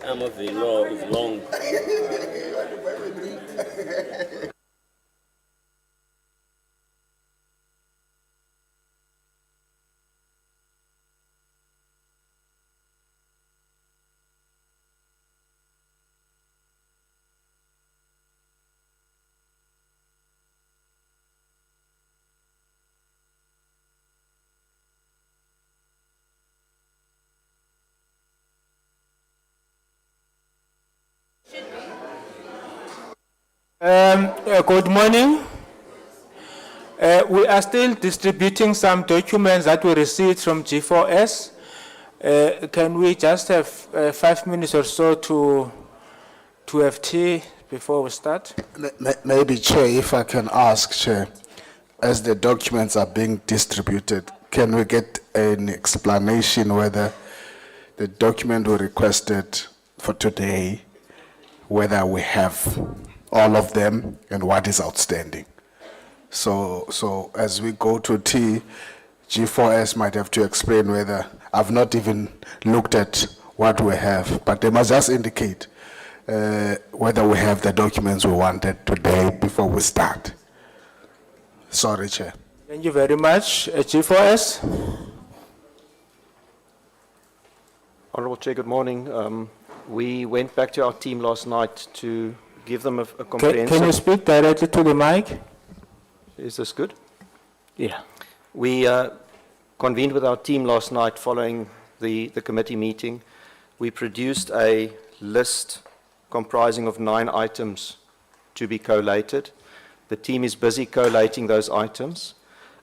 arm of the law is long. Good morning. We are still distributing some documents that we received from G4S. Can we just have 5 minutes or so to have tea before we start? Maybe, Chair, if I can ask, Chair, as the documents are being distributed, can we get an explanation whether the document we requested for today, whether we have all of them and what is outstanding? So as we go to tea, G4S might have to explain whether, I've not even looked at what we have, but they must just indicate whether we have the documents we wanted today before we start. Sorry, Chair. Thank you very much. G4S. Honourable Chair, good morning. We went back to our team last night to give them a comprehensive... Can you speak directly to the mic? Is this good? Yeah. We convened with our team last night following the committee meeting. We produced a list comprising of 9 items to be collated. The team is busy collating those items.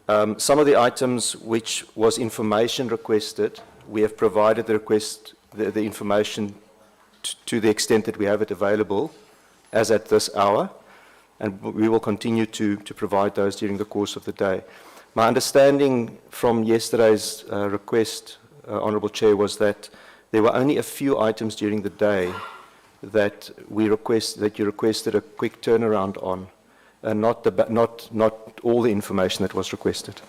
Some of the items which was information requested, we have provided the information to the extent that we have it available as at this hour, and we will continue to provide those during the course of the day. My understanding from yesterday's request, Honourable Chair, was that there were only a few items during the day that you requested a quick turnaround on, and not all the information that was requested.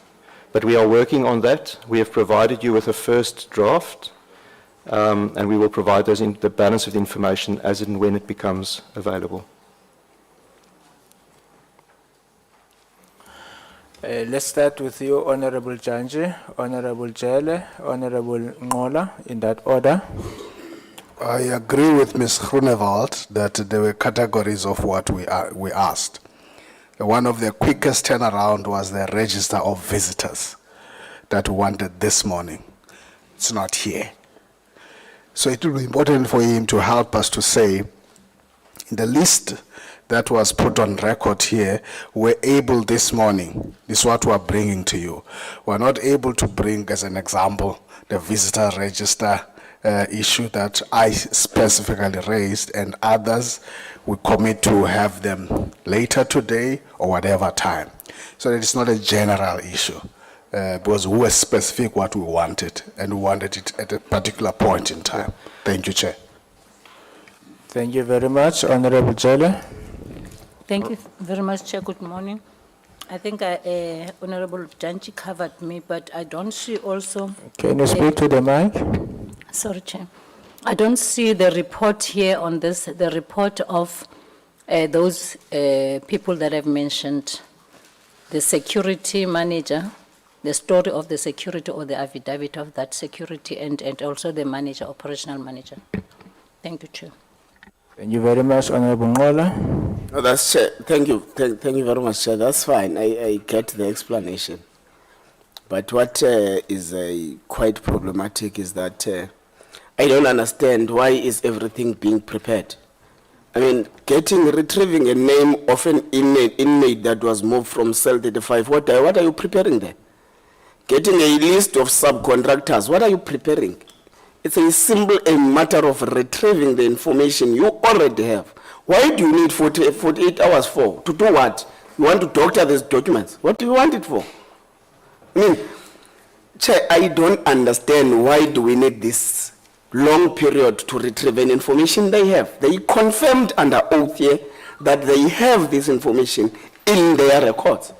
But we are working on that. We have provided you with a first draft, and we will provide those in the balance of the information as and when it becomes available. Let's start with you, Honorable Janji, Honorable Jele, Honorable Ngola, in that order. I agree with Ms. Groenewald that there were categories of what we asked. One of the quickest turnaround was the register of visitors that we wanted this morning. It's not here. So it will be important for him to help us to say, in the list that was put on record here, we're able this morning, this is what we're bringing to you. We're not able to bring, as an example, the visitor register issue that I specifically raised, and others we commit to have them later today or whatever time. So that it's not a general issue. Because we were specific what we wanted, and we wanted it at a particular point in time. Thank you, Chair. Thank you very much, Honorable Jele. Thank you very much, Chair. Good morning. I think Honorable Janji covered me, but I don't see also... Can you speak to the mic? Sorry, Chair. I don't see the report here on this, the report of those people that I've mentioned, the security manager, the story of the security or the affidavit of that security, and also the manager, operational manager. Thank you, Chair. Thank you very much, Honorable Ngola. Oh, that's Chair. Thank you. Thank you very much, Chair. That's fine. I get the explanation. But what is quite problematic is that I don't understand why is everything being prepared. I mean, retrieving a name of an inmate that was moved from cell 35, what are you preparing there? Getting a list of subcontractors, what are you preparing? It's a simple matter of retrieving the information you already have. Why do you need 48 hours for? To do what? You want to doctor these documents? What do you want it for? I mean, Chair, I don't understand why do we need this long period to retrieve any information they have. They confirmed under oath here that they have this information in their records.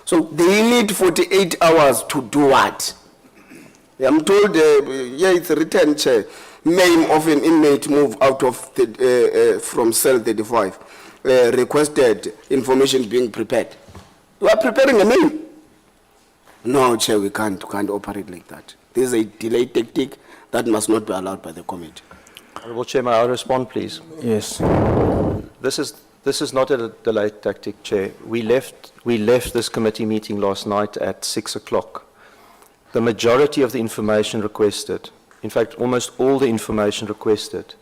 So they need 48 hours to do what? I'm told, yeah, it's written, Chair, name of an inmate move out of from cell 35, requested information being prepared. You are preparing a name. No, Chair, we can't operate like that. This is a delay tactic that must not be allowed by the committee. Honourable Chair, may I respond, please? Yes. This is not a delay tactic, Chair. We left this committee meeting last night at 6 o'clock. The majority of the information requested, in fact, almost all the information requested,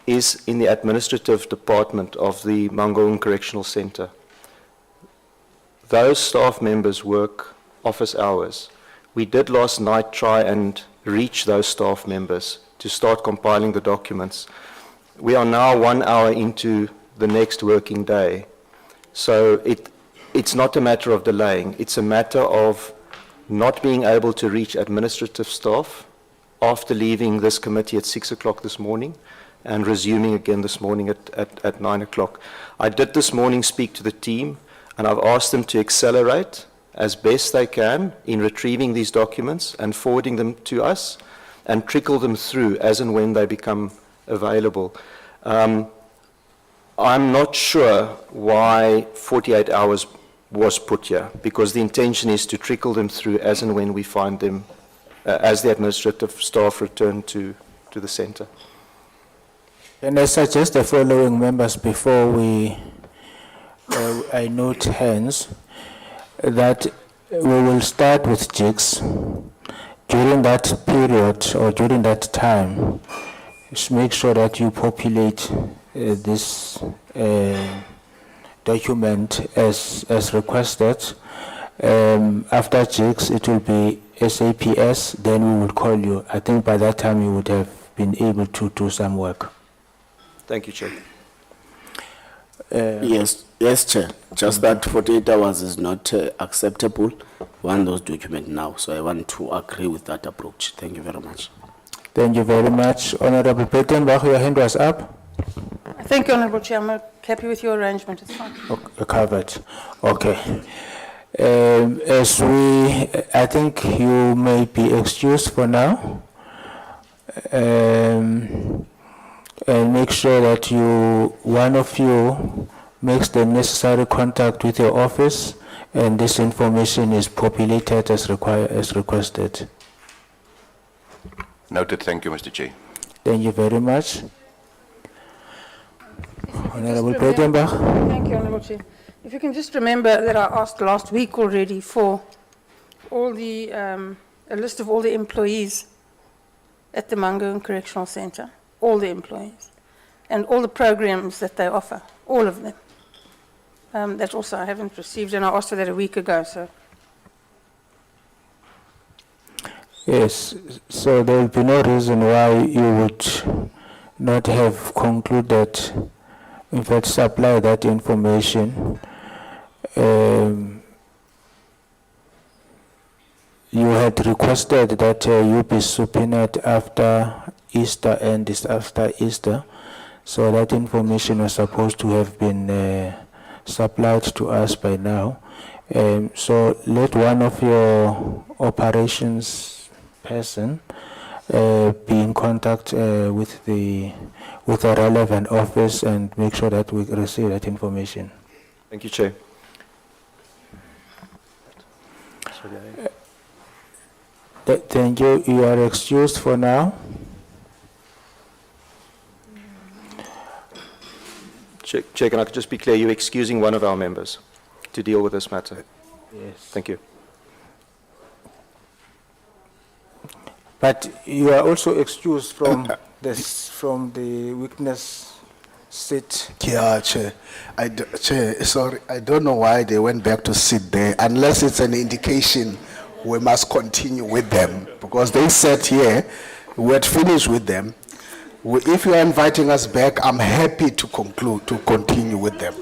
is in the administrative department of the Mangaung Correctional Centre. Those staff members work office hours. We did last night try and reach those staff members to start compiling the documents. We are now 1 hour into the next working day. So it's not a matter of delaying, it's a matter of not being able to reach administrative staff after leaving this committee at 6 o'clock this morning and resuming again this morning at 9 o'clock. I did this morning speak to the team, and I've asked them to accelerate as best they can in retrieving these documents and forwarding them to us and trickle them through as and when they become available. I'm not sure why 48 hours was put here, because the intention is to trickle them through as and when we find them, as the administrative staff return to the centre. And I suggest the following, members, before I note hands, that we will start with JICS. During that period or during that time, just make sure that you populate this document as requested. After JICS, it will be SAPS, then we will call you. I think by that time you would have been able to do some work. Thank you, Chair. Yes, Chair. Just that 48 hours is not acceptable. We want those documents now, so I want to agree with that approach. Thank you very much. Thank you very much. Honorable Pettenbach, your hand was up. Thank you, Honourable Chair. I'm happy with your arrangement. It's fine. Okay, covered. Okay. I think you may be excused for now. And make sure that one of you makes the necessary contact with your office, and this information is populated as requested. Noted. Thank you, Mr. Chair. Thank you very much. Honorable Pettenbach. Thank you, Honourable Chair. If you can just remember that I asked last week already for all the, a list of all the employees at the Mangaung Correctional Centre, all the employees, and all the programs that they offer, all of them. That also I haven't received, and I asked for that a week ago, so. Yes, so there will be no reason why you would not have concluded, in fact, supply that information. You had requested that you be subpoenaed after Easter, and it's after Easter, so that information was supposed to have been supplied to us by now. So let one of your operations person be in contact with the relevant office and make sure that we receive that information. Thank you, Chair. Thank you. You are excused for now. Chair, can I just be clear? You're excusing one of our members to deal with this matter. Yes. Thank you. But you are also excused from the witness seat. Yeah, Chair. Chair, sorry, I don't know why they went back to sit there, unless it's an indication we must continue with them, because they sat here, we had finished with them. If you are inviting us back, I'm happy to continue with them.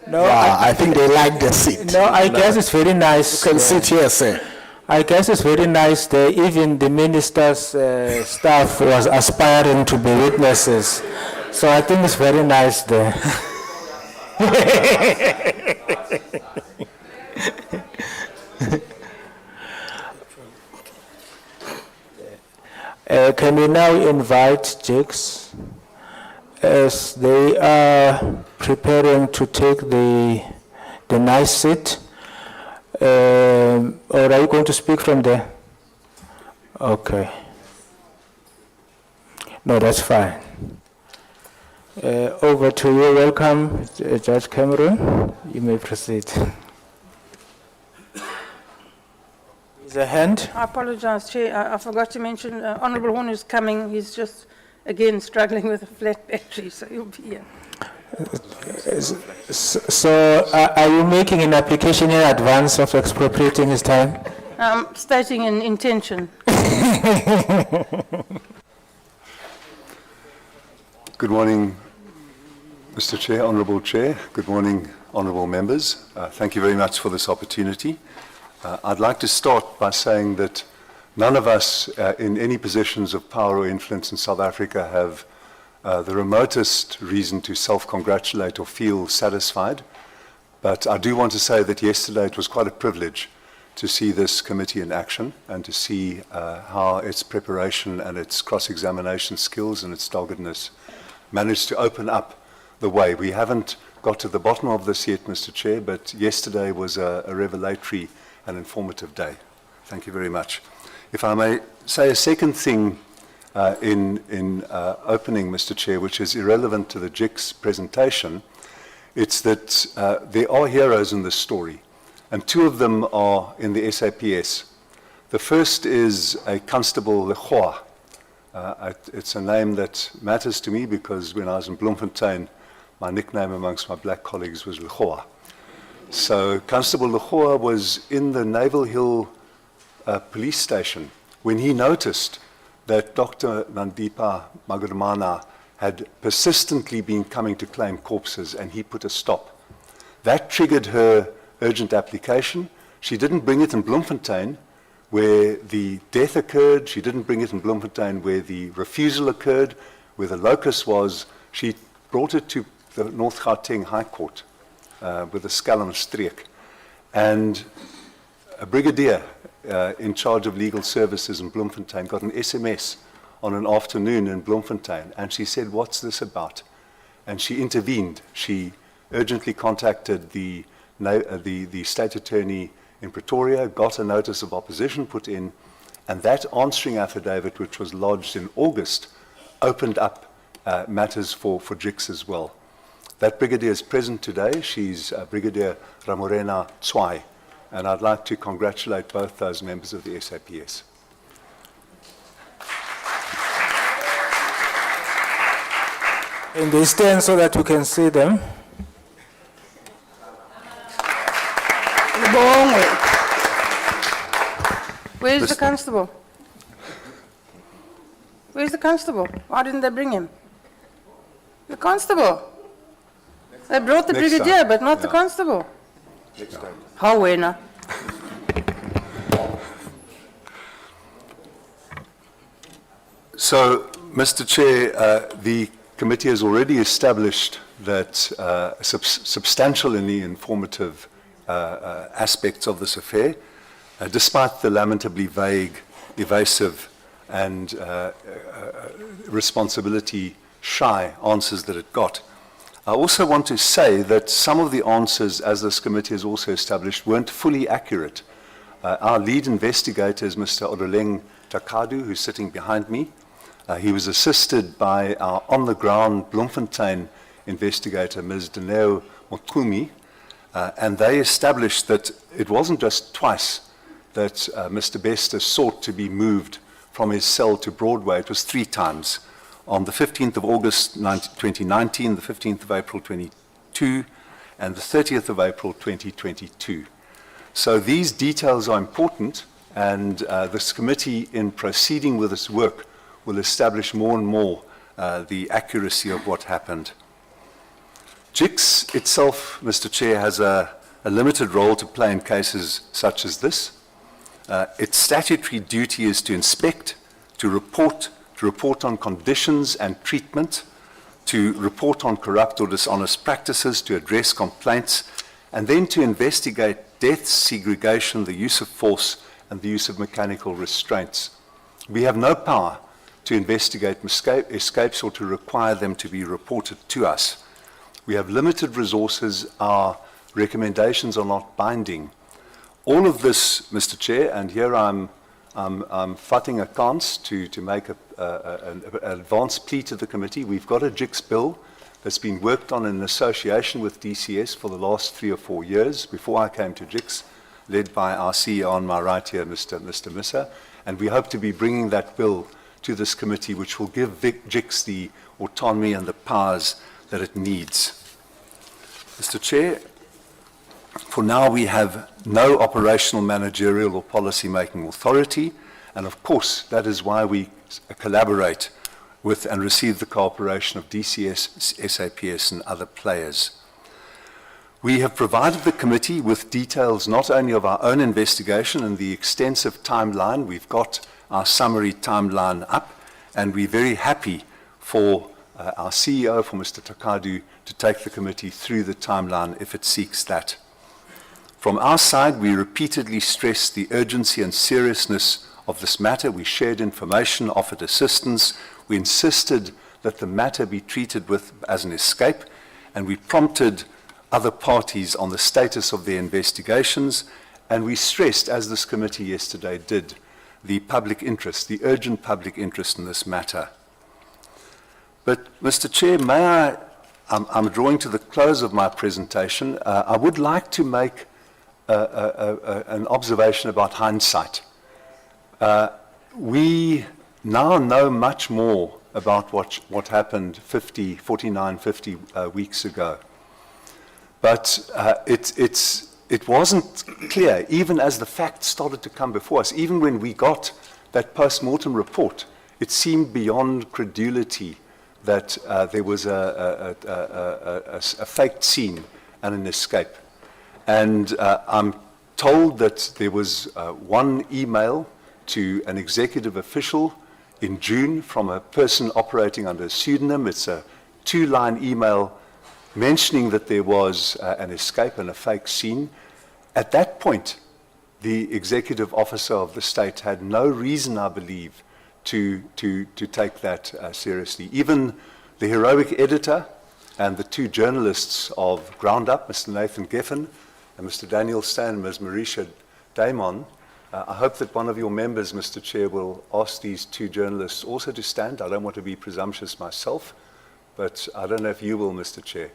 No, Yeah, I think they like the seat. No, I guess it's very nice. You can sit here, sir. I guess it's very nice there. Even the minister's staff was aspiring to be witnesses. So I think it's very nice there. Can we now invite JICS as they are preparing to take the nice seat? Or are you going to speak from there? Okay. No, that's fine. Over to you. Welcome, Judge Cameron. You may proceed. Is a hand? I apologize, Chair. I forgot to mention Honourable Horn is coming. He's just, again, struggling with a flat battery, so he'll be here. So, are you making an application in advance of expropriating his time? Stating an intention. Good morning, Mr. Chair, Honourable Chair. Good morning, Honourable Members. Thank you very much for this opportunity. I'd like to start by saying that none of us in any positions of power or influence in South Africa have the remotest reason to self-congratulate or feel satisfied. But I do want to say that yesterday it was quite a privilege to see this committee in action and to see how its preparation and its cross-examination skills and its doggedness managed to open up the way. We haven't got to the bottom of this yet, Mr. Chair, but yesterday was a revelatory and informative day. Thank you very much. If I may say a second thing in opening, Mr. Chair, which is irrelevant to the JICS presentation, it's that there are heroes in this story, and two of them are in the SAPS. The first is a Constable Legoa. It's a name that matters to me because when I was in Bloemfontein, my nickname amongst my black colleagues was Legoa. So Constable Legoa was in the Naval Hill police station when he noticed that Dr. Nandipa Magurumana had persistently been coming to claim corpses, and he put a stop. That triggered her urgent application. She didn't bring it in Bloemfontein, where the death occurred. She didn't bring it in Bloemfontein, where the refusal occurred, where the locus was. She brought it to the North Gauteng High Court with a skelmstreek. And a brigadier in charge of legal services in Bloemfontein got an SMS on an afternoon in Bloemfontein, and she said, "What's this about?" And she intervened. She urgently contacted the state attorney in Pretoria, got a notice of opposition put in, and that answering affidavit, which was lodged in August, opened up matters for JICS as well. That brigadier is present today. She's Brigadier Ramorena Tswai, and I'd like to congratulate both those members of the SAPS. And they stand so that we can see them. Where's the constable? Where's the constable? Why didn't they bring him? The constable. They brought the Next brigadier, time. but not the constable. How winner? So, Mr. Chair, the committee has already established that substantial and informative aspects of this affair, despite the lamentably vague, evasive, and responsibility-shy answers that it got. I also want to say that some of the answers, as this committee has also established, weren't fully accurate. Our lead investigator is Mr. Odoleng Takadu, who's sitting behind me. He was assisted by our on-the-ground Bloemfontein investigator, Ms. Dineo Mokumi, and they established that it wasn't just twice that Mr. Bester sought to be moved from his cell to Broadway. It was 3 times. On the 15th of August 2019, the 15th of April 22, and the 30th of April 2022. So these details are important, and this committee, in proceeding with this work, will establish more and more the accuracy of what happened. JICS itself, Mr. Chair, has a limited role to play in cases such as this. Its statutory duty is to inspect, to report on conditions and treatment, to report on corrupt or dishonest practices, to address complaints, and then to investigate deaths, segregation, the use of force, and the use of mechanical restraints. We have no power to investigate escapes or to require them to be reported to us. We have limited resources. Our recommendations are not binding. All of this, Mr. Chair, and here I'm fighting a chance to make an advance plea to the committee. We've got a JICS bill that's been worked on in association with DCS for the last 3 or 4 years before I came to JICS, led by our CEO on my right here, Mr. Missa, and we hope to be bringing that bill to this committee, which will give JICS the autonomy and the powers that it needs. Mr. Chair, for now we have no operational, managerial or policy-making authority, and of course that is why we collaborate with and receive the cooperation of DCS, SAPS and other players. We have provided the committee with details not only of our own investigation and the extensive timeline. We've got our summary timeline up, and we're very happy for our CEO, for Mr. Takadu, to take the committee through the timeline if it seeks that. From our side, we repeatedly stressed the urgency and seriousness of this matter. We shared information, offered assistance. We insisted that the matter be treated as an escape, and we prompted other parties on the status of their investigations, and we stressed, as this committee yesterday did, the public interest, the urgent public interest in this matter. But, Mr. Chair, I'm drawing to the close of my presentation. I would like to make an observation about hindsight. We now know much more about what happened 49, 50 weeks ago. But it wasn't clear, even as the facts started to come before us, even when we got that post-mortem report, it seemed beyond credulity that there was a faked scene and an escape. And I'm told that there was one email to an executive official in June from a person operating under a pseudonym. It's a 2-line email mentioning that there was an escape and a fake scene. At that point, the executive officer of the state had no reason, I believe, to take that seriously. Even the heroic editor and the 2 journalists of Ground Up, Mr. Nathan Geffen and Mr. Daniel Stan and Ms. Marisha Damon, I hope that one of your members, Mr. Chair, will ask these 2 journalists also to stand. I don't want to be presumptuous myself, but I don't know if you will, Mr. Chair.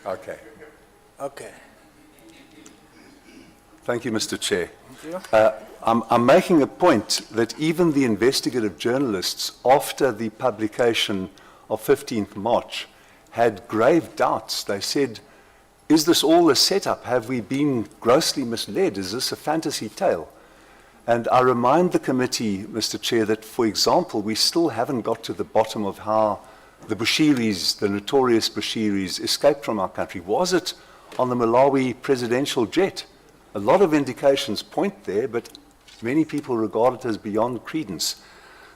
Okay. Okay. Thank you, Mr. Chair. Thank you. I'm making a point that even the investigative journalists, after the publication of 15th March, had grave doubts. They said, is this all a setup? Have we been grossly misled? Is this a fantasy tale? And I remind the committee, Mr. Chair, that, for example, we still haven't got to the bottom of how the Bushiris, the notorious Bushiris, escaped from our country. Was it on the Malawi presidential jet? A lot of indications point there, but many people regard it as beyond credence.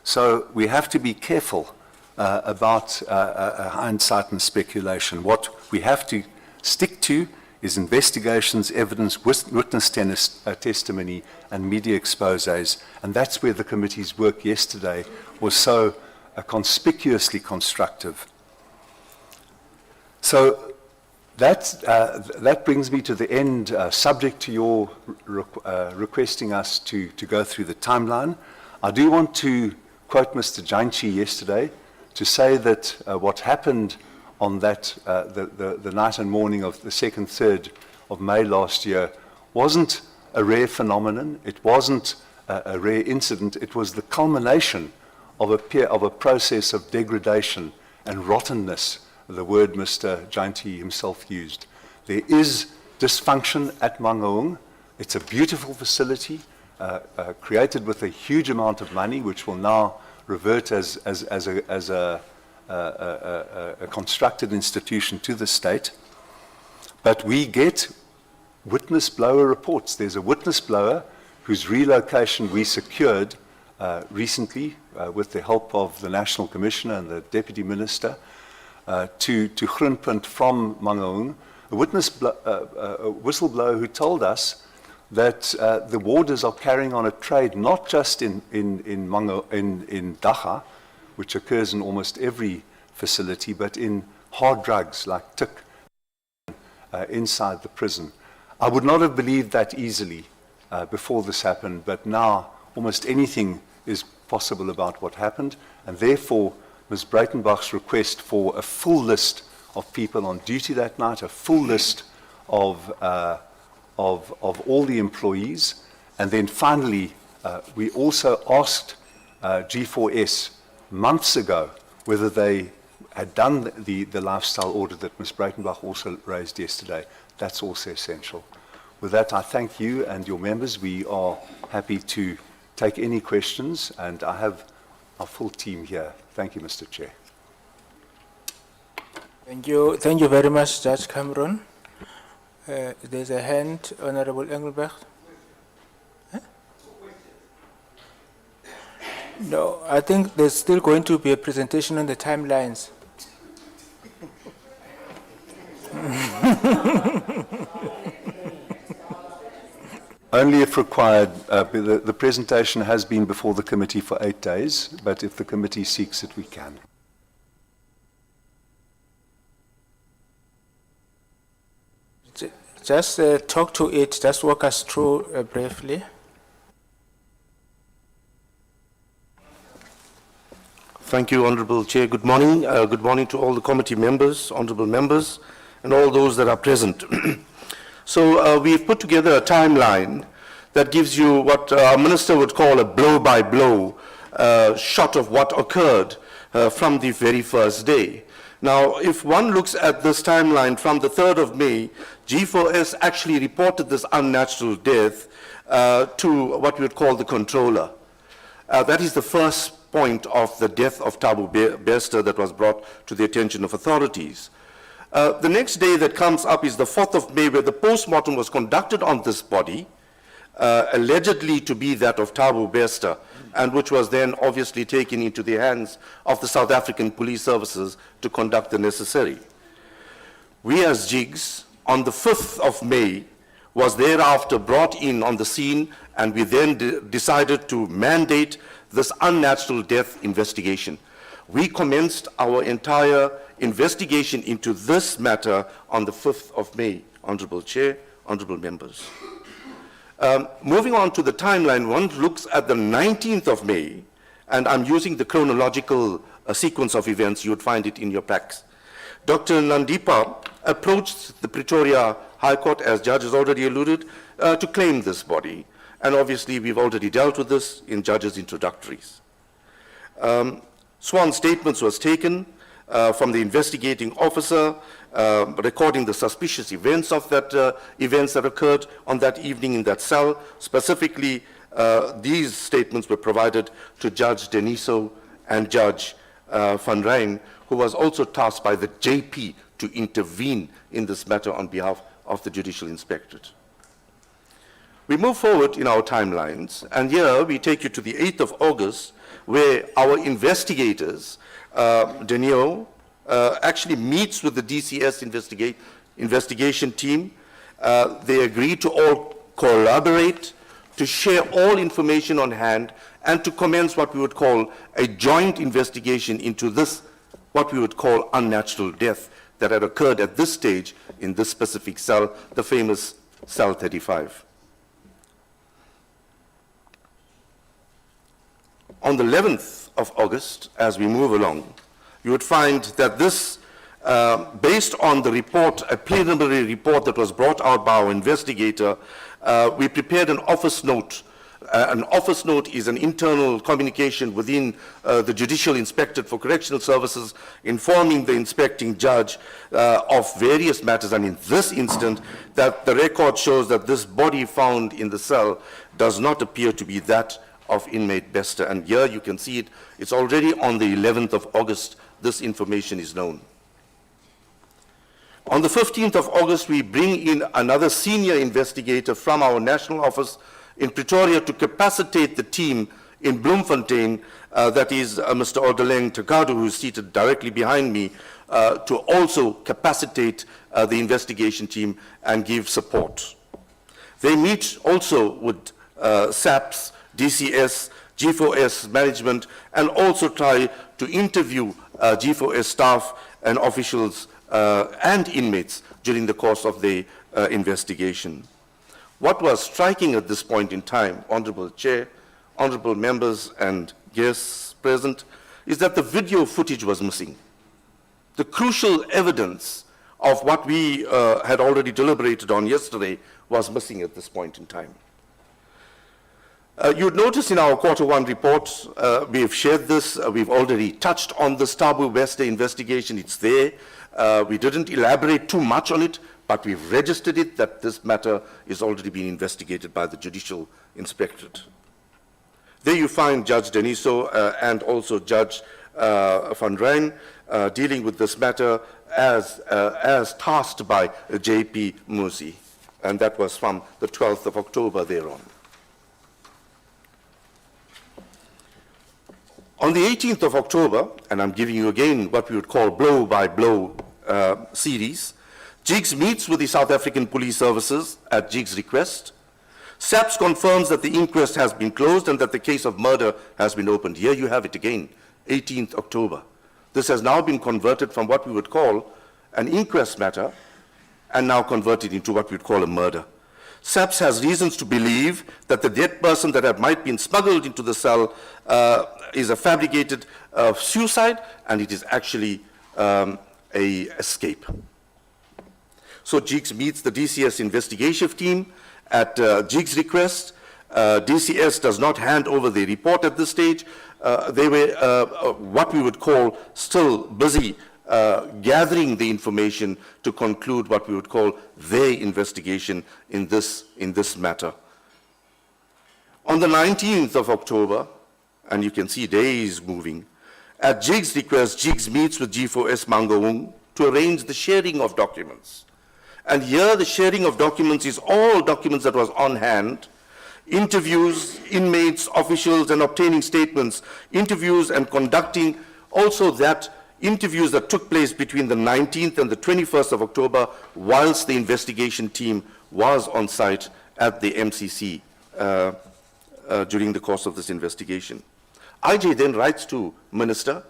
So we have to be careful about hindsight and speculation. What we have to stick to is investigations, evidence, witness testimony, and media exposés, and that's where the committee's work yesterday was so conspicuously constructive. So that brings me to the end, subject to your requesting us to go through the timeline. I do want to quote Mr. Jainchi yesterday to say that what happened on that the night and morning of the 2nd, 3rd of May last year wasn't a rare phenomenon. It wasn't a rare incident. It was the culmination of a process of degradation and rottenness, the word Mr. Jainti himself used. There is dysfunction at Mangaung. It's a beautiful facility created with a huge amount of money, which will now revert as a constructed institution to the state. But we get witness blower reports. There's a witness blower whose relocation we secured recently with the help of the National Commissioner and the Deputy Minister to Groenpunt from Mangaung. a whistleblower who told us that the warders are carrying on a trade not just in Dacha, which occurs in almost every facility, but in hard drugs like tik inside the prison. I would not have believed that easily before this happened, but now almost anything is possible about what happened, and therefore Ms. Breitenbach's request for a full list of people on duty that night, a full list of all the employees, and then finally we also asked G4S months ago whether they had done the lifestyle audit that Ms. Breitenbach also raised yesterday. That's also essential. With that, I thank you and your members. We are happy to take any questions, and I have our full team here. Thank you, Mr. Chair. Thank you very much, Judge Cameron. There's a hand, Honorable Engelbrecht. Huh? No, I think there's still going to be a presentation on the timelines. Only if required. The presentation has been before the committee for 8 days, but if the committee seeks it, we can. Just talk to it, just walk us through briefly. Thank you, Honourable Chair. Good morning. Good morning to all the committee members, honourable members, and all those that are present. So we've put together a timeline that gives you what our minister would call a blow-by-blow shot of what occurred from the very first day. Now, if one looks at this timeline from the 3rd of May, G4S actually reported this unnatural death to what we would call the controller. That is the first point of the death of Thabo Bester that was brought to the attention of authorities. The next day that comes up is the 4th of May, where the post-mortem was conducted on this body, allegedly to be that of Thabo Bester, and which was then obviously taken into the hands of the South African Police Services to conduct the necessary. We as JICS, on the 5th of May, was thereafter brought in on the scene, and we then decided to mandate this unnatural death investigation. We commenced our entire investigation into this matter on the 5th of May, Honourable Chair, honourable members. Moving on to the timeline, one looks at the 19th of May, and I'm using the chronological sequence of events. You would find it in your packs. Dr. Nandipa approached the Pretoria High Court, as Judge has already alluded, to claim this body. And obviously, we've already dealt with this in Judge's introductories. Sworn statements was taken from the investigating officer, recording the suspicious events of that events that occurred on that evening in that cell. Specifically, these statements were provided to Judge Deniso and Judge Van Rijn, who was also tasked by the JP to intervene in this matter on behalf of the Judicial Inspectorate. We move forward in our timelines, and here we take you to the 8th of August, where our investigators, Denio, actually meets with the DCS investigation team. They agree to all collaborate, to share all information on hand, and to commence what we would call a joint investigation into this, what we would call unnatural death that had occurred at this stage in this specific cell, the famous cell 35. On the 11th of August, as we move along, you would find that this, based on the report, a preliminary report that was brought out by our investigator, we prepared an office note. An office note is an internal communication within the Judicial Inspectorate for Correctional Services, informing the inspecting judge of various matters, and in this instant, that the record shows that this body found in the cell does not appear to be that of inmate Bester. And here you can see it, it's already on the 11th of August, this information is known. On the 15th of August, we bring in another senior investigator from our national office in Pretoria to capacitate the team in Bloemfontein, that is Mr. Odeleng Takadu, who is seated directly behind me, to also capacitate the investigation team and give support. They meet also with SAPS, DCS, G4S management, and also try to interview G4S staff and officials and inmates during the course of the investigation. What was striking at this point in time, Honorable Chair, honorable members and guests present, is that the video footage was missing. The crucial evidence of what we had already deliberated on yesterday was missing at this point in time. You'd notice in our Q1 report, we have shared this, we've already touched on the Thabo Bester investigation, it's there. We didn't elaborate too much on it, but we've registered it that this matter is already being investigated by the Judicial Inspectorate. There you find Judge Deniso and also Judge Van Rijn dealing with this matter as tasked by J.P. Musi, and that was from the 12th of October thereon. On the 18th of October, and I'm giving you again what we would call blow-by-blow series, JICS meets with the South African Police Services at JICS' request. SAPS confirms that the inquest has been closed and that the case of murder has been opened. Here you have it again, 18th October. This has now been converted from what we would call an inquest matter and now converted into what we would call a murder. SAPS has reasons to believe that the dead person that might have been smuggled into the cell is a fabricated suicide, and it is actually a escape. So JICS meets the DCS investigation team at JICS' request. DCS does not hand over the report at this stage. They were what we would call still busy gathering the information to conclude what we would call their investigation in this matter. On the 19th of October, and you can see days moving, at JICS' request, JICS meets with G4S Mangaung to arrange the sharing of documents. And here the sharing of documents is all documents that was on hand, interviews, inmates, officials, and obtaining statements, interviews and conducting also that interviews that took place between the 19th and the 21st of October whilst the investigation team was on site at the MCC during the course of this investigation. IJ then writes to Minister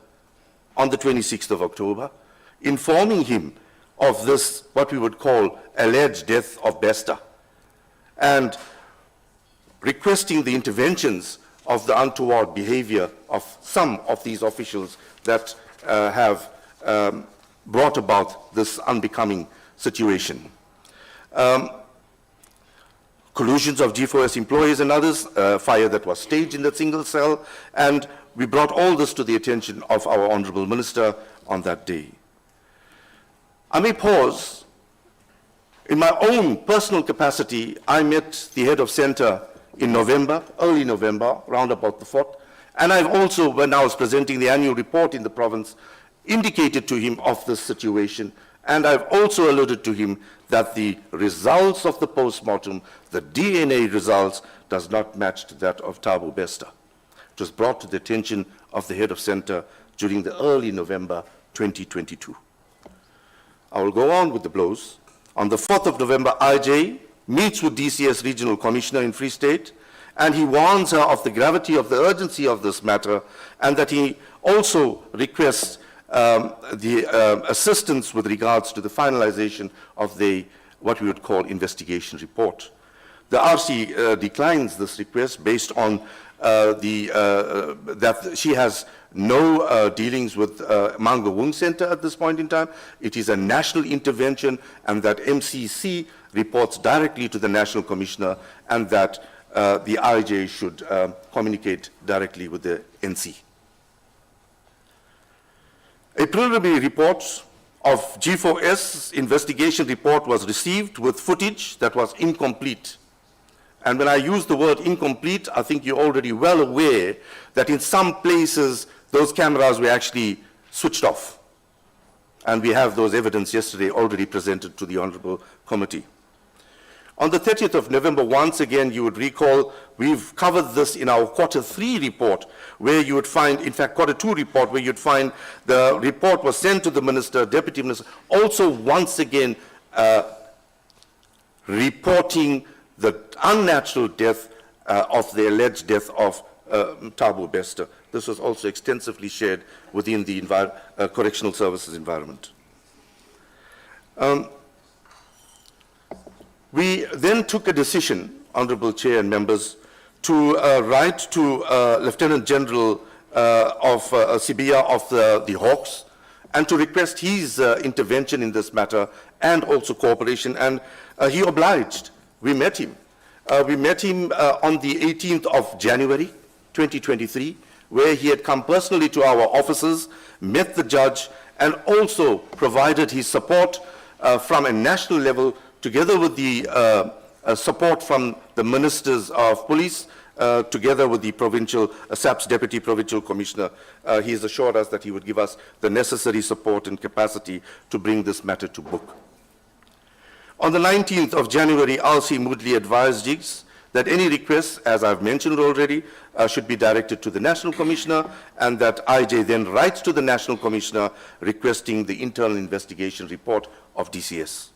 on the 26th of October, informing him of this, what we would call alleged death of Bester, and requesting the interventions of the untoward behavior of some of these officials that have brought about this unbecoming situation. Collusions of G4S employees and others, fire that was staged in that single cell, and we brought all this to the attention of our Honorable Minister on that day. I may pause. In my own personal capacity, I met the head of center in November, early November, round about the 4th, and I've also, when I was presenting the annual report in the province, indicated to him of this situation, and I've also alluded to him that the results of the postmortem, the DNA results, does not match to that of Thabo Bester. It was brought to the attention of the head of center during the early November 2022. I will go on with the blows. On the 4th of November, IJ meets with DCS Regional Commissioner in Free State, and he warns her of the gravity of the urgency of this matter, and that he also requests the assistance with regards to the finalization of the, what we would call, investigation report. The RC declines this request based on that she has no dealings with Mangaung Center at this point in time. It is a national intervention, and that MCC reports directly to the National Commissioner, and that the IJ should communicate directly with the NC. A preliminary report of G4S investigation report was received with footage that was incomplete. And when I use the word incomplete, I think you're already well aware that in some places those cameras were actually switched off. And we have those evidence yesterday already presented to the Honorable Committee. On the 30th of November, once again, you would recall, we've covered this in our Q3 report, where you would find, in fact, Q2 report, where you'd find the report was sent to the Minister, Deputy Minister, also once again reporting the unnatural death of the alleged death of Thabo Bester. This was also extensively shared within the correctional services environment. We then took a decision, Honourable Chair and members, to write to Lieutenant General of Sibia of the Hawks and to request his intervention in this matter and also cooperation, and he obliged. We met him. We met him on the 18th of January, 2023, where he had come personally to our offices, met the judge, and also provided his support from a national level, together with the support from the Ministers of Police, together with the provincial, SAP's Deputy Provincial Commissioner. He has assured us that he would give us the necessary support and capacity to bring this matter to book. On the 19th of January, RC Moodley advised JICS that any requests, as I've mentioned already, should be directed to the National Commissioner, and that IJ then writes to the National Commissioner requesting the internal investigation report of DCS.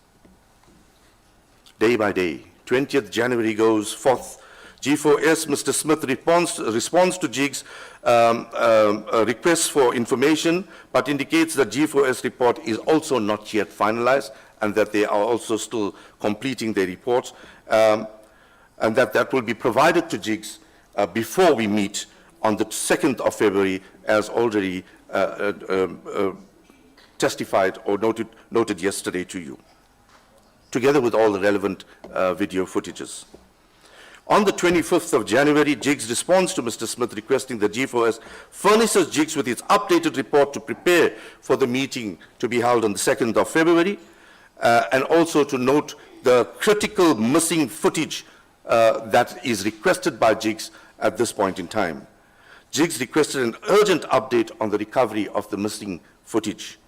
Day by day, 20th January goes forth. G4S, Mr. Smith responds to JICS requests for information, but indicates that G4S report is also not yet finalized, and that they are also still completing their reports, and that will be provided to JICS before we meet on the 2nd of February, as already testified or noted yesterday to you, together with all the relevant video footages. On the 25th of January, JICS responds to Mr. Smith requesting that G4S furnishes JICS with its updated report to prepare for the meeting to be held on the 2nd of February, and also to note the critical missing footage that is requested by JICS at this point in time. JICS requested an urgent update on the recovery of the missing footage.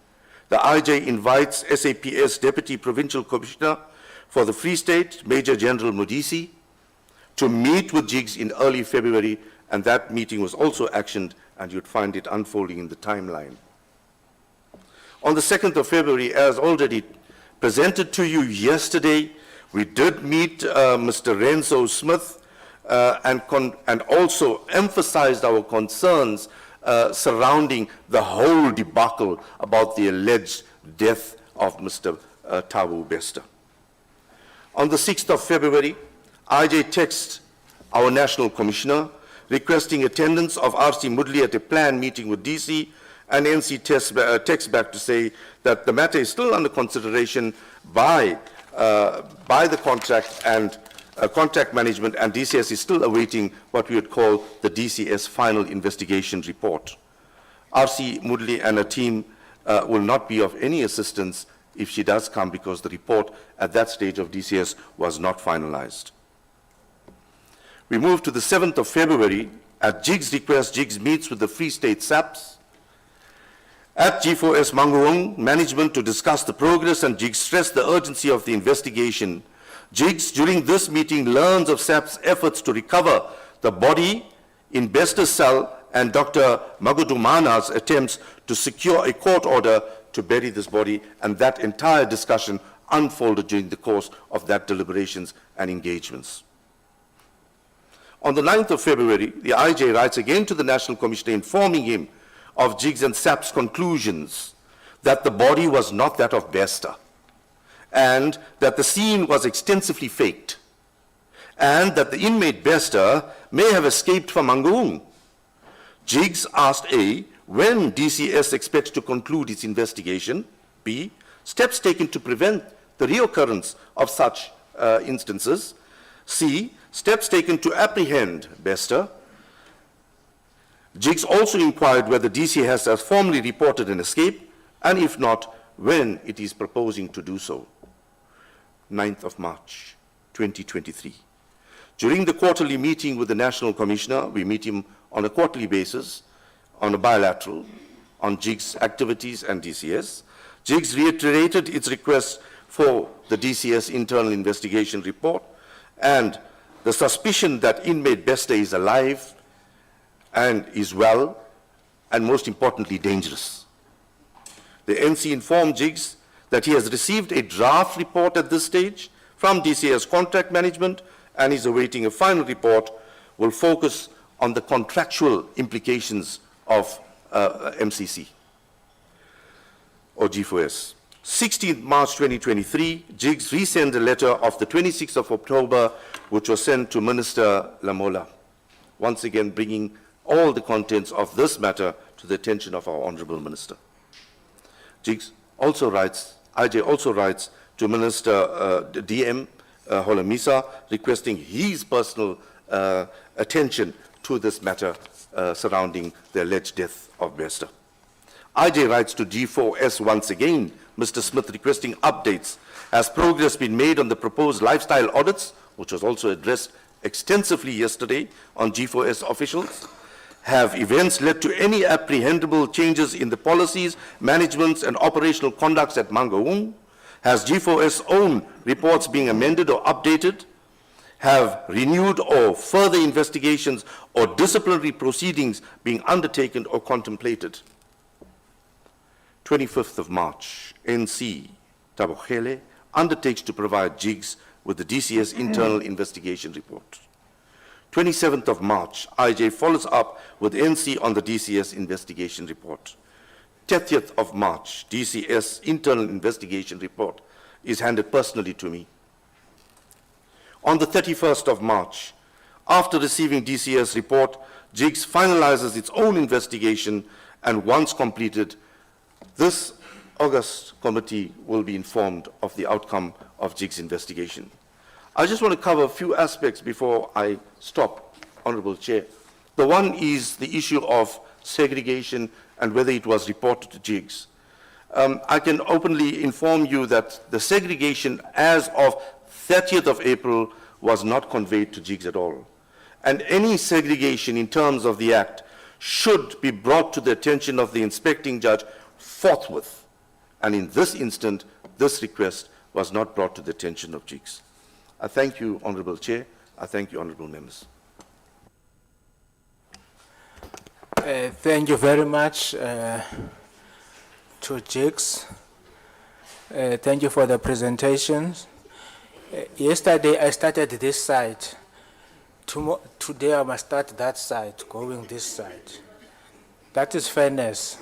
The IJ invites SAPS Deputy Provincial Commissioner for the Free State, Major General Modisi, to meet with JICS in early February, and that meeting was also actioned, and you'd find it unfolding in the timeline. On the 2nd of February, as already presented to you yesterday, we did meet Mr. Renzo Smith and also emphasized our concerns surrounding the whole debacle about the alleged death of Mr. Thabo Bester. On the 6th of February, IJ texts our National Commissioner requesting attendance of RC Moodley at a planned meeting with DC, and NC texts back to say that the matter is still under consideration by the contract and contract management, and DCS is still awaiting what we would call the DCS final investigation report. RC Moodley and her team will not be of any assistance if she does come, because the report at that stage of DCS was not finalized. We move to the 7th of February. At JICS request, JICS meets with the Free State SAPS at G4S Mangaung management to discuss the progress, and JICS stressed the urgency of the investigation. JICS, during this meeting, learns of SAP's efforts to recover the body in Bester's cell and Dr. Magudumana's attempts to secure a court order to bury this body, and that entire discussion unfolded during the course of that deliberations and engagements. On the 9th of February, the IJ writes again to the National Commissioner informing him of JICS and SAP's conclusions that the body was not that of Bester, and that the scene was extensively faked, and that the inmate Bester may have escaped from Mangaung. JICS asked A, when DCS expects to conclude its investigation, B, steps taken to prevent the reoccurrence of such instances, C, steps taken to apprehend Bester. JICS also inquired whether DC has formally reported an escape, and if not, when it is proposing to do so. 9th of March, 2023. During the quarterly meeting with the National Commissioner, we meet him on a quarterly basis, on a bilateral, on JICS activities and DCS. JICS reiterated its request for the DCS internal investigation report and the suspicion that inmate Bester is alive and is well, and most importantly, dangerous. The NC informed JICS that he has received a draft report at this stage from DCS contract management and is awaiting a final report, will focus on the contractual implications of MCC or G4S. 16th March 2023, JICS resent a letter of the 26th of October, which was sent to Minister Lamola, once again bringing all the contents of this matter to the attention of our Honourable Minister. JICS also writes, IJ also writes to Minister DM Holomisa, requesting his personal attention to this matter surrounding the alleged death of Bester. IJ writes to G4S once again, Mr. Smith, requesting updates. Has progress been made on the proposed lifestyle audits, which was also addressed extensively yesterday on G4S officials? Have events led to any apprehendable changes in the policies, managements, and operational conducts at Mangaung? Has G4S own reports being amended or updated? Have renewed or further investigations or disciplinary proceedings being undertaken or contemplated? 25th of March, NC Thabo undertakes to provide JICS with the DCS internal investigation report. 27th of March, IJ follows up with NC on the DCS investigation report. 30th of March, DCS internal investigation report is handed personally to me. On the 31st of March, after receiving DCS report, JICS finalizes its own investigation, and once completed, this August committee will be informed of the outcome of JICS investigation. I just want to cover a few aspects before I stop, Honourable Chair. The one is the issue of segregation and whether it was reported to JICS. I can openly inform you that the segregation as of 30th of April was not conveyed to JICS at all. And any segregation in terms of the Act should be brought to the attention of the inspecting judge forthwith. And in this instant, this request was not brought to the attention of JICS. I thank you, Honourable Chair. I thank you, Honourable Members. Thank you very much to JICS. Thank you for the presentations. Yesterday I started this side. Today I must start that side, going this side. That is fairness.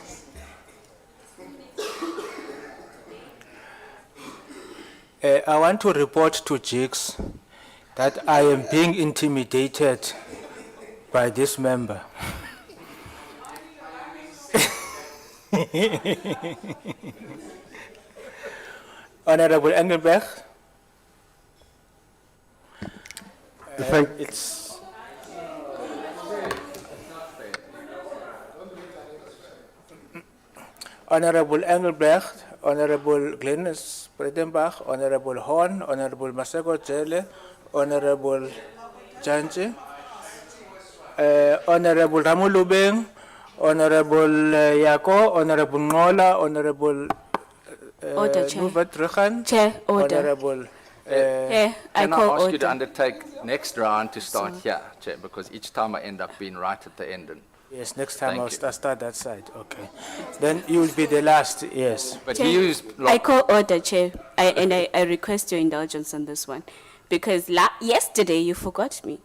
I want to report to JICS that I am being intimidated by this member. Honourable Engelberg. It's Honourable Engelberg, Honourable Glennis Bredenbach, Honourable Horn, Honourable Masego Jele, Honourable Janji, Honourable Ramulubeng, Honourable Yako, Honourable Ngola, Honourable Order, Chair. Nubat Rekhan, Chair, order. Honourable I Can I call ask you order. to undertake next round to start here, Chair, because each time I end up being right at the end. yes, next time Thank I'll you. start that side, okay. Then you will be the last, yes. But Chair, you use I call order, Chair, I request your indulgence on this one. Because yesterday you forgot me.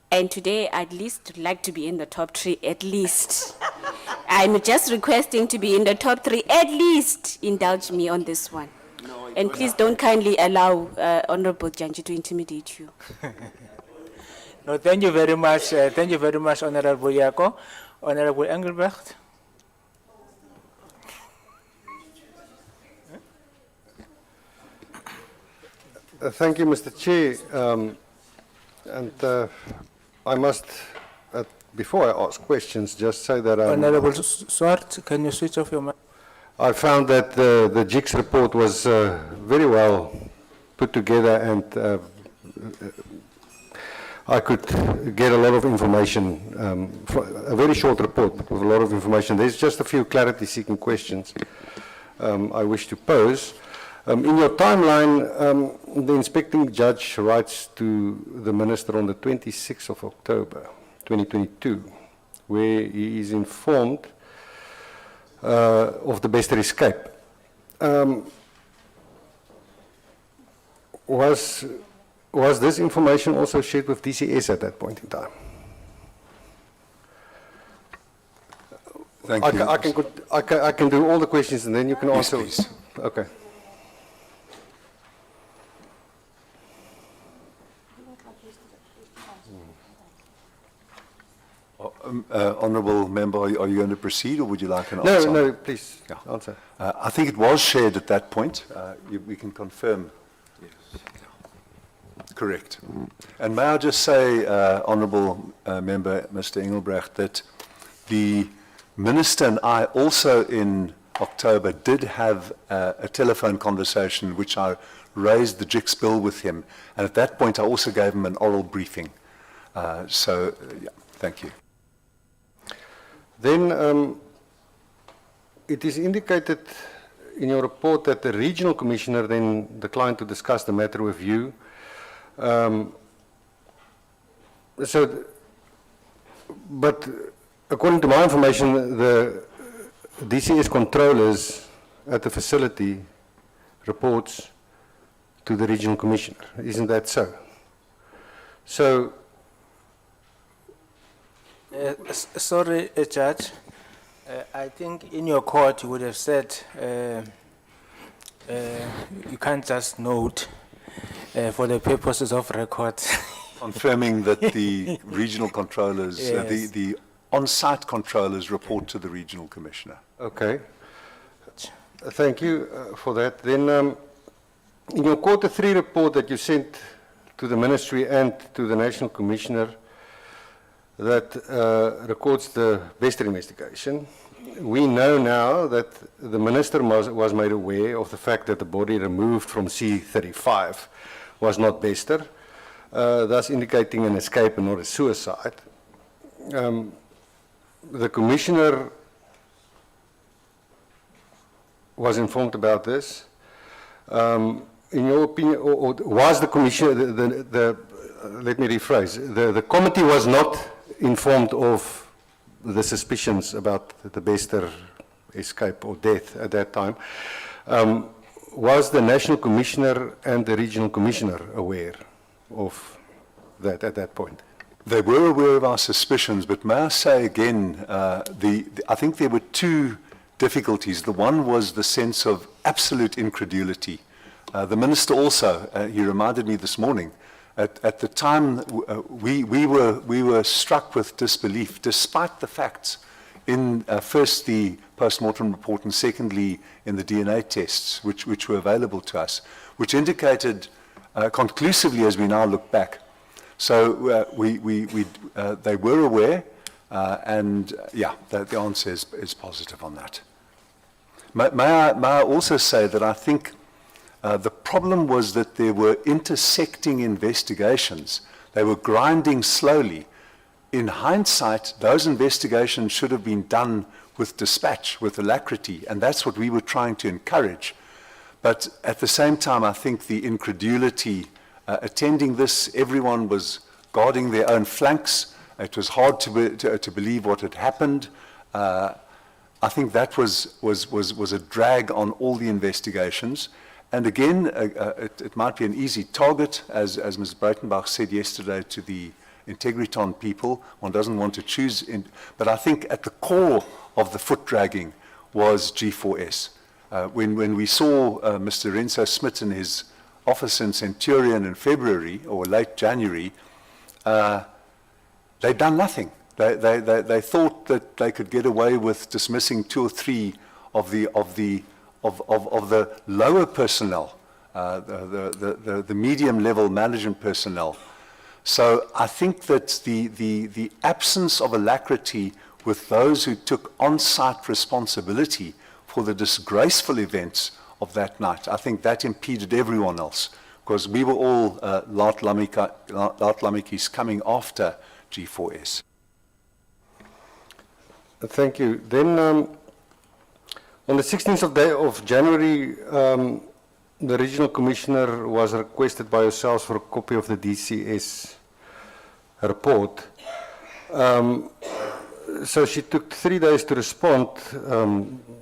And today I'd least like to be in the top 3 at least. I'm just requesting to be in the top 3 at least. Indulge me on this one. And please don't kindly allow Honourable Janji to intimidate you. No, thank you very much. Thank you very much, Honourable Yako. Honourable Engelbrecht. Thank you, Mr. Chair. I must, before I ask questions, just say that Honourable Swart, can you switch off your mic? I found that the JICS report was very well put together, and I could get a lot of information, a very short report with a lot of information. There's just a few clarity-seeking questions I wish to pose. In your timeline, the inspecting judge writes to the minister on the 26th of October, 2022, where he is informed of the Bester escape. Was this information also shared with DCS at that point in time? Thank you. I can do all the questions and then you can Yes, answer. please. Okay. Honourable Member, are you going to proceed or would you like an No, answer? no, please Yeah. answer. I think it was shared at that point. We can confirm. Correct. And may I just say, Honourable Member, Mr. Engelbrecht, that the Minister and I also in October did have a telephone conversation which I raised the JICS bill with him. And at that point I also gave him an oral briefing. So, yeah, thank you. Then it is indicated in your report that the regional commissioner then declined to discuss the matter with you. But according to my information, the DCS controllers at the facility reports to the regional commissioner. Isn't that so? So, Sorry, Judge. I think in your court you would have said you can't just note for the purposes of record. Confirming that the regional controllers, Yes. the on-site controllers report to the regional commissioner. okay. Thank you for that. Then, in your quarter 3 report that you sent to the ministry and to the national commissioner that records the Bester investigation, we know now that the minister was made aware of the fact that the body removed from C35 was not Bester, thus indicating an escape and not a suicide. The commissioner was informed about this. In your opinion, or was the commissioner, let me rephrase, the committee was not informed of the suspicions about the Bester escape or death at that time. Was the national commissioner and the regional commissioner aware of that at that point? They were aware of our suspicions, but may I say again, I think there were two difficulties. The one was the sense of absolute incredulity. The minister also, he reminded me this morning, at the time we were struck with disbelief, despite the facts in first the post-mortem report and secondly in the DNA tests which were available to us, which indicated conclusively as we now look back. So they were aware, and yeah, the answer is positive on that. May I also say that I think the problem was that there were intersecting investigations. They were grinding slowly. In hindsight, those investigations should have been done with dispatch, with alacrity, and that's what we were trying to encourage. But at the same time, I think the incredulity attending this, everyone was guarding their own flanks. It was hard to believe what had happened. I think that was a drag on all the investigations. And again, it might be an easy target, as Ms. Breitenbach said yesterday to the Integriton people. One doesn't want to choose, but I think at the core of the foot dragging was G4S. When we saw Mr. Renzo Smith in his office in Centurion in February or late January, they'd done nothing. They thought that they could get away with dismissing 2 or 3 of the lower personnel, the medium level management personnel. So I think that the absence of alacrity with those who took on-site responsibility for the disgraceful events of that night, I think that impeded everyone else, because we were all Laat-Lamekis coming after G4S. Thank you. Then on the 16th of January, the regional commissioner was requested by yourselves for a copy of the DCS report. So she took 3 days to respond,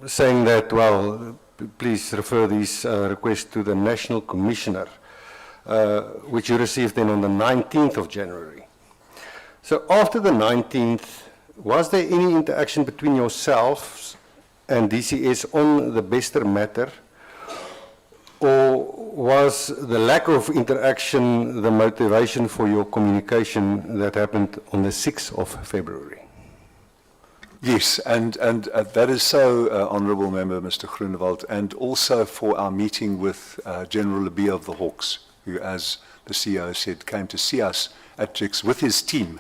saying that, well, please refer these requests to the national commissioner, which you received then on the 19th of January. So after the 19th, was there any interaction between yourselves and DCS on the Bester matter, or was the lack of interaction the motivation for your communication that happened on the 6th of February? Yes, and that is so, Honourable Member, Mr. Groenewald, and also for our meeting with General Labia of the Hawks, who, as the CEO said, came to see us at JICS with his team.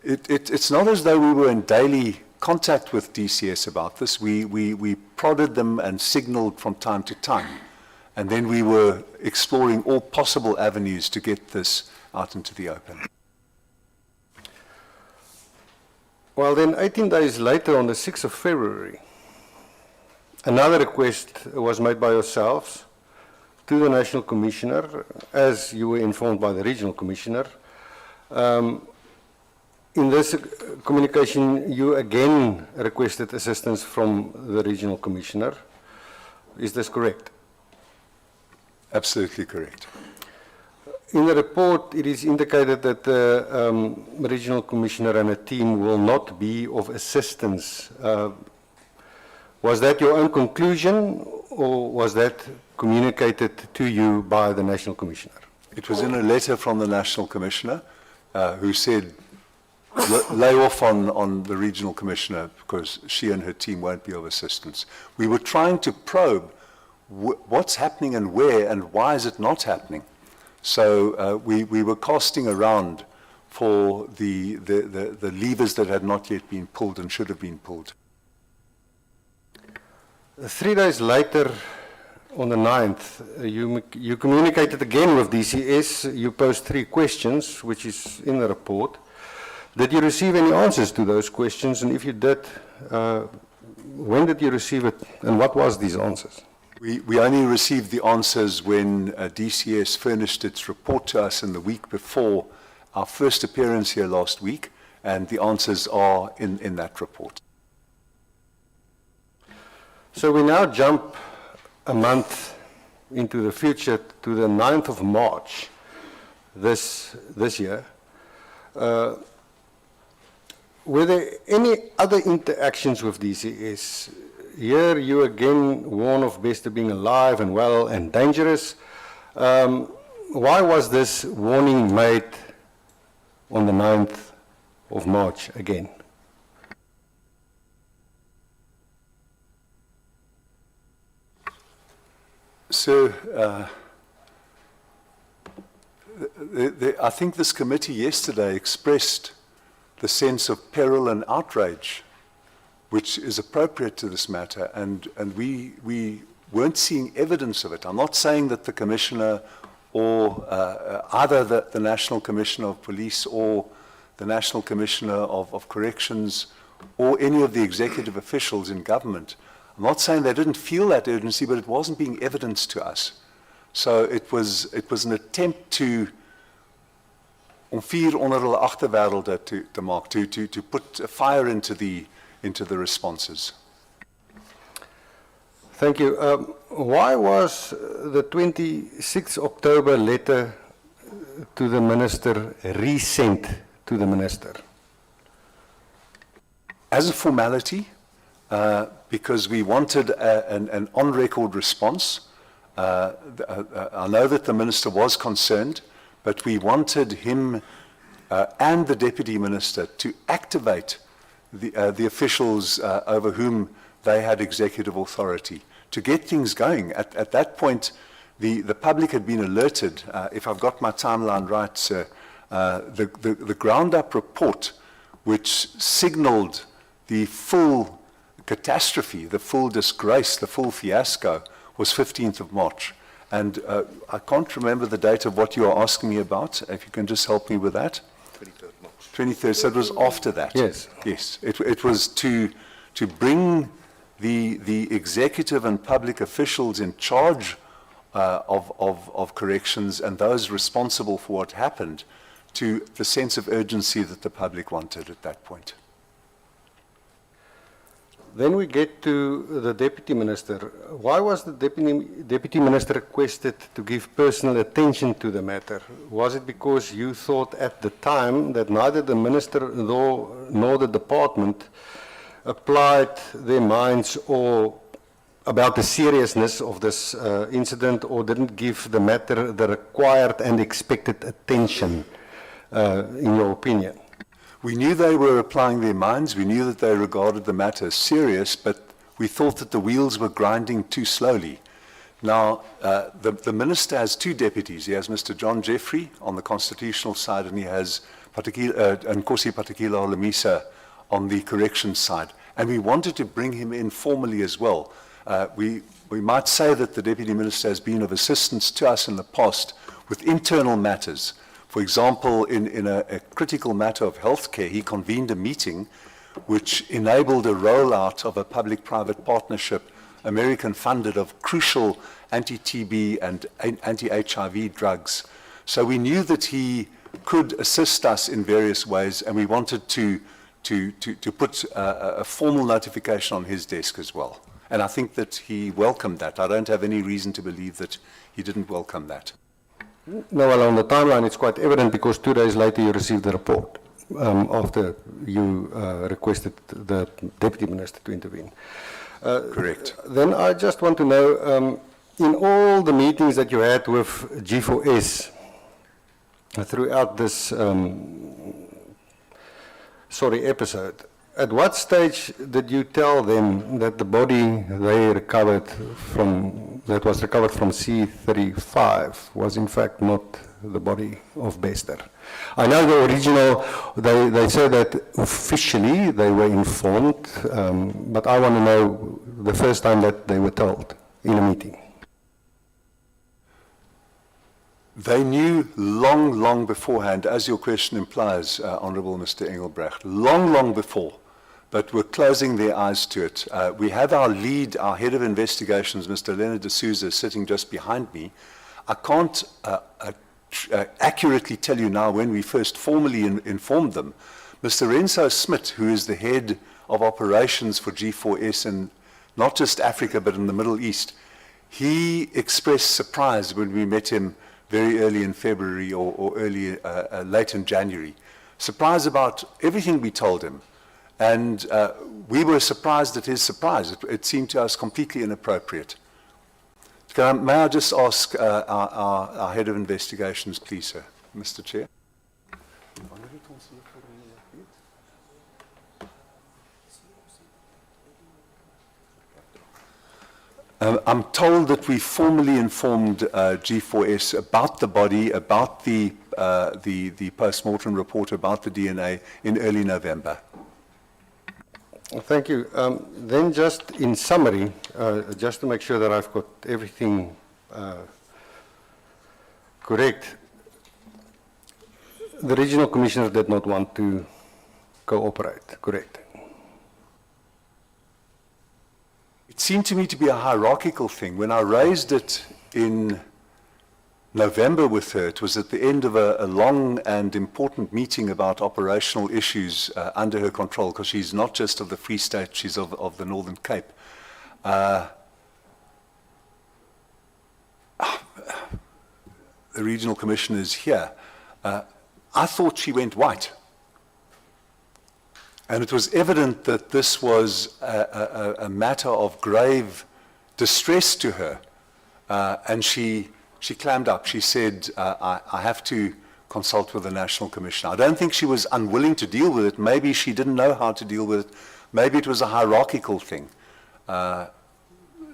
It's not as though we were in daily contact with DCS about this. We prodded them and signalled from time to time. And then we were exploring all possible avenues to get this out into the open. Well, then 18 days later, on the 6th of February, another request was made by yourselves to the National Commissioner, as you were informed by the Regional Commissioner. In this communication, you again requested assistance from the Regional Commissioner. Is this correct? Absolutely correct. In the report, it is indicated that the Regional Commissioner and a team will not be of assistance. Was that your own conclusion, or was that communicated to you by the National Commissioner? It was in a letter from the National Commissioner, who said, lay off on the Regional Commissioner because she and her team won't be of assistance. We were trying to probe what's happening and where and why is it not happening. So we were casting around for the levers that had not yet been pulled and should have been pulled. 3 days later, on the 9th, you communicated again with DCS. You posed 3 questions, which is in the report. Did you receive any answers to those questions? And if you did, when did you receive it, and what was these answers? We only received the answers when DCS furnished its report to us in the week before our first appearance here last week, and the answers are in that report. So we now jump a month into the future to the 9th of March this year. Were there any other interactions with DCS? Here you again warn of Bester being alive and well and dangerous. Why was this warning made on the 9th of March again? So, I think this committee yesterday expressed the sense of peril and outrage, which is appropriate to this matter, and we weren't seeing evidence of it. I'm not saying that the Commissioner or either the National Commissioner of Police or the National Commissioner of Corrections or any of the executive officials in government, I'm not saying they didn't feel that urgency, but it wasn't being evidenced to us. So it was an attempt to om vuur onder hulle agterwêrelde te maak, to put a fire into the responses. Thank you. Why was the 26th October letter to the Minister resent to the Minister? As a formality, because we wanted an on-record response. I know that the Minister was concerned, but we wanted him and the Deputy Minister to activate the officials over whom they had executive authority, to get things going. At that point, the public had been alerted. If I've got my timeline right, sir, the ground-up report, which signaled the full catastrophe, the full disgrace, the full fiasco, was 15th of March. And I can't remember the date of what you are asking me about. If you can just help me with that. 23rd March. 23rd, so it was after that. Yes. Yes, it was to bring the the executive and public officials in charge of corrections and those responsible for what happened to the sense of urgency that the public wanted at that point. Then we get to the Deputy Minister. Why was the Deputy Minister requested to give personal attention to the matter? Was it because you thought at the time that neither the Minister nor the Department applied their minds or about the seriousness of this incident, or didn't give the matter the required and expected attention, in your opinion? We knew they were applying their minds. We knew that they regarded the matter as serious, but we thought that the wheels were grinding too slowly. Now, the Minister has two deputies. He has Mr. John Jeffrey on the constitutional side, and he has Nkosi Patikila Olamisa on the corrections side. And we wanted to bring him in formally as well. We might say that the Deputy Minister has been of assistance to us in the past with internal matters. For example, in a critical matter of healthcare, he convened a meeting which enabled a rollout of a public-private partnership, American-funded, of crucial anti-TB and anti-HIV drugs. So we knew that he could assist us in various ways, and we wanted to put a formal notification on his desk as well. And I think that he welcomed that. I don't have any reason to believe that he didn't welcome that. No, well, on the timeline, it's quite evident because 2 days later you received the report after you requested the Deputy Minister to intervene. Correct. Then I just want to know, in all the meetings that you had with G4S throughout this episode, at what stage did you tell them that the body they recovered from, that was recovered from C35 was in fact not the body of Bester? I know the original, they said that officially they were informed, but I want to know the first time that they were told in a meeting. They knew long beforehand, as your question implies, Honourable Mr. Engelbrecht, long before, but were closing their eyes to it. We have our lead, our head of investigations, Mr. Leonard de Souza, sitting just behind me. I can't accurately tell you now when we first formally informed them. Mr. Renzo Smith, who is the head of operations for G4S in not just Africa but in the Middle East, he expressed surprise when we met him very early in February or late in January. Surprise about everything we told him. And we were surprised at his surprise. It seemed to us completely inappropriate. May I just ask our head of investigations, please, sir, Mr. Chair? I'm told that we formally informed G4S about the body, about the post-mortem report, about the DNA in early November. Thank you. Then just in summary, just to make sure that I've got everything correct, the regional commissioner did not want to cooperate, correct? It seemed to me to be a hierarchical thing. When I raised it in November with her, it was at the end of a long and important meeting about operational issues under her control, because she's not just of the Free State, she's of the Northern Cape. The regional commissioner is here. I thought she went white. And it was evident that this was a matter of grave distress to her. And she clammed up. She said, I have to consult with the National Commissioner. I don't think she was unwilling to deal with it. Maybe she didn't know how to deal with it. Maybe it was a hierarchical thing.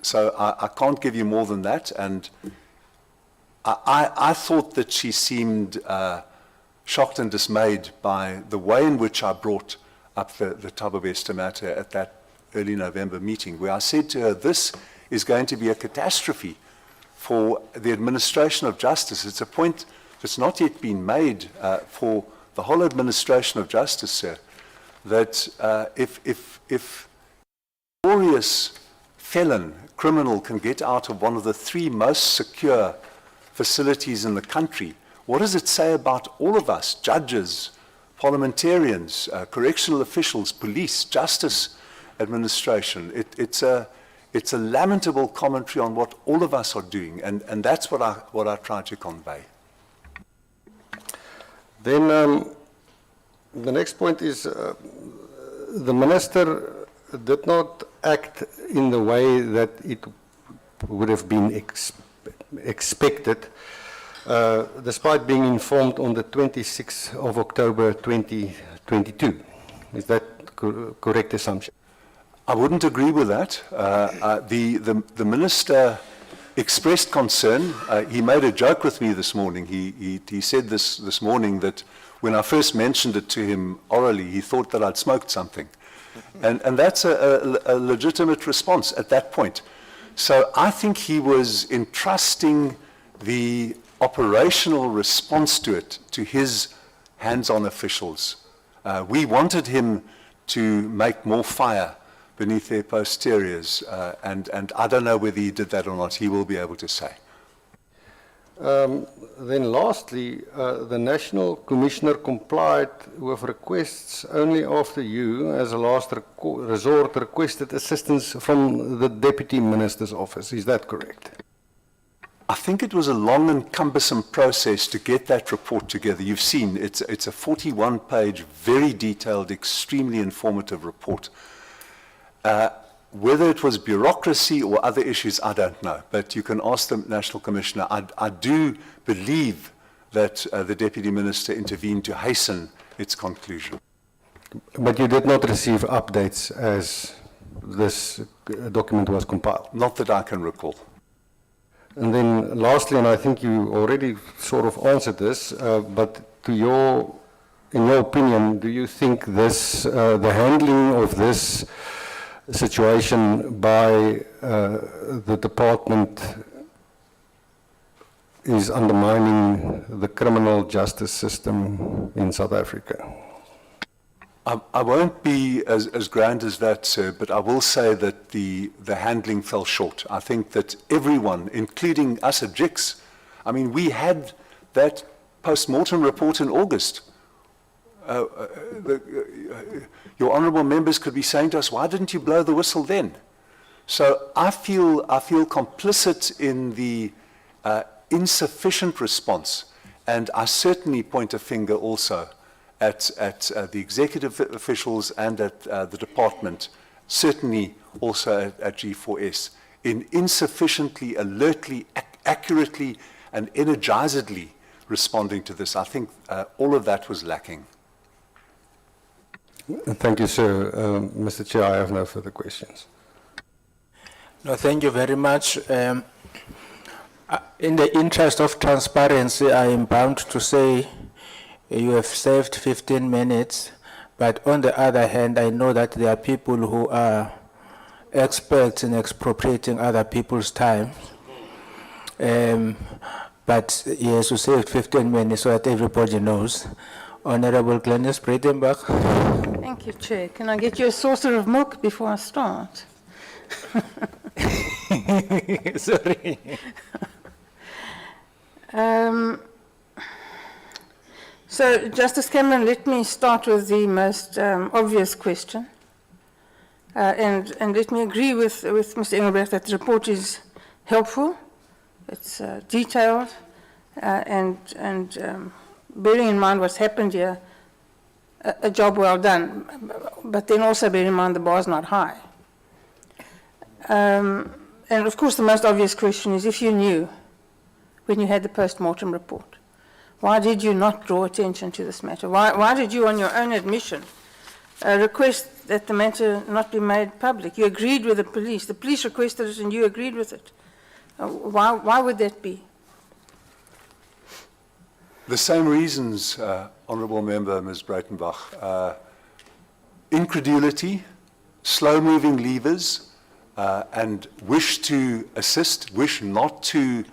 So I can't give you more than that. And I thought that she seemed shocked and dismayed by the way in which I brought up the Thabo Bester matter at that early November meeting, where I said to her, this is going to be a catastrophe for the administration of justice. It's a point that's not yet been made for the whole administration of justice, sir, that if notorious felon, criminal can get out of one of the 3 most secure facilities in the country, what does it say about all of us, judges, parliamentarians, correctional officials, police, justice administration? It's a lamentable commentary on what all of us are doing, and that's what I try to convey. Then the next point is the minister did not act in the way that it would have been expected, despite being informed on the 26th of October 2022. Is that correct assumption? I wouldn't agree with that. The minister expressed concern. He made a joke with me this morning. He said this morning that when I first mentioned it to him orally, he thought that I'd smoked something. And that's a legitimate response at that point. So I think he was entrusting the operational response to it to his hands-on officials. We wanted him to make more fire beneath their posteriors, and I don't know whether he did that or not. He will be able to say. Then lastly, the National Commissioner complied with requests only after you, as a last resort, requested assistance from the Deputy Minister's office. Is that correct? I think it was a long and cumbersome process to get that report together. You've seen, it's a 41-page, very detailed, extremely informative report. Whether it was bureaucracy or other issues, I don't know. But you can ask the National Commissioner. I do believe that the Deputy Minister intervened to hasten its conclusion. But you did not receive updates as this document was compiled? Not that I can recall. And then lastly, and I think you already sort of answered this, but in your opinion, do you think this, the handling of this situation by the department is undermining the criminal justice system in South Africa? I won't be as grand as that, sir, but I will say that the handling fell short. I think that everyone, including us at JICS, I mean, we had that post-mortem report in August. Your honourable members could be saying to us, why didn't you blow the whistle then? So I feel complicit in the insufficient response, and I certainly point a finger also at the executive officials and at the department, certainly also at G4S, in insufficiently, alertly, accurately, and energizedly responding to this. I think all of that was lacking. Thank you, sir. Mr. Chair, I have no further questions. No, thank you very much. In the interest of transparency, I am bound to say you have saved 15 minutes, but on the other hand, I know that there are people who are experts in expropriating other people's time. But yes, you saved 15 minutes so that everybody knows. Honorable Glenys Breitenbach. Thank you, Chair. Can I get you a saucer of milk before I start? Sorry. So, Justice Cameron, let me start with the most obvious question. And let me agree with Mr. Engelbrecht that the report is helpful, it's detailed, and bearing in mind what's happened here, a job well done, but then also bear in mind the bar's not high. And of course the most obvious question is, if you knew when you had the post-mortem report, why did you not draw attention to this matter? Why did you, on your own admission, request that the matter not be made public? You agreed with the police requested it and you agreed with it. Why would that be? The same reasons, Honourable Member, Ms. Breitenbach. Incredulity, slow-moving levers, and wish to assist, wish not to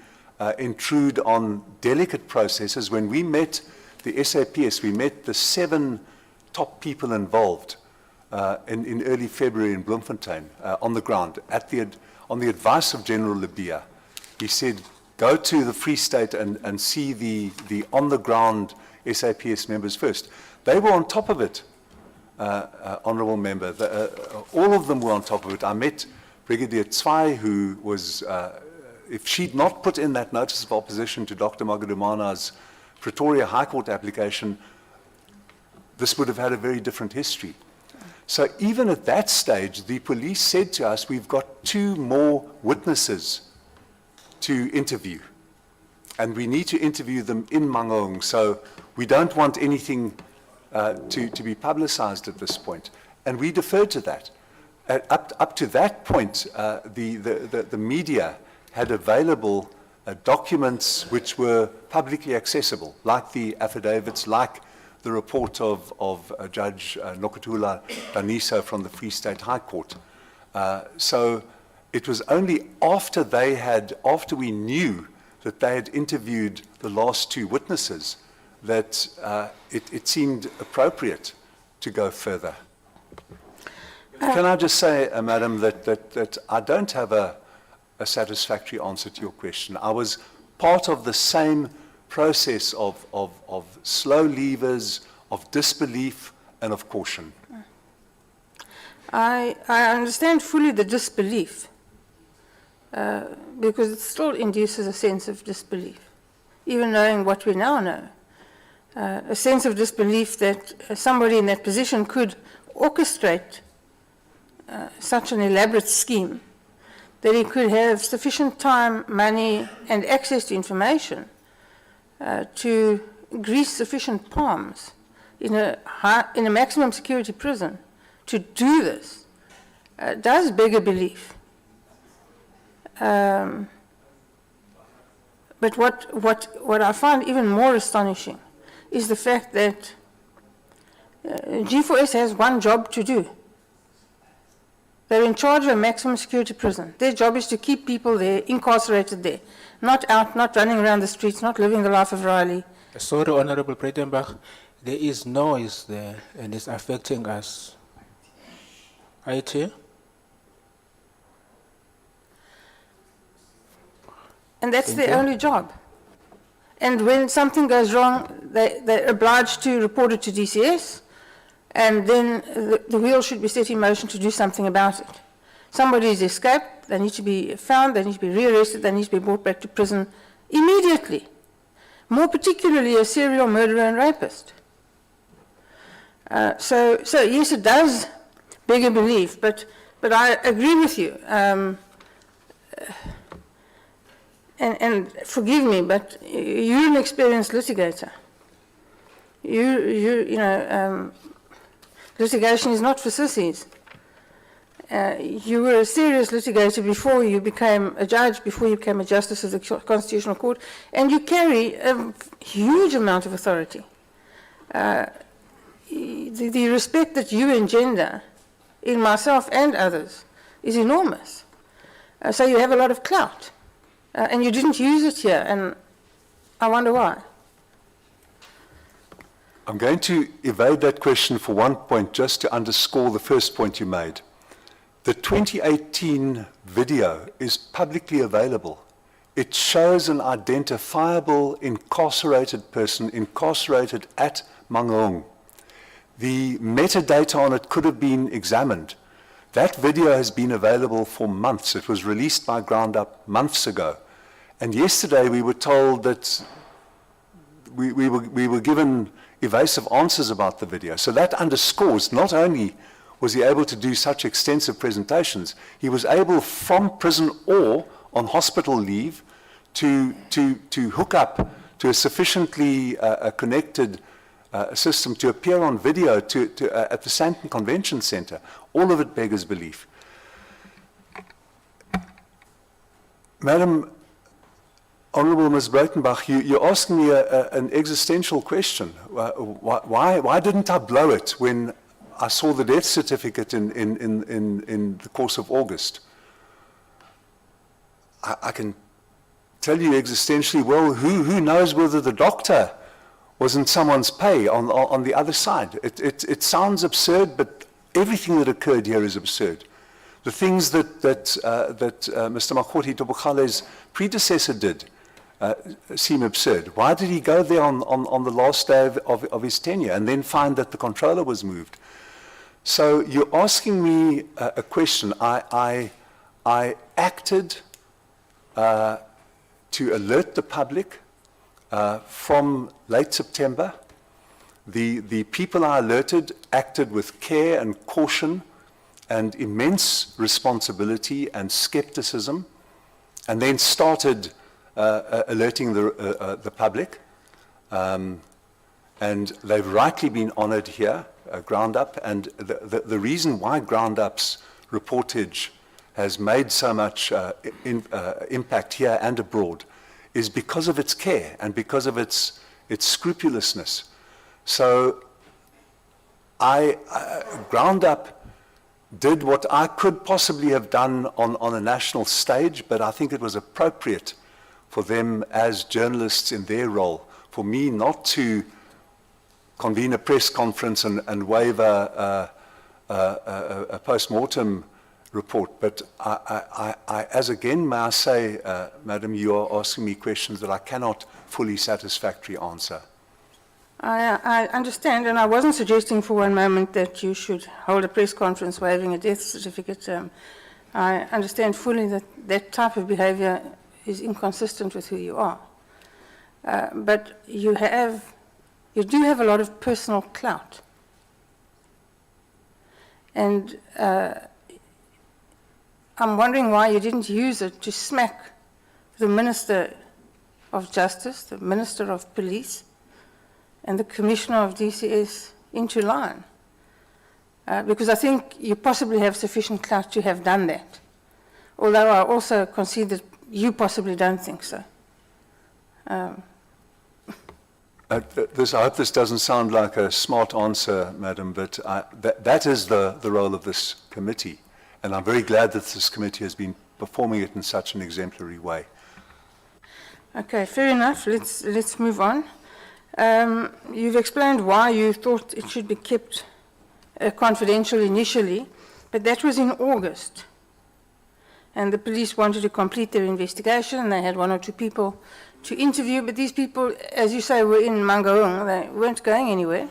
intrude on delicate processes. When we met the SAPS, we met the 7 top people involved. in early February in Bloemfontein, on the ground, on the advice of General Labia. He said, go to the Free State and see the on-the-ground SAPS members first. They were on top of it, Honourable Member. All of them were on top of it. I met Brigadier Tswai, who was, if she'd not put in that notice of opposition to Dr. Magadumana's Pretoria High Court application, this would have had a very different history. So even at that stage, the police said to us, we've got 2 more witnesses to interview, and we need to interview them in Mangaung, so we don't want anything to be publicized at this point. And we deferred to that. Up to that point, the media had available documents which were publicly accessible, like the affidavits, like the report of Judge Nokutula Daniso from the Free State High Court. So it was only after we knew that they had interviewed the last 2 witnesses that it seemed appropriate to go further. Can I just say, Madam, that I don't have a satisfactory answer to your question. I was part of the same process of slow levers, of disbelief, and of caution. I understand fully the disbelief, because it still induces a sense of disbelief, even knowing what we now know. A sense of disbelief that somebody in that position could orchestrate such an elaborate scheme, that he could have sufficient time, money, and access to information to grease sufficient palms in a maximum security prison to do this, does beg a belief. But what I find even more astonishing is the fact that G4S has one job to do. They're in charge of a maximum security prison. Their job is to keep people there, incarcerated there, not out, not running around the streets, not living the life of Riley. Sorry, Honorable Breitenbach, there is noise there and it's affecting us. IT? And that's their only job. And when something goes wrong, they're obliged to report it to DCS, and then the wheel should be set in motion to do something about it. Somebody has escaped, they need to be found, they need to be rearrested, they need to be brought back to prison immediately. More particularly a serial murderer and rapist. So yes, it does beg a belief, but I agree with you. And forgive me, but you're an experienced litigator. You know, litigation is not for sissies. You were a serious litigator before you became a judge, before you became a justice of the Constitutional Court, and you carry a huge amount of authority. The respect that you engender in myself and others is enormous. So you have a lot of clout. And you didn't use it here, and I wonder why. I'm going to evade that question for one point, just to underscore the first point you made. The 2018 video is publicly available. It shows an identifiable incarcerated person incarcerated at Mangaung. The metadata on it could have been examined. That video has been available for months. It was released by Ground Up months ago. And yesterday we were told that we were given evasive answers about the video. So that underscores, not only was he able to do such extensive presentations, he was able from prison or on hospital leave to hook up to a sufficiently connected system to appear on video at the Sandton Convention Center. All of it beggars belief. Madam, Honourable Ms. Breitenbach, you're asking me an existential question. Why didn't I blow it when I saw the death certificate in the course of August? I can tell you existentially, well, who knows whether the doctor was in someone's pay on the other side. It sounds absurd, but everything that occurred here is absurd. The things that Mr. Makgoti Tobukhale's predecessor did seem absurd. Why did he go there on the last day of his tenure and then find that the controller was moved? So you're asking me a question. I acted to alert the public from late September. The people I alerted acted with care and caution and immense responsibility and skepticism, and then started alerting the public. And they've rightly been honored here, Ground Up, and the reason why Ground Up's reportage has made so much impact here and abroad is because of its care and because of its scrupulousness. So Ground Up did what I could possibly have done on a national stage, but I think it was appropriate for them as journalists in their role, for me not to convene a press conference and waive a post-mortem report. But as again, may I say, Madam, you are asking me questions that I cannot fully satisfactorily answer. I understand, and I wasn't suggesting for one moment that you should hold a press conference waiving a death certificate. I understand fully that that type of behavior is inconsistent with who you are. But you do have a lot of personal clout. And I'm wondering why you didn't use it to smack the Minister of Justice, the Minister of Police, and the Commissioner of DCS into line. Because I think you possibly have sufficient clout to have done that. Although I also concede that you possibly don't think so. I hope this doesn't sound like a smart answer, Madam, but that is the role of this committee. And I'm very glad that this committee has been performing it in such an exemplary way. Okay, fair enough. Let's move on. You've explained why you thought it should be kept confidential initially, but that was in August. And the police wanted to complete their investigation, and they had one or two people to interview, but these people, as you say, were in Mangaung. They weren't going anywhere.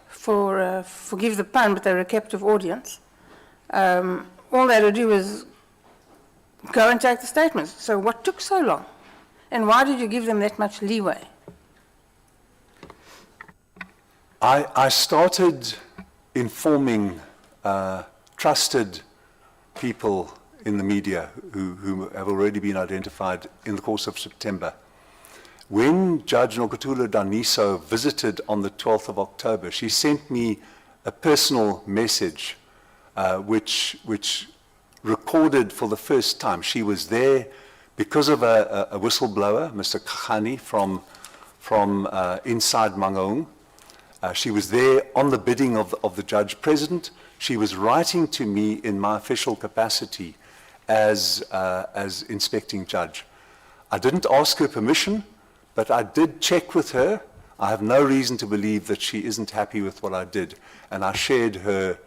Forgive the pun, but they were a captive audience. All they had to do was go and take the statements. So what took so long? And why did you give them that much leeway? I started informing trusted people in the media who have already been identified in the course of September. When Judge Nokutula Daniso visited on the 12th of October, she sent me a personal message which recorded for the first time. She was there because of a whistleblower, Mr. Khani from inside Mangaung. She was there on the bidding of the judge president. She was writing to me in my official capacity as inspecting judge. I didn't ask her permission, but I did check with her. I have no reason to believe that she isn't happy with what I did. And I shared it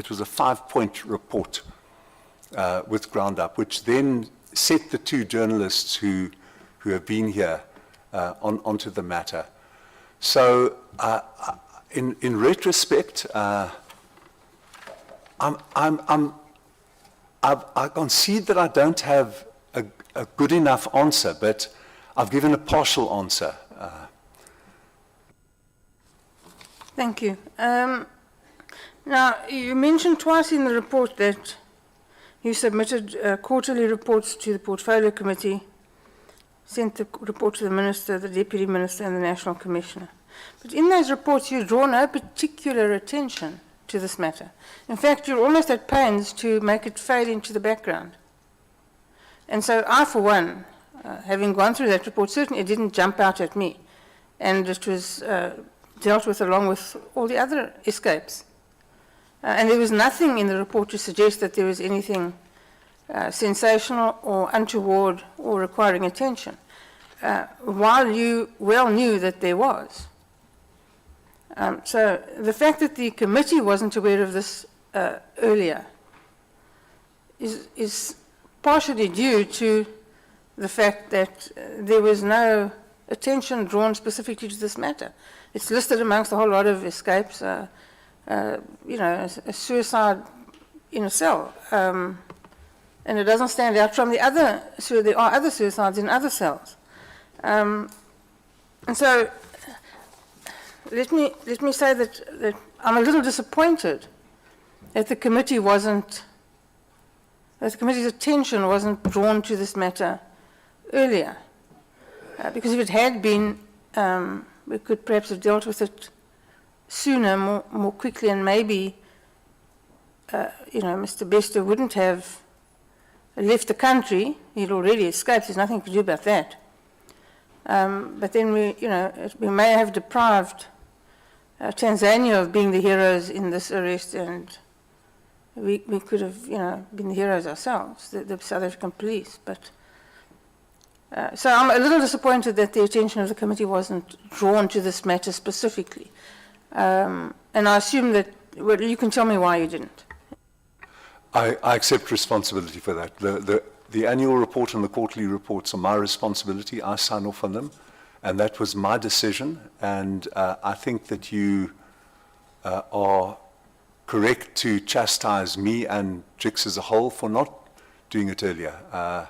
was a 5-point report with Ground Up, which then set the two journalists who have been here onto the matter. So, in retrospect, I concede that I don't have a good enough answer, but I've given a partial answer. Thank you. Now, you mentioned twice in the report that you submitted quarterly reports to the Portfolio Committee, sent the report to the Minister, the Deputy Minister, and the National Commissioner. But in those reports, you draw no particular attention to this matter. In fact, you're almost at pains to make it fade into the background. And so I, for one, having gone through that report, certainly it didn't jump out at me. And it was dealt with along with all the other escapes. And there was nothing in the report to suggest that there was anything sensational or untoward or requiring attention, while you well knew that there was. So the fact that the committee wasn't aware of this earlier is partially due to the fact that there was no attention drawn specifically to this matter. It's listed amongst a whole lot of escapes, you know, a suicide in a cell. And it doesn't stand out from the other, so there are other suicides in other cells. And so let me say that I'm a little disappointed that the committee wasn't, that the committee's attention wasn't drawn to this matter earlier. Because if it had been, we could perhaps have dealt with it sooner, more quickly, and maybe, you know, Mr. Bester wouldn't have left the country. He'd already escaped. There's nothing to do about that. But then we, you know, we may have deprived Tanzania of being the heroes in this arrest, and we could have, you know, been the heroes ourselves, the South African police. But so I'm a little disappointed that the attention of the committee wasn't drawn to this matter specifically. And I assume that, well, you can tell me why you didn't. I accept responsibility for that. The annual report and the quarterly reports are my responsibility. I sign off on them, and that was my decision. And I think that you are correct to chastise me and JICS as a whole for not doing it earlier.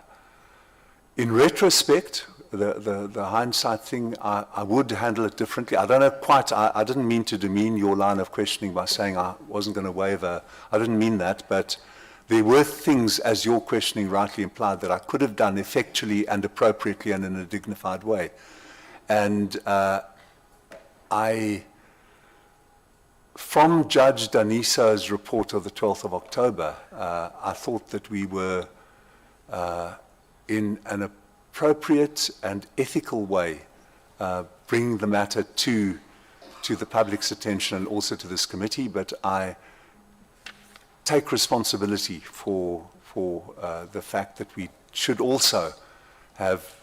In retrospect, the hindsight thing, I would handle it differently. I don't know quite, I didn't mean to demean your line of questioning by saying I wasn't going to waver. I didn't mean that, but there were things, as your questioning rightly implied, that I could have done effectually and appropriately and in a dignified way. And from Judge Daniso's report of the 12th of October, I thought that we were in an appropriate and ethical way bringing the matter to the public's attention and also to this committee, but I take responsibility for the fact that we should also have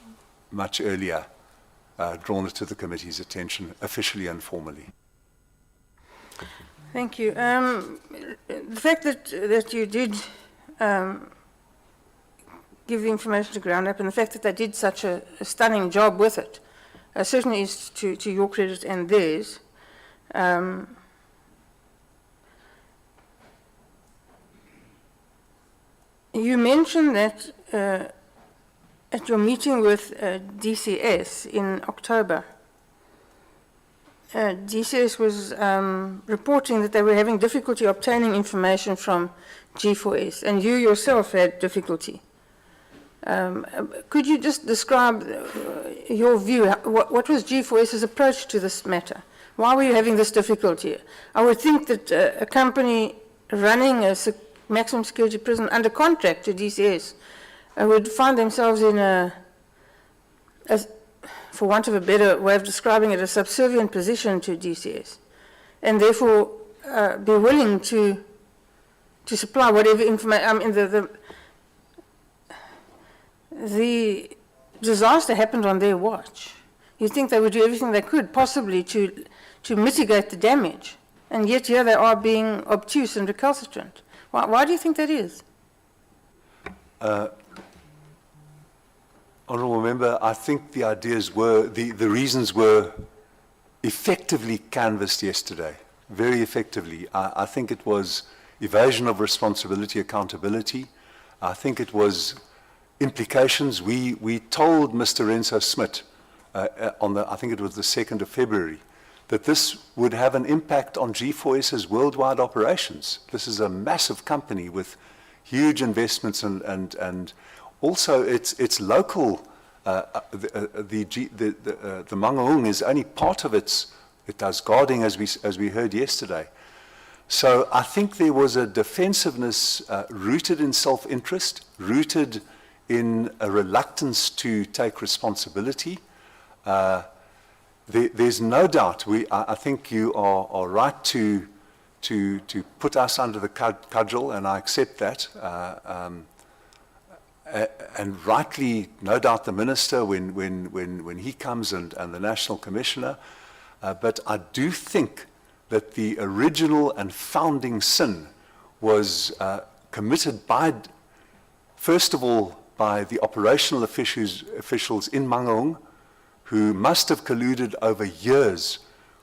much earlier drawn it to the committee's attention, officially and formally. Thank you. The fact that you did give the information to Ground Up, and the fact that they did such a stunning job with it, certainly is to your credit and theirs. You mentioned that at your meeting with DCS in October, DCS was reporting that they were having difficulty obtaining information from G4S, and you yourself had difficulty. Could you just describe your view? What was G4S's approach to this matter? Why were you having this difficulty? I would think that a company running a maximum security prison under contract to DCS would find themselves in for want of a better way of describing it, a subservient position to DCS, and therefore be willing to supply whatever information. I mean, the disaster happened on their watch. You'd think they would do everything they could possibly to mitigate the damage, and yet here they are being obtuse and recalcitrant. Why do you think that is? Honourable Member, I think the ideas were, the reasons were effectively canvassed yesterday, very effectively. I think it was evasion of responsibility, accountability. I think it was implications. We told Mr. Renzo Smith on I think it was the 2nd of February, that this would have an impact on G4S's worldwide operations. This is a massive company with huge investments and also its local, the Mangaung is only part of it does guarding, as we heard yesterday. So I think there was a defensiveness rooted in self-interest, rooted in a reluctance to take responsibility. There's no doubt, I think you are right to put us under the cudgel, and I accept that. And rightly, no doubt, the minister when he comes and the national commissioner. But I do think that the original and founding sin was committed by, first of all, by the operational officials in Mangaung, who must have colluded over years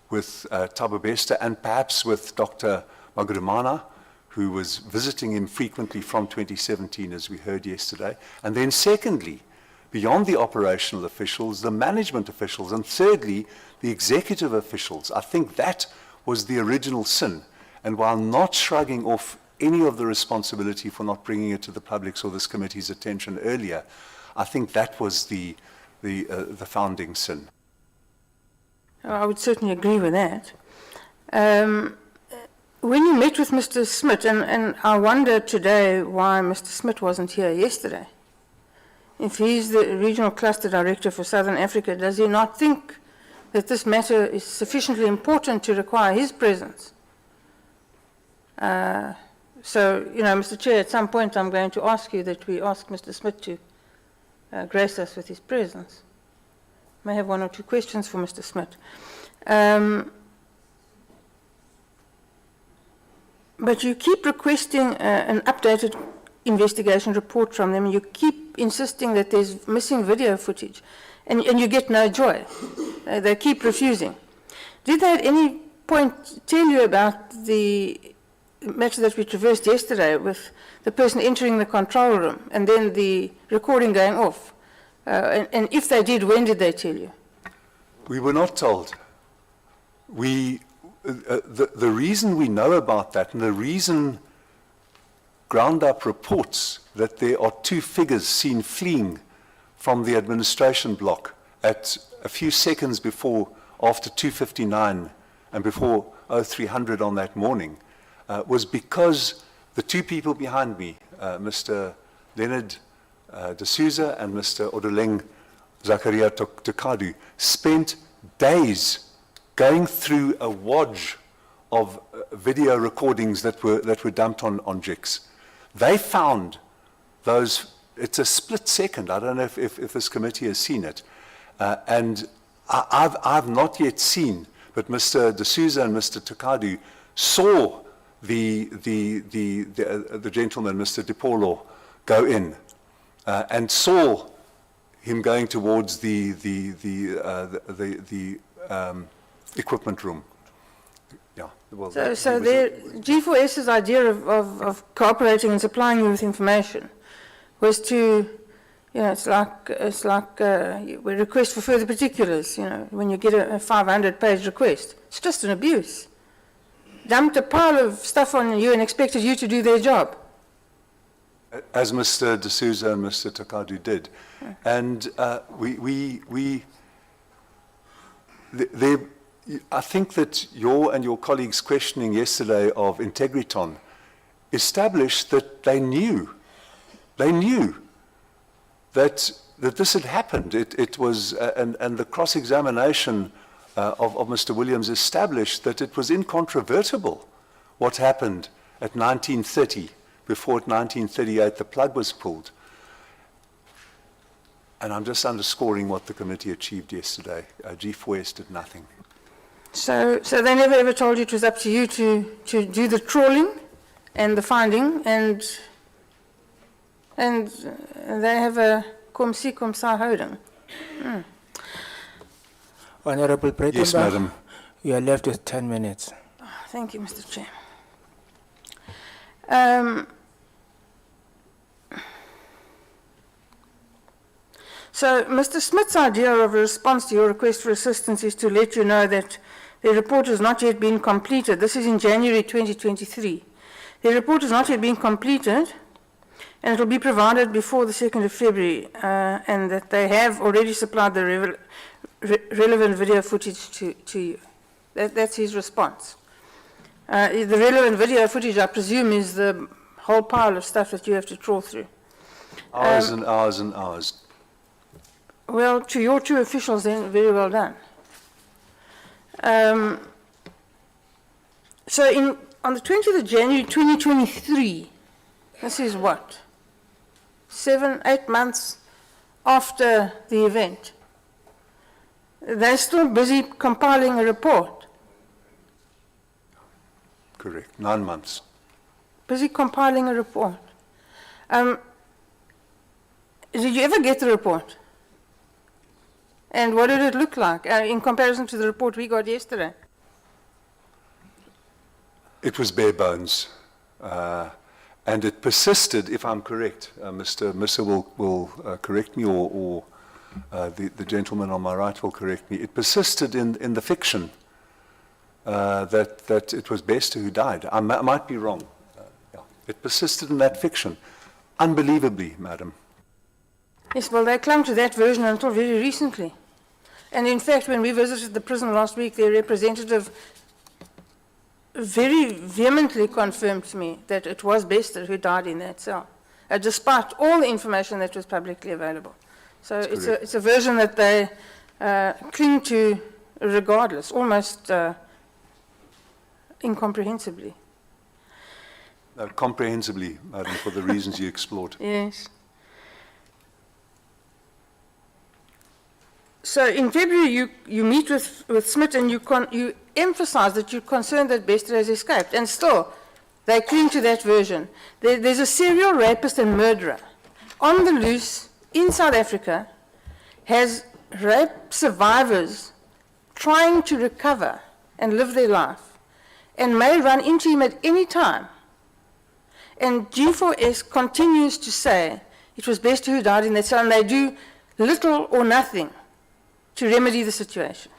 with Thabo and perhaps with Dr. Magurumana, who was visiting him frequently from 2017, as we heard yesterday. And then secondly, beyond the operational officials, the management officials, and thirdly, the executive officials. I think that was the original sin. And while not shrugging off any of the responsibility for not bringing it to the public's or this committee's attention earlier, I think that was the founding sin. I would certainly agree with that. When you met with Mr. Smith, and I wonder today why Mr. Smith wasn't here yesterday. If he's the Regional Cluster Director for Southern Africa, does he not think that this matter is sufficiently important to require his presence? So, Mr. Chair, at some point I'm going to ask you that we ask Mr. Smith to grace us with his presence. May have one or two questions for Mr. Smith. But you keep requesting an updated investigation report from them. You keep insisting that there's missing video footage, and you get no joy. They keep refusing. Did they at any point tell you about the matter that we traversed yesterday with the person entering the control room and then the recording going off? And if they did, when did they tell you? We were not told. The reason we know about that, and the reason ground up reports that there are two figures seen fleeing from the administration block at a few seconds before, after 2:59 and before 0300 on that morning, was because the two people behind me, Mr. Leonard de Souza and Mr. Odoleng Zakaria Tokadu, spent days going through a wodge of video recordings that were dumped on JICS. They found those, it's a split second, I don't know if this committee has seen it, and I've not yet seen, but Mr. de Souza and Mr. Tokadu saw the gentleman, Mr. DiPaolo, go in and saw him going towards the equipment room. Yeah. Well, So G4S's idea of cooperating and supplying you with information was to, it's like we request for further particulars. When you get a 500-page request, it's just an abuse. Dumped a pile of stuff on you and expected you to do their job. As Mr. de Souza and Mr. Tokadu did. And I think that your colleagues' questioning yesterday of Integriton established that they knew that this had happened. It was, and the cross-examination of Mr. Williams established that it was incontrovertible what happened at 1930, before at 1938 the plug was pulled. And I'm just underscoring what the committee achieved yesterday. G4S did nothing. So they never ever told you it was up to you to do the trawling and the finding, and they have a kom si kom sa houding. Honorable President, Yes, Madam. you are left with 10 minutes. Thank you, Mr. Chair. So Mr. Smith's idea of a response to your request for assistance is to let you know that the report has not yet been completed. This is in January 2023. The report has not yet been completed, and it will be provided before the 2nd of February, and that they have already supplied the relevant video footage to you. That's his response. The relevant video footage, I presume, is the whole pile of stuff that you have to trawl through. Hours and hours and hours. Well, to your two officials then, very well done. So on the 20th of January 2023, this is what? 7-8 months after the event. They're still busy compiling a report. Correct. 9 months. Busy compiling a report. Did you ever get the report? And what did it look like in comparison to the report we got yesterday? It was bare bones. And it persisted, if I'm correct. Mr. Missa will correct me, or the gentleman on my right will correct me. It persisted in the fiction that it was Bester who died. I might be wrong. Yeah. It persisted in that fiction. Unbelievably, madam. Yes, well, they clung to that version until very recently. And in fact, when we visited the prison last week, their representative very vehemently confirmed to me that it was Bester who died in that cell, despite all the information that was publicly available. So it's a version that they cling to regardless, almost incomprehensibly. Comprehensively, madam, for the reasons you explored. Yes. So in February, you meet with Smith and you emphasize that you're concerned that Bester has escaped, and still they cling to that version. There's a serial rapist and murderer on the loose in South Africa, has rape survivors trying to recover and live their life, and may run into him at any time. And G4S continues to say it was Bester who died in that cell, and they do little or nothing to remedy the situation.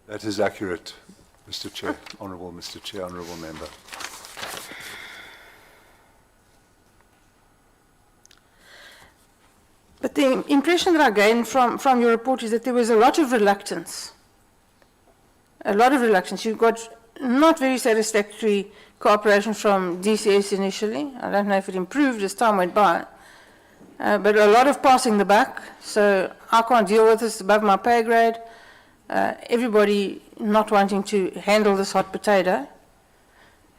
That is accurate, Mr. Chair, Honourable Mr. Chair, Honourable Member. But the impression that I gained from your report is that there was a lot of reluctance. A lot of reluctance. You got not very satisfactory cooperation from DCS initially. I don't know if it improved as time went by. But a lot of passing the buck, so I can't deal with this, above my pay grade. Everybody not wanting to handle this hot potato.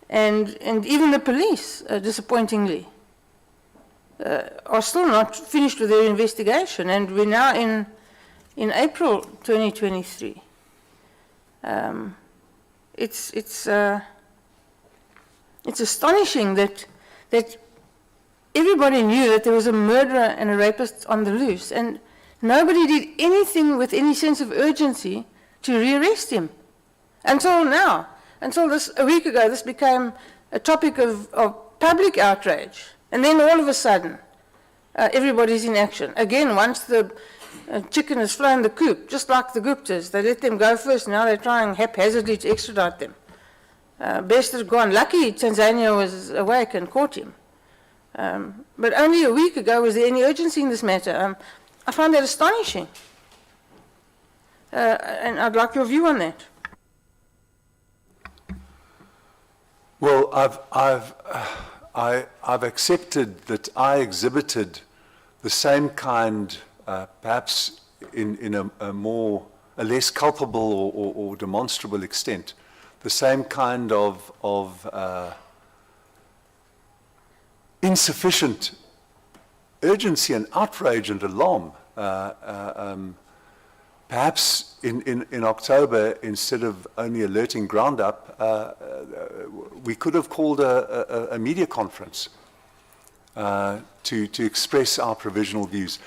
And even the police, disappointingly, are still not finished with their investigation. And we're now in April 2023. It's astonishing that everybody knew that there was a murderer and a rapist on the loose, and nobody did anything with any sense of urgency to rearrest him. Until now. Until a week ago, this became a topic of public outrage. And then all of a sudden, everybody's in action. Again, once the chicken has flown the coop, just like the Guptas, they let them go first, now they're trying haphazardly to extradite them. Bester's gone. Lucky Tanzania was awake and caught him. But only a week ago was there any urgency in this matter. I find that astonishing. And I'd like your view on that. Well, I've accepted that I exhibited the same kind, perhaps in a less culpable or demonstrable extent, the same kind of insufficient urgency and outrage and alarm. Perhaps in October, instead of only alerting ground up, we could have called a media conference to express our provisional views.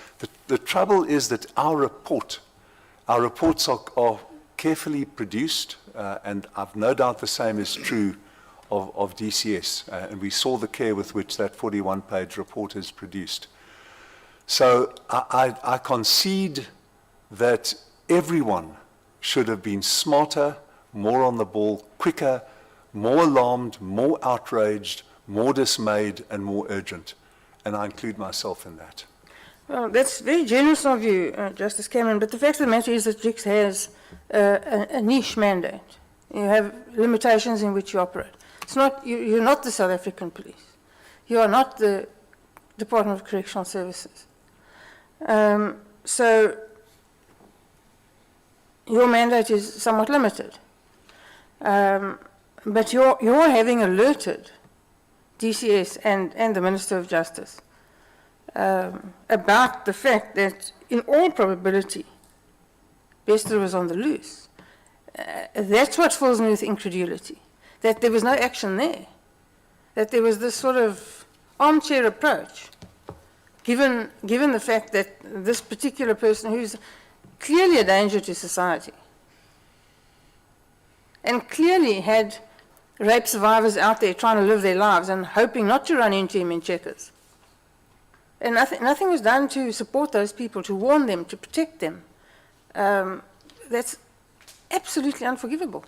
The trouble is that our reports are carefully produced, and I've no doubt the same is true of DCS, and we saw the care with which that 41-page report is produced. So I concede that everyone should have been smarter, more on the ball, quicker, more alarmed, more outraged, more dismayed, and more urgent. And I include myself in that. Well, that's very generous of you, Justice Cameron, but the fact of the matter is that JICS has a niche mandate. You have limitations in which you operate. It's not, you're not the South African police. You are not the Department of Correctional Services. So your mandate is somewhat limited. But you're having alerted DCS and the Minister of Justice about the fact that, in all probability, Bester was on the loose. That's what fills me with incredulity. that there was no action there, that there was this sort of armchair approach, given the fact that this particular person who's clearly a danger to society and clearly had rape survivors out there trying to live their lives and hoping not to run into him in checkers. And nothing was done to support those people, to warn them, to protect them. That's absolutely unforgivable.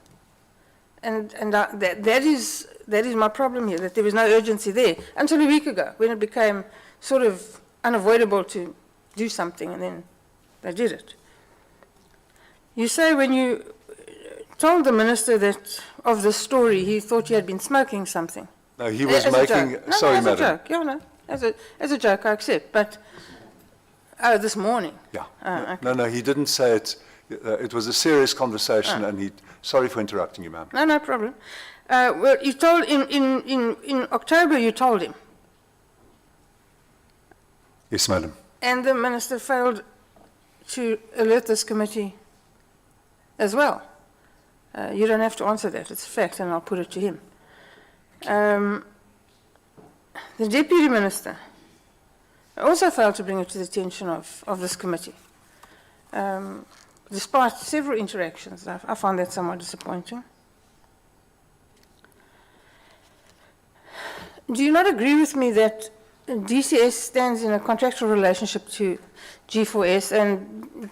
And that is my problem here, that there was no urgency there until a week ago, when it became sort of unavoidable to do something, and then they did it. You say when you told the minister that of the story, he thought you had been smoking something. No, he was As a making, joke. No, sorry, as madam. a joke. Yeah, no, as a joke, I accept. But this morning. Yeah. Okay. No, he didn't say it. It was a serious conversation, and sorry for interrupting you, ma'am. No problem. Well, you told in October. You told him, Yes, madam. and the minister failed to alert this committee as well. You don't have to answer that. It's a fact, and I'll put it to him. The deputy minister also failed to bring it to the attention of this committee. Despite several interactions, I found that somewhat disappointing. Do you not agree with me that DCS stands in a contractual relationship to G4S, and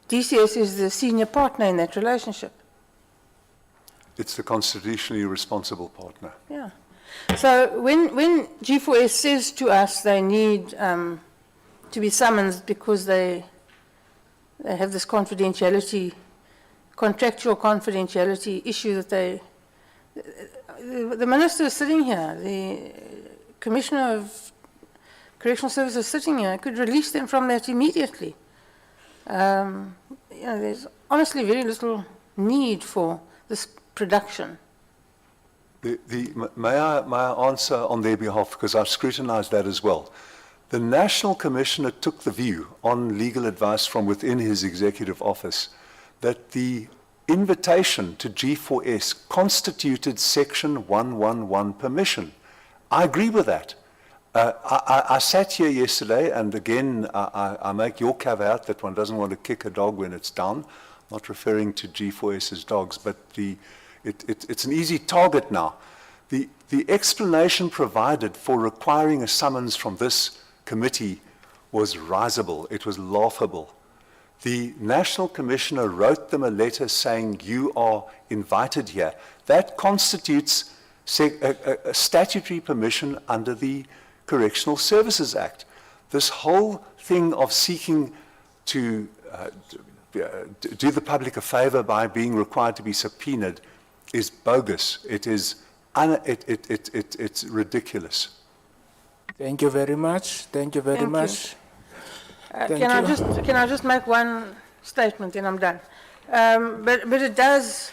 DCS is the senior partner in that relationship? It's the constitutionally responsible partner. Yeah. So when G4S says to us they need to be summoned because they have this confidentiality, contractual confidentiality issue that the minister is sitting here, the commissioner of correctional services is sitting here, could release them from that immediately. There's honestly very little need for this production. May I answer on their behalf, because I've scrutinized that as well. The National Commissioner took the view, on legal advice from within his executive office, that the invitation to G4S constituted Section 111 permission. I agree with that. I sat here yesterday, and again, I make your caveat that one doesn't want to kick a dog when it's down. I'm not referring to G4S's dogs, but it's an easy target now. The explanation provided for requiring a summons from this committee was risible. It was laughable. The National Commissioner wrote them a letter saying, you are invited here. That constitutes a statutory permission under the Correctional Services Act. This whole thing of seeking to do the public a favor by being required to be subpoenaed is bogus. It's ridiculous. Thank you very much. Thank you very much. Can I just make one statement and I'm done? But it does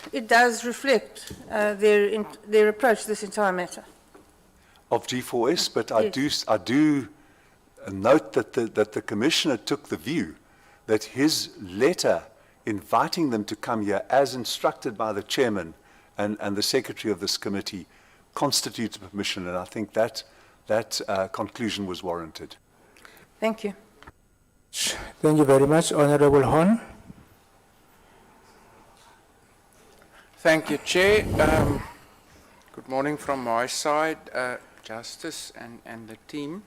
reflect their approach to this entire matter. Of G4S, but Yes. I do note that the Commissioner took the view that his letter inviting them to come here, as instructed by the Chairman and the Secretary of this committee, constitutes permission, and I think that conclusion was warranted. Thank you. Thank you very much, Honorable Hon. Thank you, Chair. Good morning from my side, Justice and the team.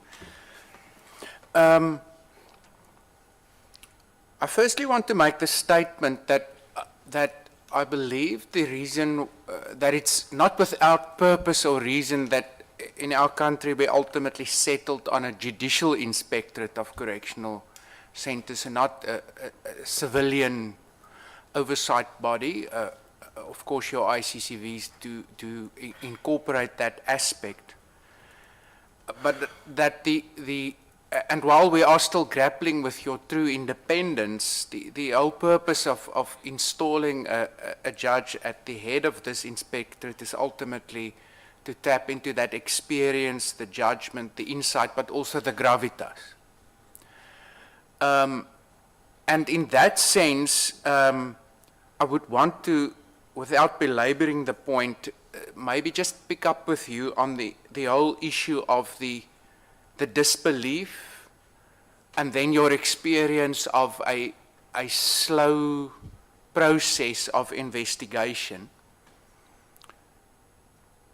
I firstly want to make the statement that I believe the reason that it's not without purpose or reason that in our country we ultimately settled on a judicial inspectorate of correctional centers and not a civilian oversight body. Of course, your ICCVs do incorporate that aspect. But that and while we are still grappling with your true independence, the whole purpose of installing a judge at the head of this inspectorate is ultimately to tap into that experience, the judgment, the insight, but also the gravitas. And in that sense, I would want to, without belaboring the point, maybe just pick up with you on the whole issue of the disbelief and then your experience of a slow process of investigation,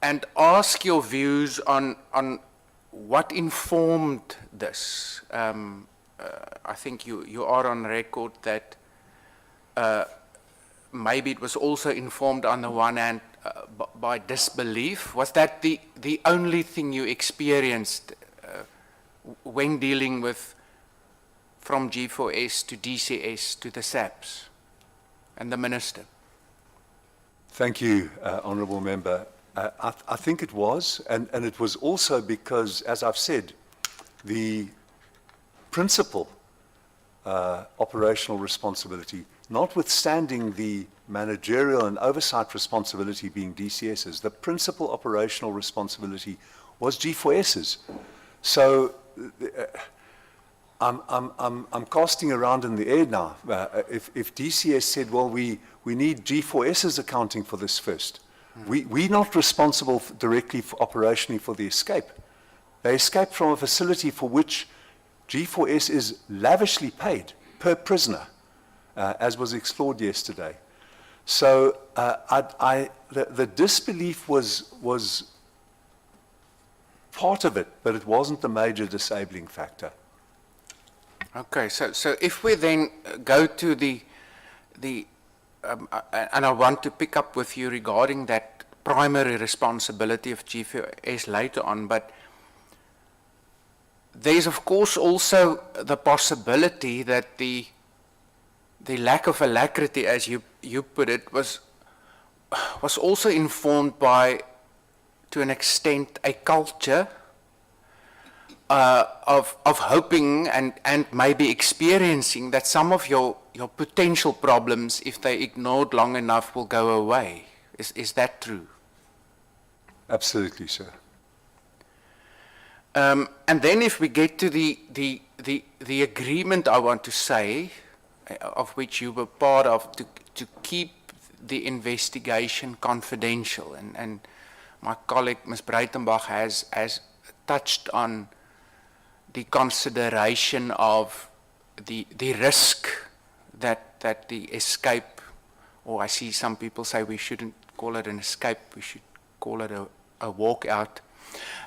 and ask your views on what informed this. I think you are on record that maybe it was also informed on the one hand by disbelief. Was that the only thing you experienced when dealing with from G4S to DCS to the SAPS and the Minister? Thank you, Honourable Member. I think it was, and it was also because, as I've said, the principal operational responsibility, notwithstanding the managerial and oversight responsibility being DCS's, the principal operational responsibility was G4S's. So I'm casting around in the air now. If DCS said, well, we need G4S's accounting for this first, we're not responsible directly operationally for the escape. They escaped from a facility for which G4S is lavishly paid per prisoner, as was explored yesterday. So the disbelief was part of it, but it wasn't the major disabling factor. Okay, so if we then go to and I want to pick up with you regarding that primary responsibility of G4S later on, but there's of course also the possibility that the lack of alacrity, as you put it, was also informed by, to an extent, a culture of hoping and maybe experiencing that some of your potential problems, if they ignored long enough, will go away. Is that true? Absolutely, sir. And then if we get to the agreement, I want to say, of which you were part of, to keep the investigation confidential, and my colleague Ms. Breitenbach has touched on the consideration of the risk that the escape, or I see some people say we shouldn't call it an escape, we should call it a walkout.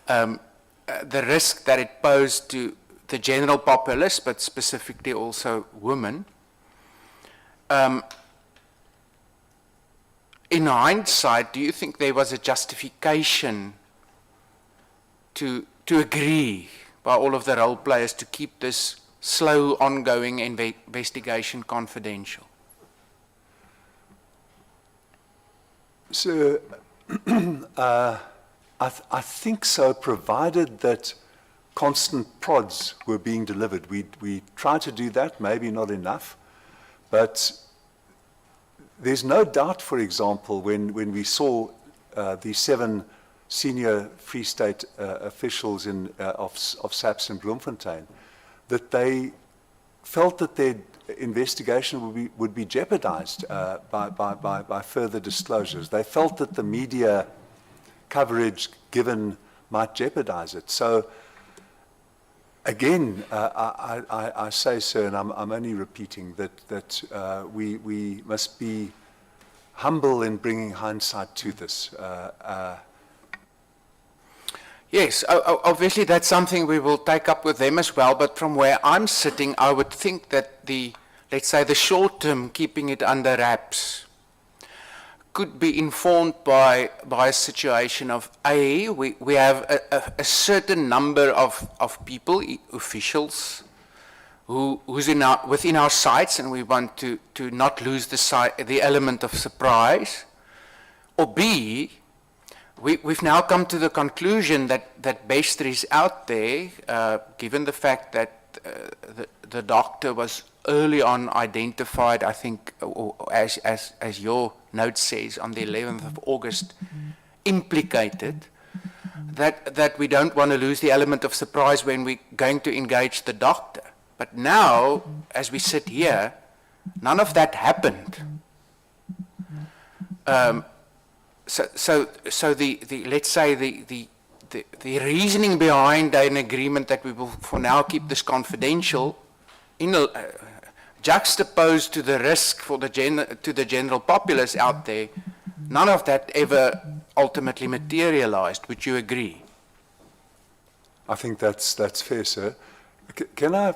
The risk that it posed to the general populace, but specifically also women. In hindsight, do you think there was a justification to agree by all of the role players to keep this slow, ongoing investigation confidential? So, I think so, provided that constant prods were being delivered. We tried to do that, maybe not enough, but there's no doubt, for example, when we saw the 7 senior Free State officials of SAPS in Bloemfontein, that they felt that their investigation would be jeopardized by further disclosures. They felt that the media coverage given might jeopardize it. So again, I say, sir, and I'm only repeating that we must be humble in bringing hindsight to this. Yes, obviously that's something we will take up with them as well, but from where I'm sitting, I would think that let's say the short term, keeping it under wraps, could be informed by a situation of, we have a certain number of people, officials, who's within our sights, and we want to not lose the element of surprise. Or B, we've now come to the conclusion that Bester is out there, given the fact that the doctor was early on identified, I think, or as your note says, on the 11th of August, implicated, that we don't want to lose the element of surprise when we're going to engage the doctor. But now, as we sit here, none of that happened. so let's say the reasoning behind an agreement that we will for now keep this confidential, juxtaposed to the risk for to the general populace out there, none of that ever ultimately materialized. Would you agree? I think that's fair, sir. Can I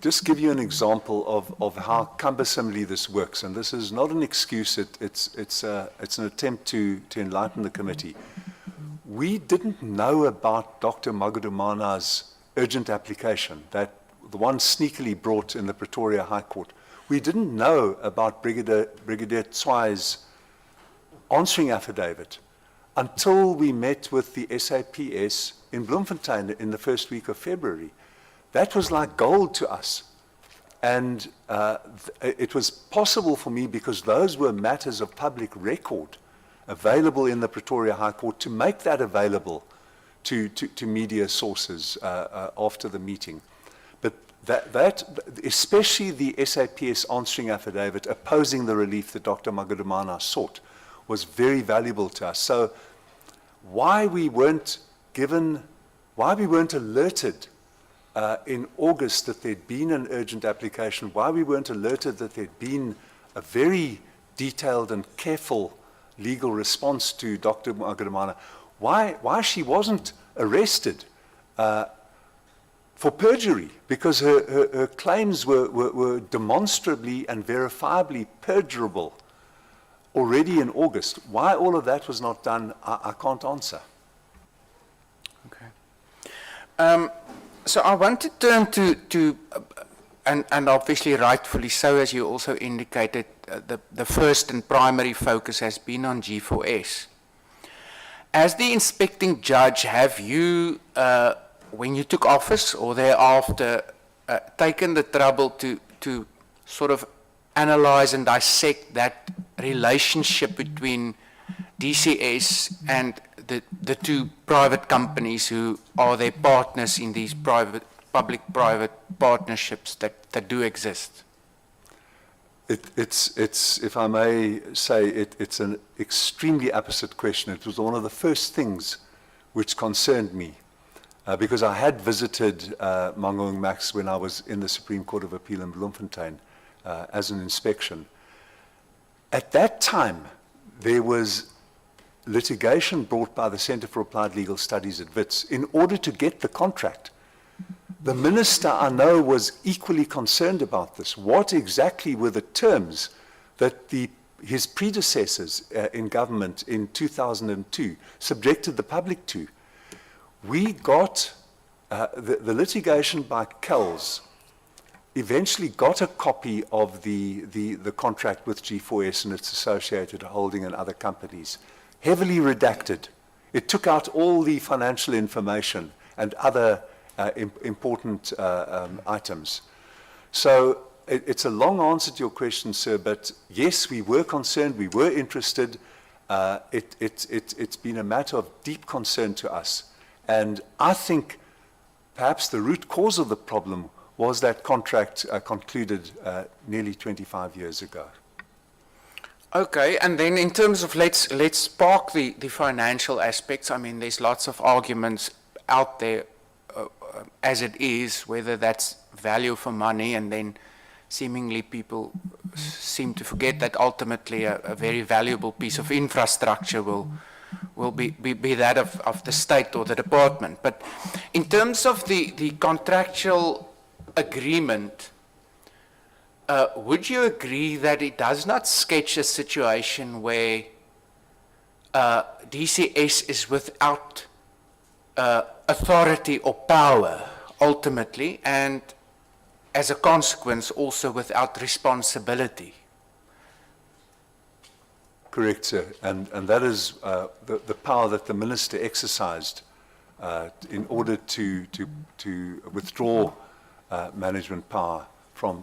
just give you an example of how cumbersomely this works? And this is not an excuse, it's an attempt to enlighten the committee. We didn't know about Dr. Magudumana's urgent application, the one sneakily brought in the Pretoria High Court. We didn't know about Brigadier Tswai's answering affidavit until we met with the SAPS in Bloemfontein in the first week of February. That was like gold to us. And it was possible for me, because those were matters of public record available in the Pretoria High Court, to make that available to media sources after the meeting. But that, especially the SAPS answering affidavit opposing the relief that Dr. Magudumana sought, was very valuable to us. So why we weren't alerted in August that there'd been an urgent application, why we weren't alerted that there'd been a very detailed and careful legal response to Dr. Magudumana, why she wasn't arrested for perjury, because her claims were demonstrably and verifiably perjurable already in August. Why all of that was not done, I can't answer. Okay. So I want to turn to and obviously rightfully so, as you also indicated, the first and primary focus has been on G4S. As the inspecting judge, have you, when you took office or thereafter, taken the trouble to sort of analyze and dissect that relationship between DCS and the two private companies who are their partners in these public-private partnerships that do exist? It's, if I may say, it's an extremely apposite question. It was one of the first things which concerned me, because I had visited Mangaung Max when I was in the Supreme Court of Appeal in Bloemfontein as an inspection. At that time, there was litigation brought by the Centre for Applied Legal Studies at WITS in order to get the contract. The minister, I know, was equally concerned about this. What exactly were the terms that his predecessors in government in 2002 subjected the public to? We got the litigation by Kells eventually got a copy of the contract with G4S and its associated holding and other companies, heavily redacted. It took out all the financial information and other important items. So it's a long answer to your question, sir, but yes, we were concerned, we were interested. It's been a matter of deep concern to us. And I think perhaps the root cause of the problem was that contract concluded nearly 25 years ago. Okay, and then in terms of let's park the financial aspects. I mean, there's lots of arguments out there as it is, whether that's value for money, and then seemingly people seem to forget that ultimately a very valuable piece of infrastructure will be that of the state or the department. But in terms of the contractual agreement, would you agree that it does not sketch a situation where DCS is without authority or power ultimately, and as a consequence also without responsibility? Correct, sir. And that is the power that the minister exercised in order to withdraw management power from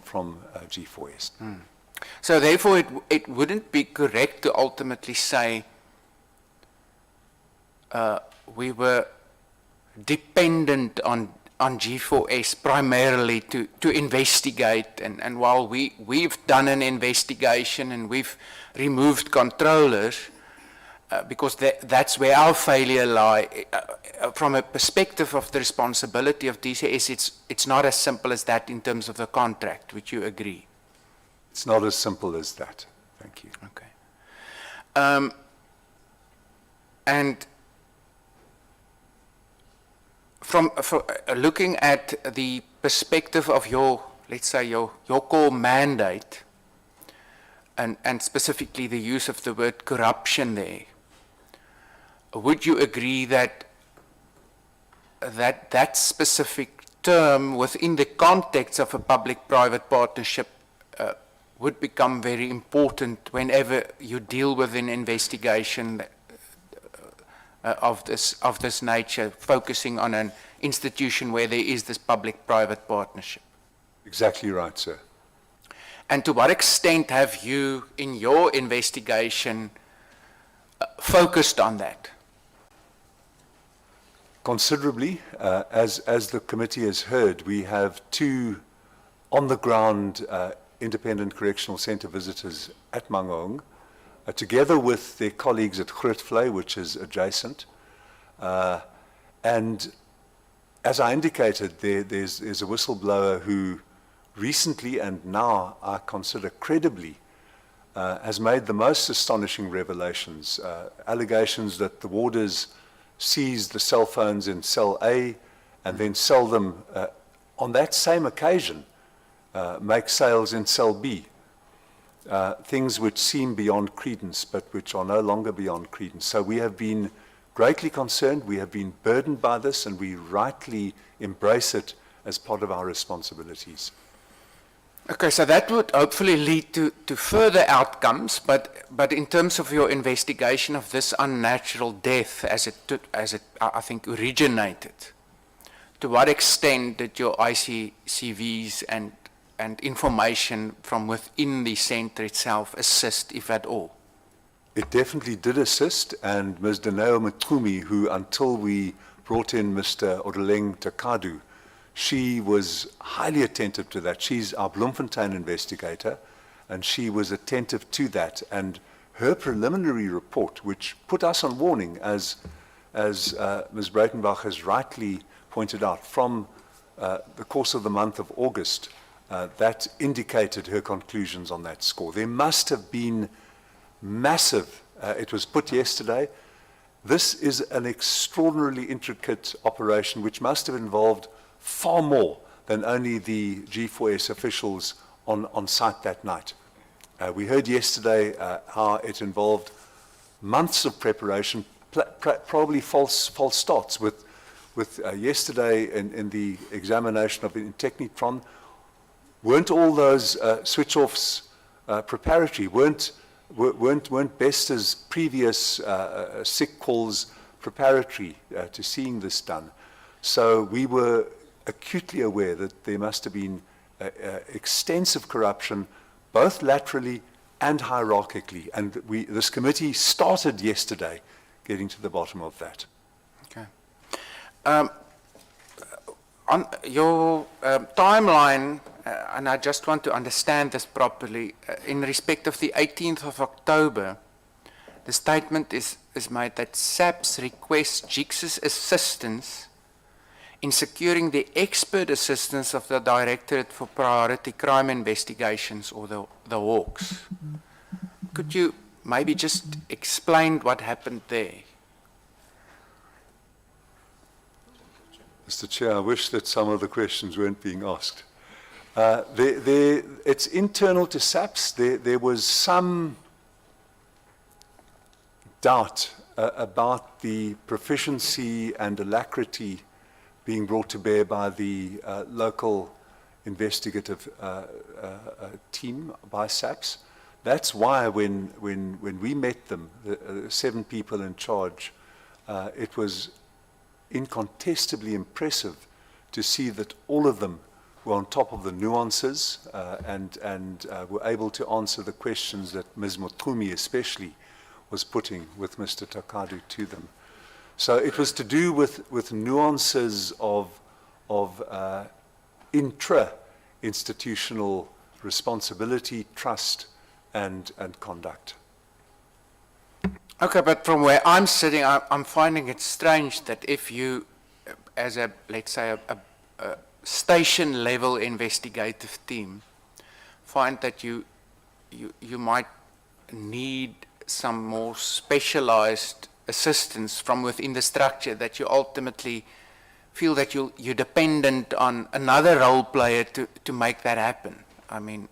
G4S. So therefore it wouldn't be correct to ultimately say we were dependent on G4S primarily to investigate, and while we've done an investigation and we've removed controllers, because that's where our failure lie. From a perspective of the responsibility of DCS, it's not as simple as that in terms of the contract. Would you agree? It's not as simple as that. Thank you. Okay. And from looking at the perspective of your, let's say, your core mandate, and specifically the use of the word corruption there, would you agree that that specific term within the context of a public-private partnership would become very important whenever you deal with an investigation of this nature, focusing on an institution where there is this public-private partnership? Exactly right, sir. And to what extent have you, in your investigation, focused on that? Considerably. As the committee has heard, we have 2 on-the-ground independent correctional centre visitors at Mangaung, together with their colleagues at Grootfontein, which is adjacent. And as I indicated, there's a whistleblower who recently, and now I consider credibly, has made the most astonishing revelations. Allegations that the warders seized the cell phones in cell A and then sell them on that same occasion, make sales in cell B. Things which seem beyond credence, but which are no longer beyond credence. So we have been greatly concerned, we have been burdened by this, and we rightly embrace it as part of our responsibilities. Okay, so that would hopefully lead to further outcomes, but in terms of your investigation of this unnatural death as it I think originated, to what extent did your ICCVs and information from within the center itself assist, if at all? It definitely did assist, and Ms. Daneo Mtumi, who until we brought in Mr. Odoleng Takadu, she was highly attentive to that. She's our Bloemfontein investigator, and she was attentive to that. And her preliminary report, which put us on warning, as Ms. Breitenbach has rightly pointed out, from the course of the month of August, that indicated her conclusions on that score. There must have been massive, it was put yesterday, this is an extraordinarily intricate operation which must have involved far more than only the G4S officials on site that night. We heard yesterday how it involved months of preparation, probably false starts. With yesterday in the examination of in Technitron, weren't all those switch-offs preparatory? Weren't Besta's previous sick calls preparatory to seeing this done? So we were acutely aware that there must have been extensive corruption, both laterally and hierarchically. And this committee started yesterday getting to the bottom of that. Okay. On your timeline, and I just want to understand this properly, in respect of the 18th of October, the statement is made that SAPS requests JICS' assistance in securing the expert assistance of the Directorate for Priority Crime Investigations, or the Hawks. Could you maybe just explain what happened there? Mr. Chair, I wish that some of the questions weren't being asked. It's internal to SAPS. There was some doubt about the proficiency and alacrity being brought to bear by the local investigative team by SAPS. That's why when we met them, the 7 people in charge, it was incontestably impressive to see that all of them were on top of the nuances and were able to answer the questions that Ms. Motumi especially was putting with Mr. Takadu to them. So it was to do with nuances of intra-institutional responsibility, trust, and conduct. Okay, but from where I'm sitting, I'm finding it strange that if you, as a, let's say, a station-level investigative team, find that you might need some more specialized assistance from within the structure, that you ultimately feel that you're dependent on another role player to make that happen. I mean,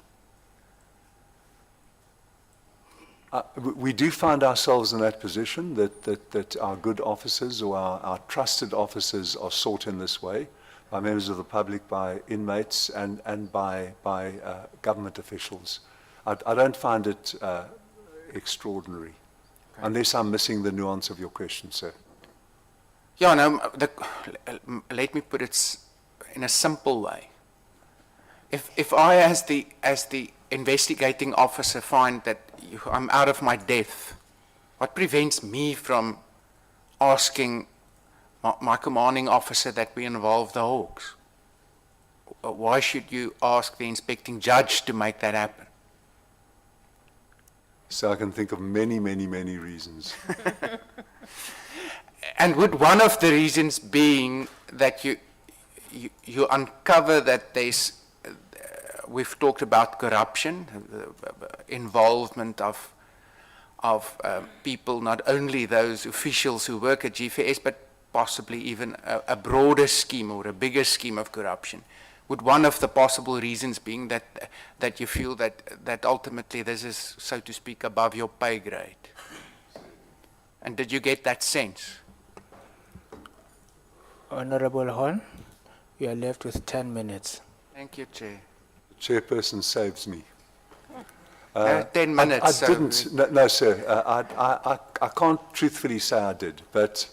We do find ourselves in that position, that our good officers or our trusted officers are sought in this way by members of the public, by inmates, and by government officials. I don't find it extraordinary, unless I'm missing the nuance of your question, sir. yeah, no, let me put it in a simple way. If I, as the investigating officer, find that I'm out of my depth, what prevents me from asking my commanding officer that we involve the Hawks? Why should you ask the inspecting judge to make that happen? So I can think of many, many, many reasons. And would one of the reasons being that you uncover that there's, we've talked about corruption, involvement of people, not only those officials who work at GFS, but possibly even a broader scheme or a bigger scheme of corruption. Would one of the possible reasons being that you feel that ultimately this is, so to speak, above your pay grade? And did you get that sense? Honorable Horn, you are left with 10 minutes. Thank you, Chair. Chairperson saves me. 10 minutes. I so didn't, no, sir. I can't truthfully say I did, but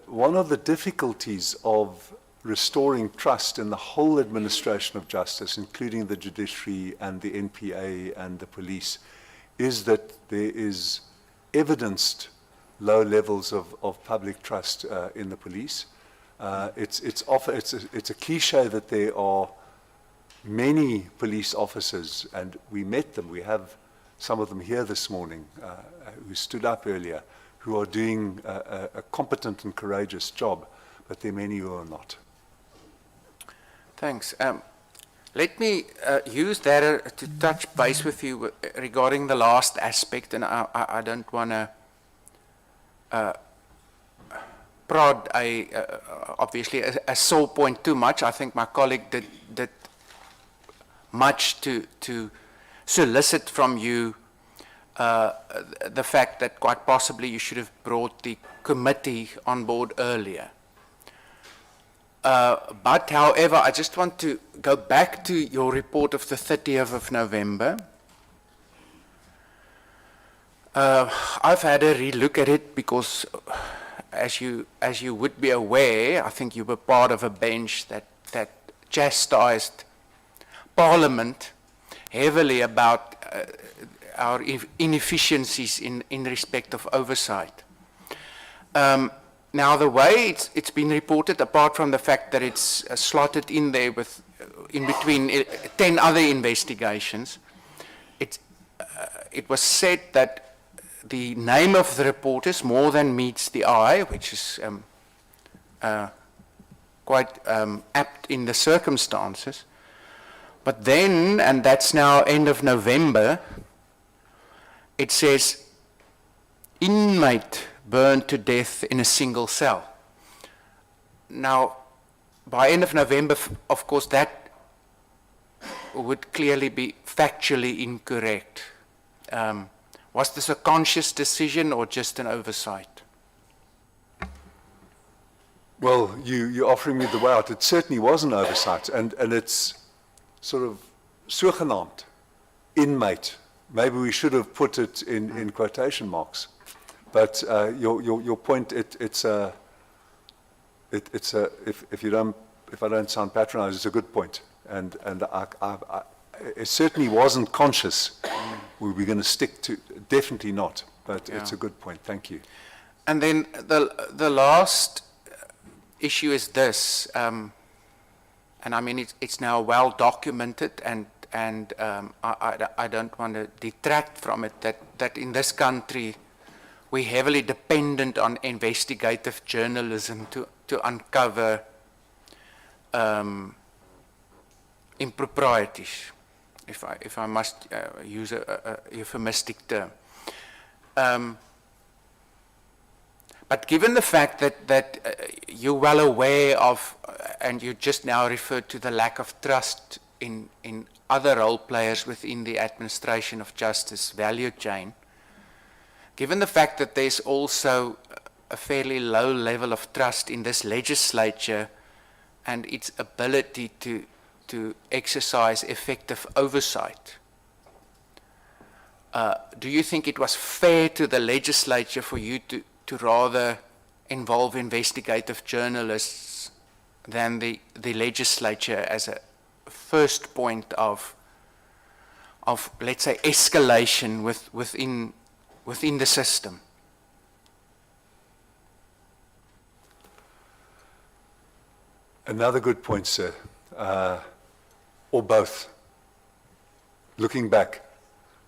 one of the difficulties of restoring trust in the whole administration of justice, including the judiciary and the NPA and the police, is that there is evidenced low levels of public trust in the police. It's a cliche that there are many police officers, and we met them. We have some of them here this morning who stood up earlier, who are doing a competent and courageous job, but there are many who are not. Thanks. Let me use that to touch base with you regarding the last aspect, and I don't want to prod obviously a sore point too much. I think my colleague did much to solicit from you the fact that quite possibly you should have brought the committee on board earlier. But however, I just want to go back to your report of the 30th of November. I've had a relook at it because, as you would be aware, I think you were part of a bench that chastised Parliament heavily about our inefficiencies in respect of oversight. Now, the way it's been reported, apart from the fact that it's slotted in there with in between 10 other investigations, it was said that the name of the reporters more than meets the eye, which is quite apt in the circumstances. But then, and that's now end of November, it says, inmate burned to death in a single cell. Now, by end of November, of course, that would clearly be factually incorrect. Was this a conscious decision or just an oversight? Well, you're offering me the way out. It certainly was an oversight, and it's sort of sogenaamd inmate. Maybe we should have put it in quotation marks. But your point, if I don't sound patronized, it's a good point, and it certainly wasn't conscious. We're going to stick to, definitely not, but it's a good point. Thank you. And then the last issue is this, and I mean it's now well documented, and I don't want to detract from it, that in this country, we're heavily dependent on investigative journalism to uncover improprieties, if I must use a euphemistic term. But given the fact that you're well aware of, and you just now referred to the lack of trust in other role players within the administration of justice value chain, given the fact that there's also a fairly low level of trust in this legislature and its ability to exercise effective oversight, do you think it was fair to the legislature for you to rather involve investigative journalists than the legislature as a first point of let's say, escalation within the system? Another good point, sir. Or both. Looking back,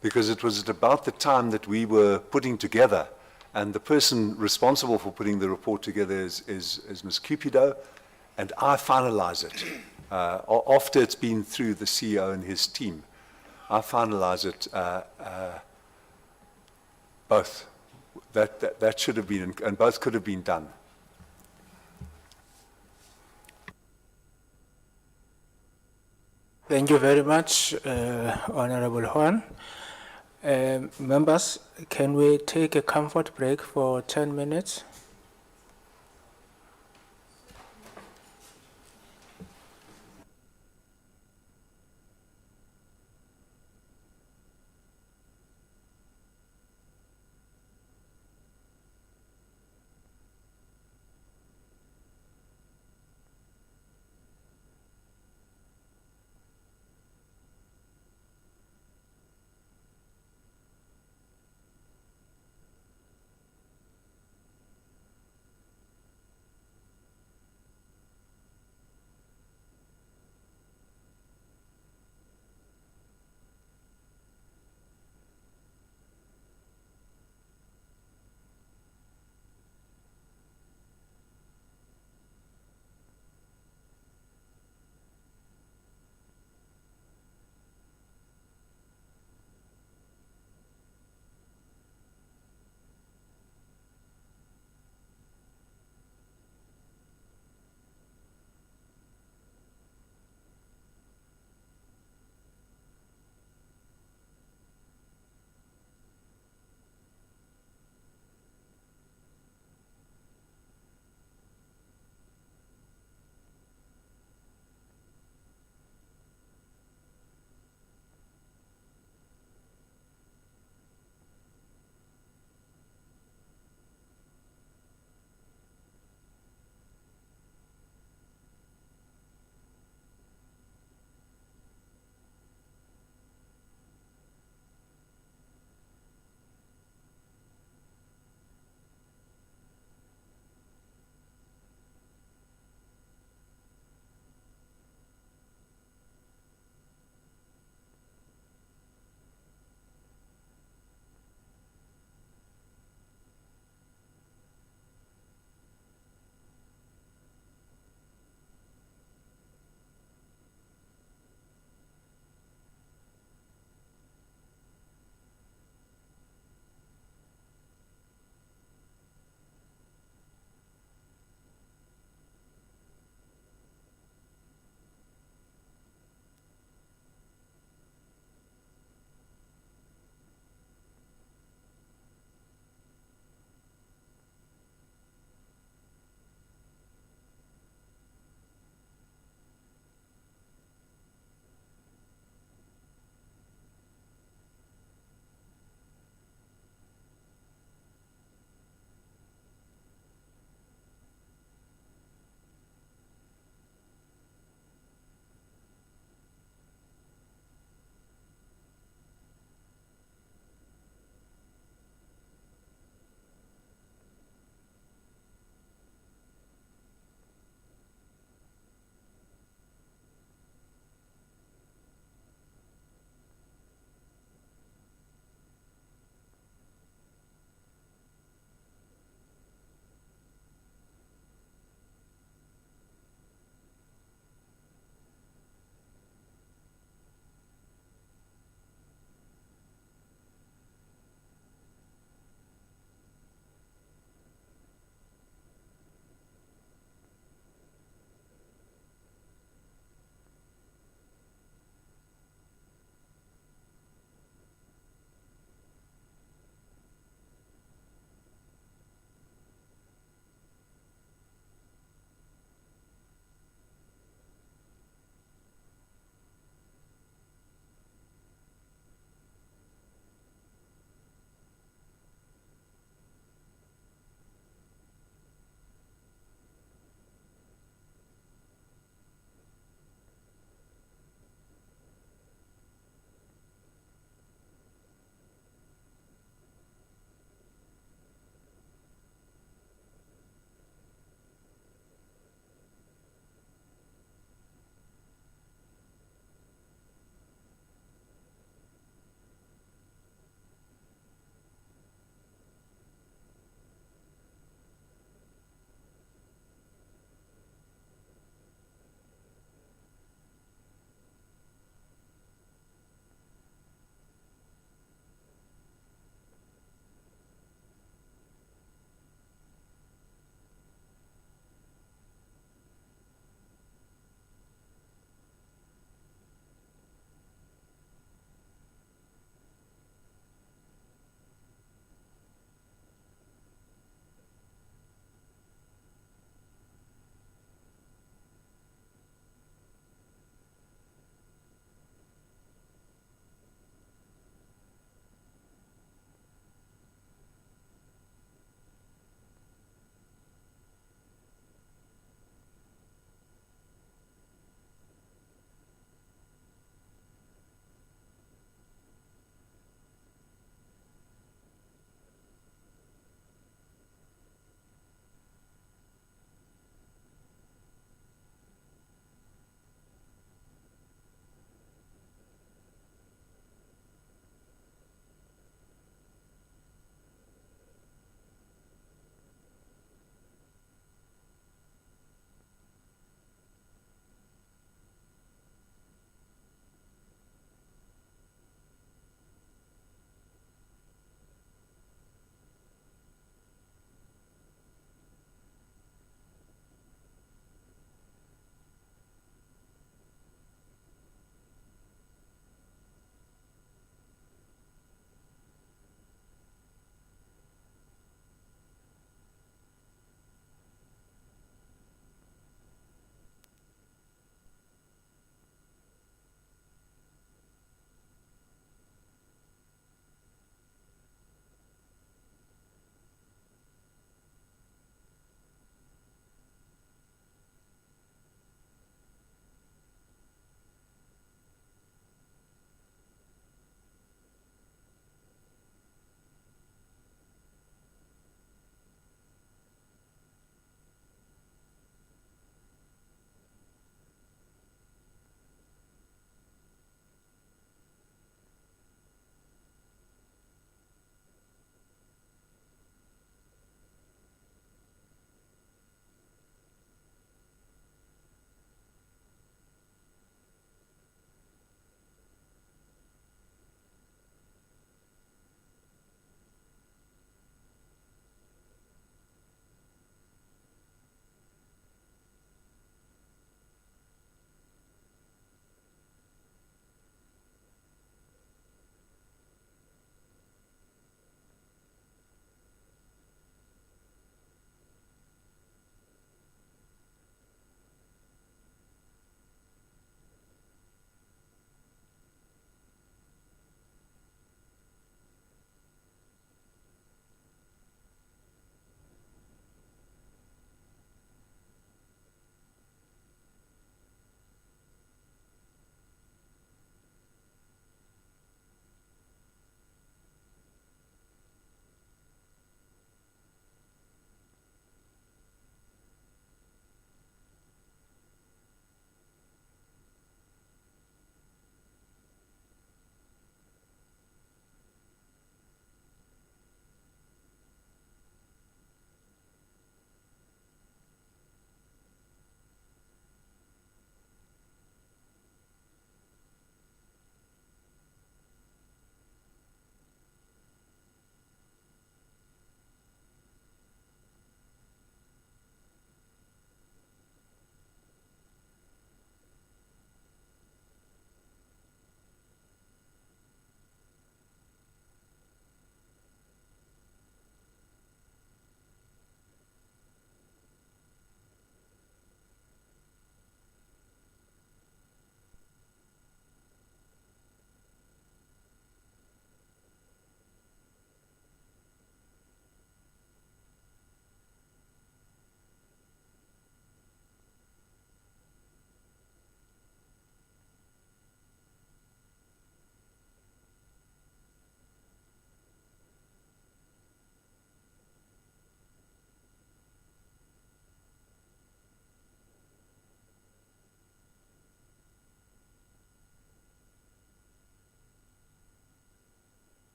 because it was at about the time that we were putting together, and the person responsible for putting the report together is Ms. Cupido, and I finalize it. After it's been through the CEO and his team, I finalize it both. That should have been, and both could have been done. Thank you very much, Honorable Juan. Members, can we take a comfort break for 10 minutes?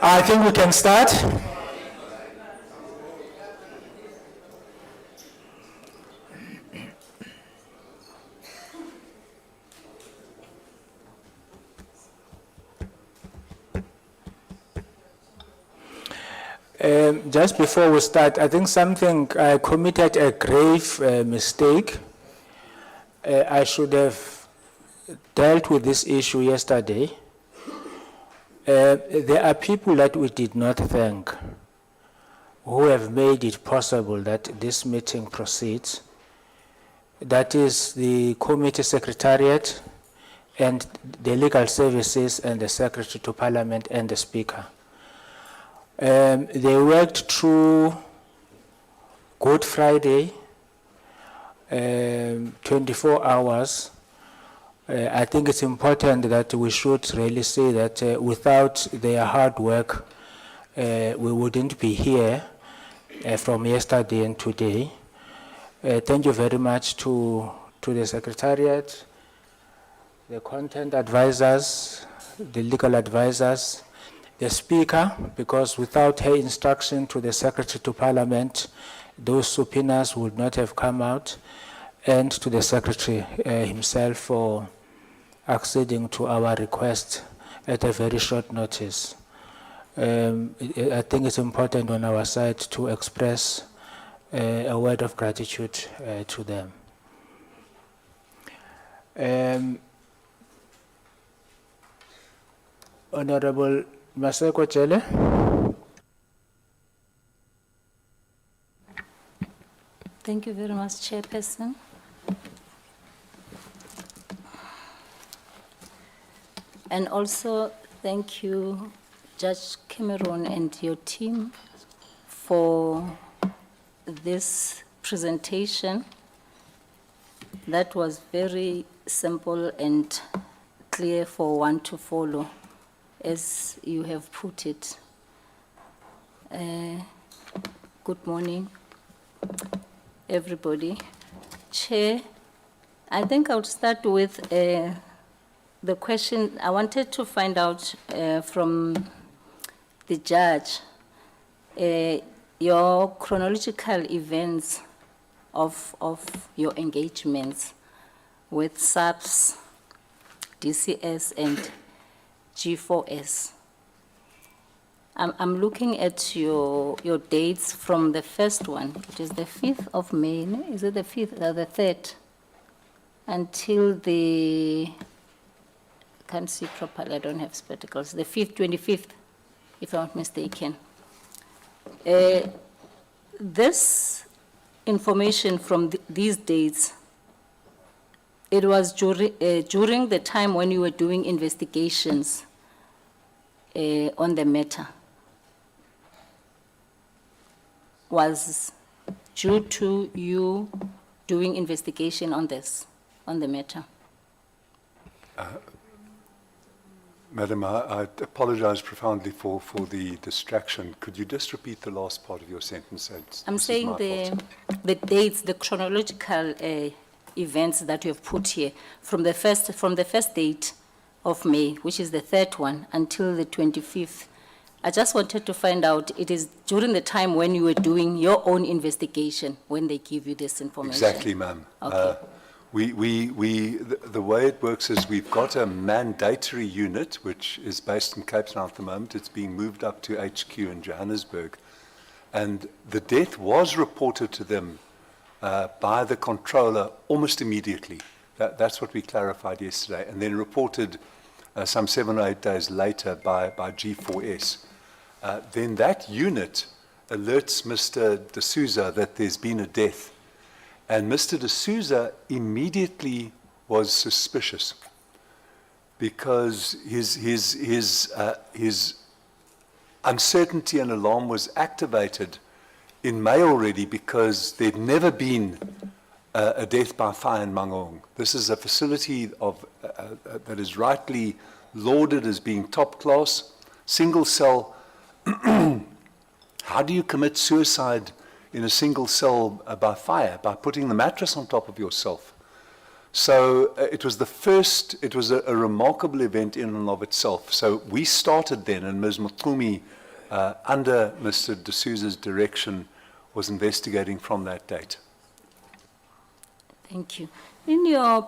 I think we can start. Just before we start, I think I committed a grave mistake. I should have dealt with this issue yesterday. There are people that we did not thank who have made it possible that this meeting proceeds. That is the committee secretariat and the legal services and the secretary to parliament and the speaker. They worked through Good Friday, 24 hours. I think it's important that we should really say that without their hard work, we wouldn't be here from yesterday and today. Thank you very much to the Secretariat, the content advisors, the legal advisors, the Speaker, because without her instruction to the Secretary to Parliament, those subpoenas would not have come out, and to the Secretary himself for acceding to our request at a very short notice. I think it's important on our side to express a word of gratitude to them. Honorable Maseko Chele. Thank you very much, Chairperson. And also, thank you, Judge Cameron and your team for this presentation. That was very simple and clear for one to follow, as you have put it. Good morning, everybody. Chair, I think I'll start with the question. I wanted to find out from the judge your chronological events of your engagements with SAPS, DCS, and G4S. I'm looking at your dates from the first one, which is the 5th of May. No? Is it the 5th or the 3rd? Until the, I can't see properly, I don't have spectacles. The 5th, 25th, if I'm not mistaken. This information from these dates, it was during the time when you were doing investigations on the matter. Was due to you doing investigation on this, on the matter? Madam, I apologize profoundly for the distraction. Could you just repeat the last part of your sentence? I'm saying the dates, the chronological events that you have put here from the first date of May, which is the 3rd one, until the 25th. I just wanted to find out, it is during the time when you were doing your own investigation when they give you this information? Exactly, ma'am. Okay. The way it works is we've got a mandatory unit, which is based in Cape Town at the moment. It's being moved up to HQ in Johannesburg. And the death was reported to them by the controller almost immediately. That's what we clarified yesterday. And then reported some 7 or 8 days later by G4S. Then that unit alerts Mr. D'Souza that there's been a death. And Mr. D'Souza immediately was suspicious because his uncertainty and alarm was activated in May already because there'd never been a death by fire in Mangaung. This is a facility that is rightly lauded as being top class, single cell. How do you commit suicide in a single cell by fire? By putting the mattress on top of yourself. So it was the first, it was a remarkable event in and of itself. So we started then, and Ms. Mutumi, under Mr. D'Souza's direction, was investigating from that date. Thank you. In your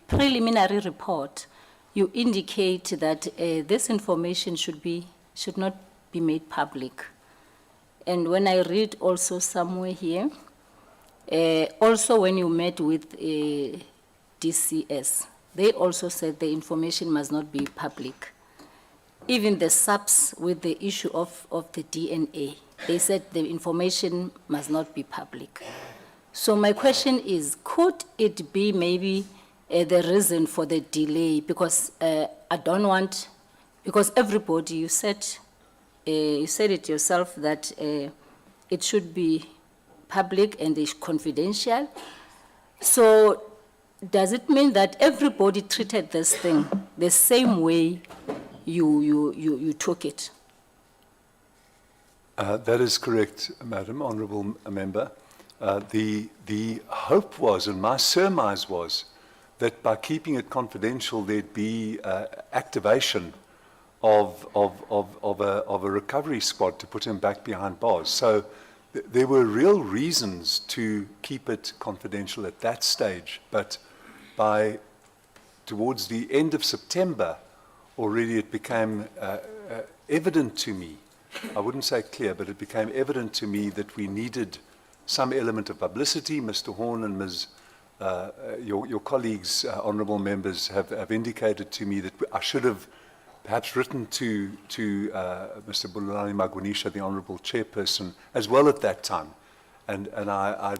preliminary report, you indicate that this information should not be made public. And when I read also somewhere here, also when you met with DCS, they also said the information must not be public. Even the SAPs with the issue of the DNA, they said the information must not be public. So my question is, could it be maybe the reason for the delay? Because I don't want, because everybody, you said it yourself that it should be public and it's confidential. So does it mean that everybody treated this thing the same way you took it? That is correct, Madam Honourable Member. The hope was, and my surmise was, that by keeping it confidential, there'd be activation of a recovery squad to put him back behind bars. So there were real reasons to keep it confidential at that stage, but towards the end of September, already it became evident to me, I wouldn't say clear, but it became evident to me that we needed some element of publicity. Mr. Horn and Ms. Your colleagues, honourable members, have indicated to me that I should have perhaps written to Mr. Bulelani Magwanisha, the honourable chairperson, as well at that time, and I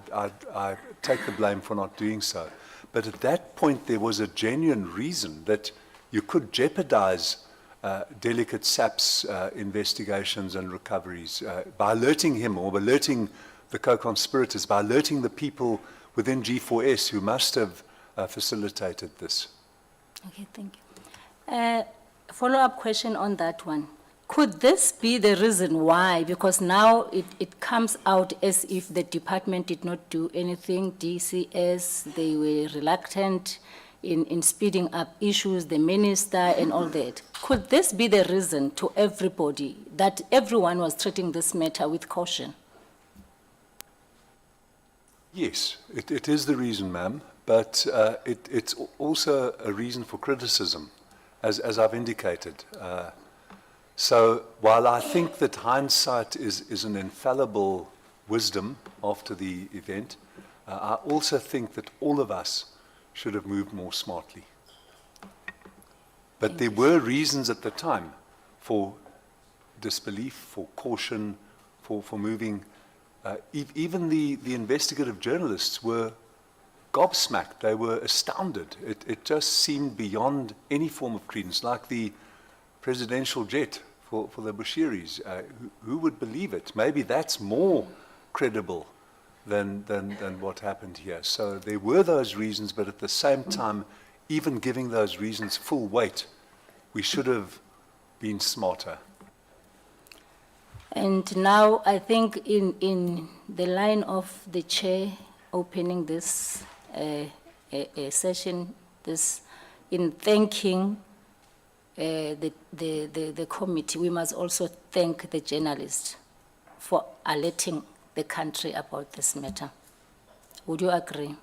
take the blame for not doing so. But at that point, there was a genuine reason that you could jeopardize delicate SAP's investigations and recoveries by alerting him or alerting the co-conspirators, by alerting the people within G4S who must have facilitated this. Okay, thank you. Follow-up question on that one. Could this be the reason why? Because now it comes out as if the department did not do anything. DCS, they were reluctant in speeding up issues, the minister and all that. Could this be the reason to everybody, that everyone was treating this matter with caution? Yes, it is the reason, ma'am, but it's also a reason for criticism, as I've indicated. So while I think that hindsight is an infallible wisdom after the event, I also think that all of us should have moved more smartly. But there were reasons at the time for disbelief, for caution, for moving. Even the investigative journalists were gobsmacked. They were astounded. It just seemed beyond any form of credence, like the presidential jet for the Bushiris. Who would believe it? Maybe that's more credible than what happened here. So there were those reasons, but at the same time, even giving those reasons full weight, we should have been smarter. And now I think in the line of the chair opening this session, in thanking the committee, we must also thank the journalists for alerting the country about this matter. Would you agree?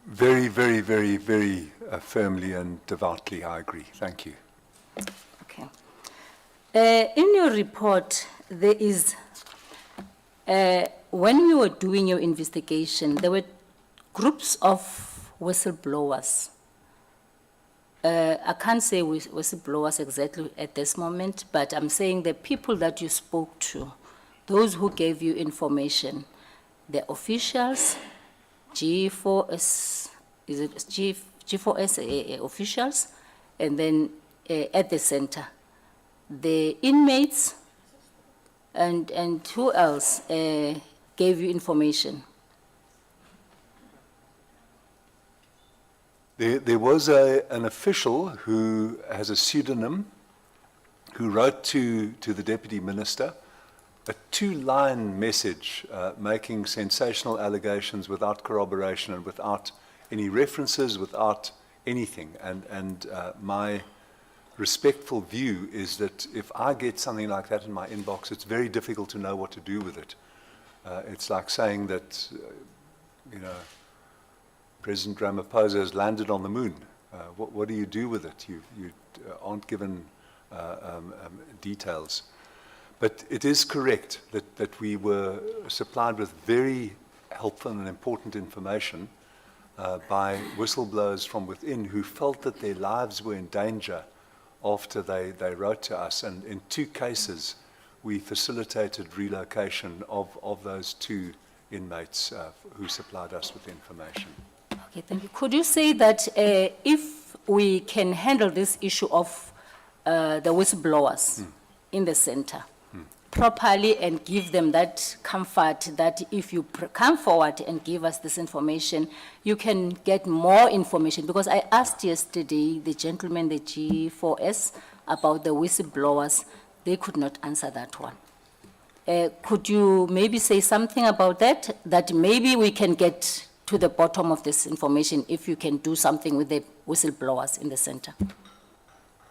Very, very, very, very firmly and devoutly, I agree. Thank you. Okay. In your report, there is, when we were doing your investigation, there were groups of whistleblowers. I can't say whistleblowers exactly at this moment, but I'm saying the people that you spoke to, those who gave you information, the officials, G4S, is it G4S officials, and then at the center, the inmates, and who else gave you information? There was an official who has a pseudonym who wrote to the Deputy Minister a two-line message making sensational allegations without corroboration and without any references, without anything. And my respectful view is that if I get something like that in my inbox, it's very difficult to know what to do with it. It's like saying that, President Ramaphosa has landed on the moon. What do you do with it? You aren't given details. But it is correct that we were supplied with very helpful and important information by whistleblowers from within who felt that their lives were in danger after they wrote to us. And in 2 cases, we facilitated relocation of those 2 inmates who supplied us with information. Okay, thank you. Could you say that if we can handle this issue of the whistleblowers in the center properly and give them that comfort that if you come forward and give us this information, you can get more information? Because I asked yesterday the gentleman, the G4S, about the whistleblowers. They could not answer that one. Could you maybe say something about that, that maybe we can get to the bottom of this information if you can do something with the whistleblowers in the center?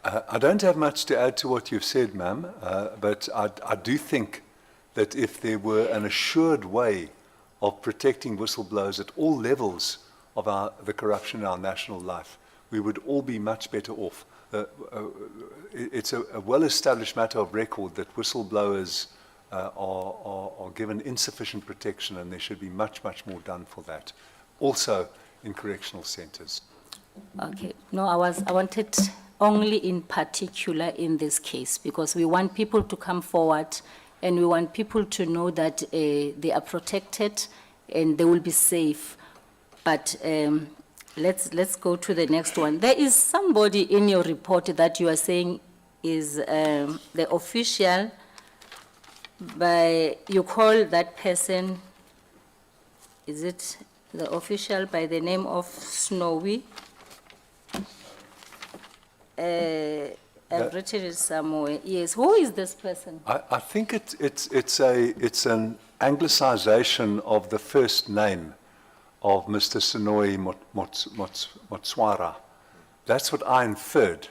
I don't have much to add to what you've said, ma'am, but I do think that if there were an assured way of protecting whistleblowers at all levels of the corruption in our national life, we would all be much better off. It's a well-established matter of record that whistleblowers are given insufficient protection, and there should be much, much more done for that, also in correctional centers. Okay, no, I wanted only in particular in this case, because we want people to come forward and we want people to know that they are protected and they will be safe. But let's go to the next one. There is somebody in your report that you are saying is the official, you call that person, is it the official by the name of Snowy? I've written it somewhere. Yes, who is this person? I think it's an anglicization of the first name of Mr. Sonoy Motswara. That's what I inferred,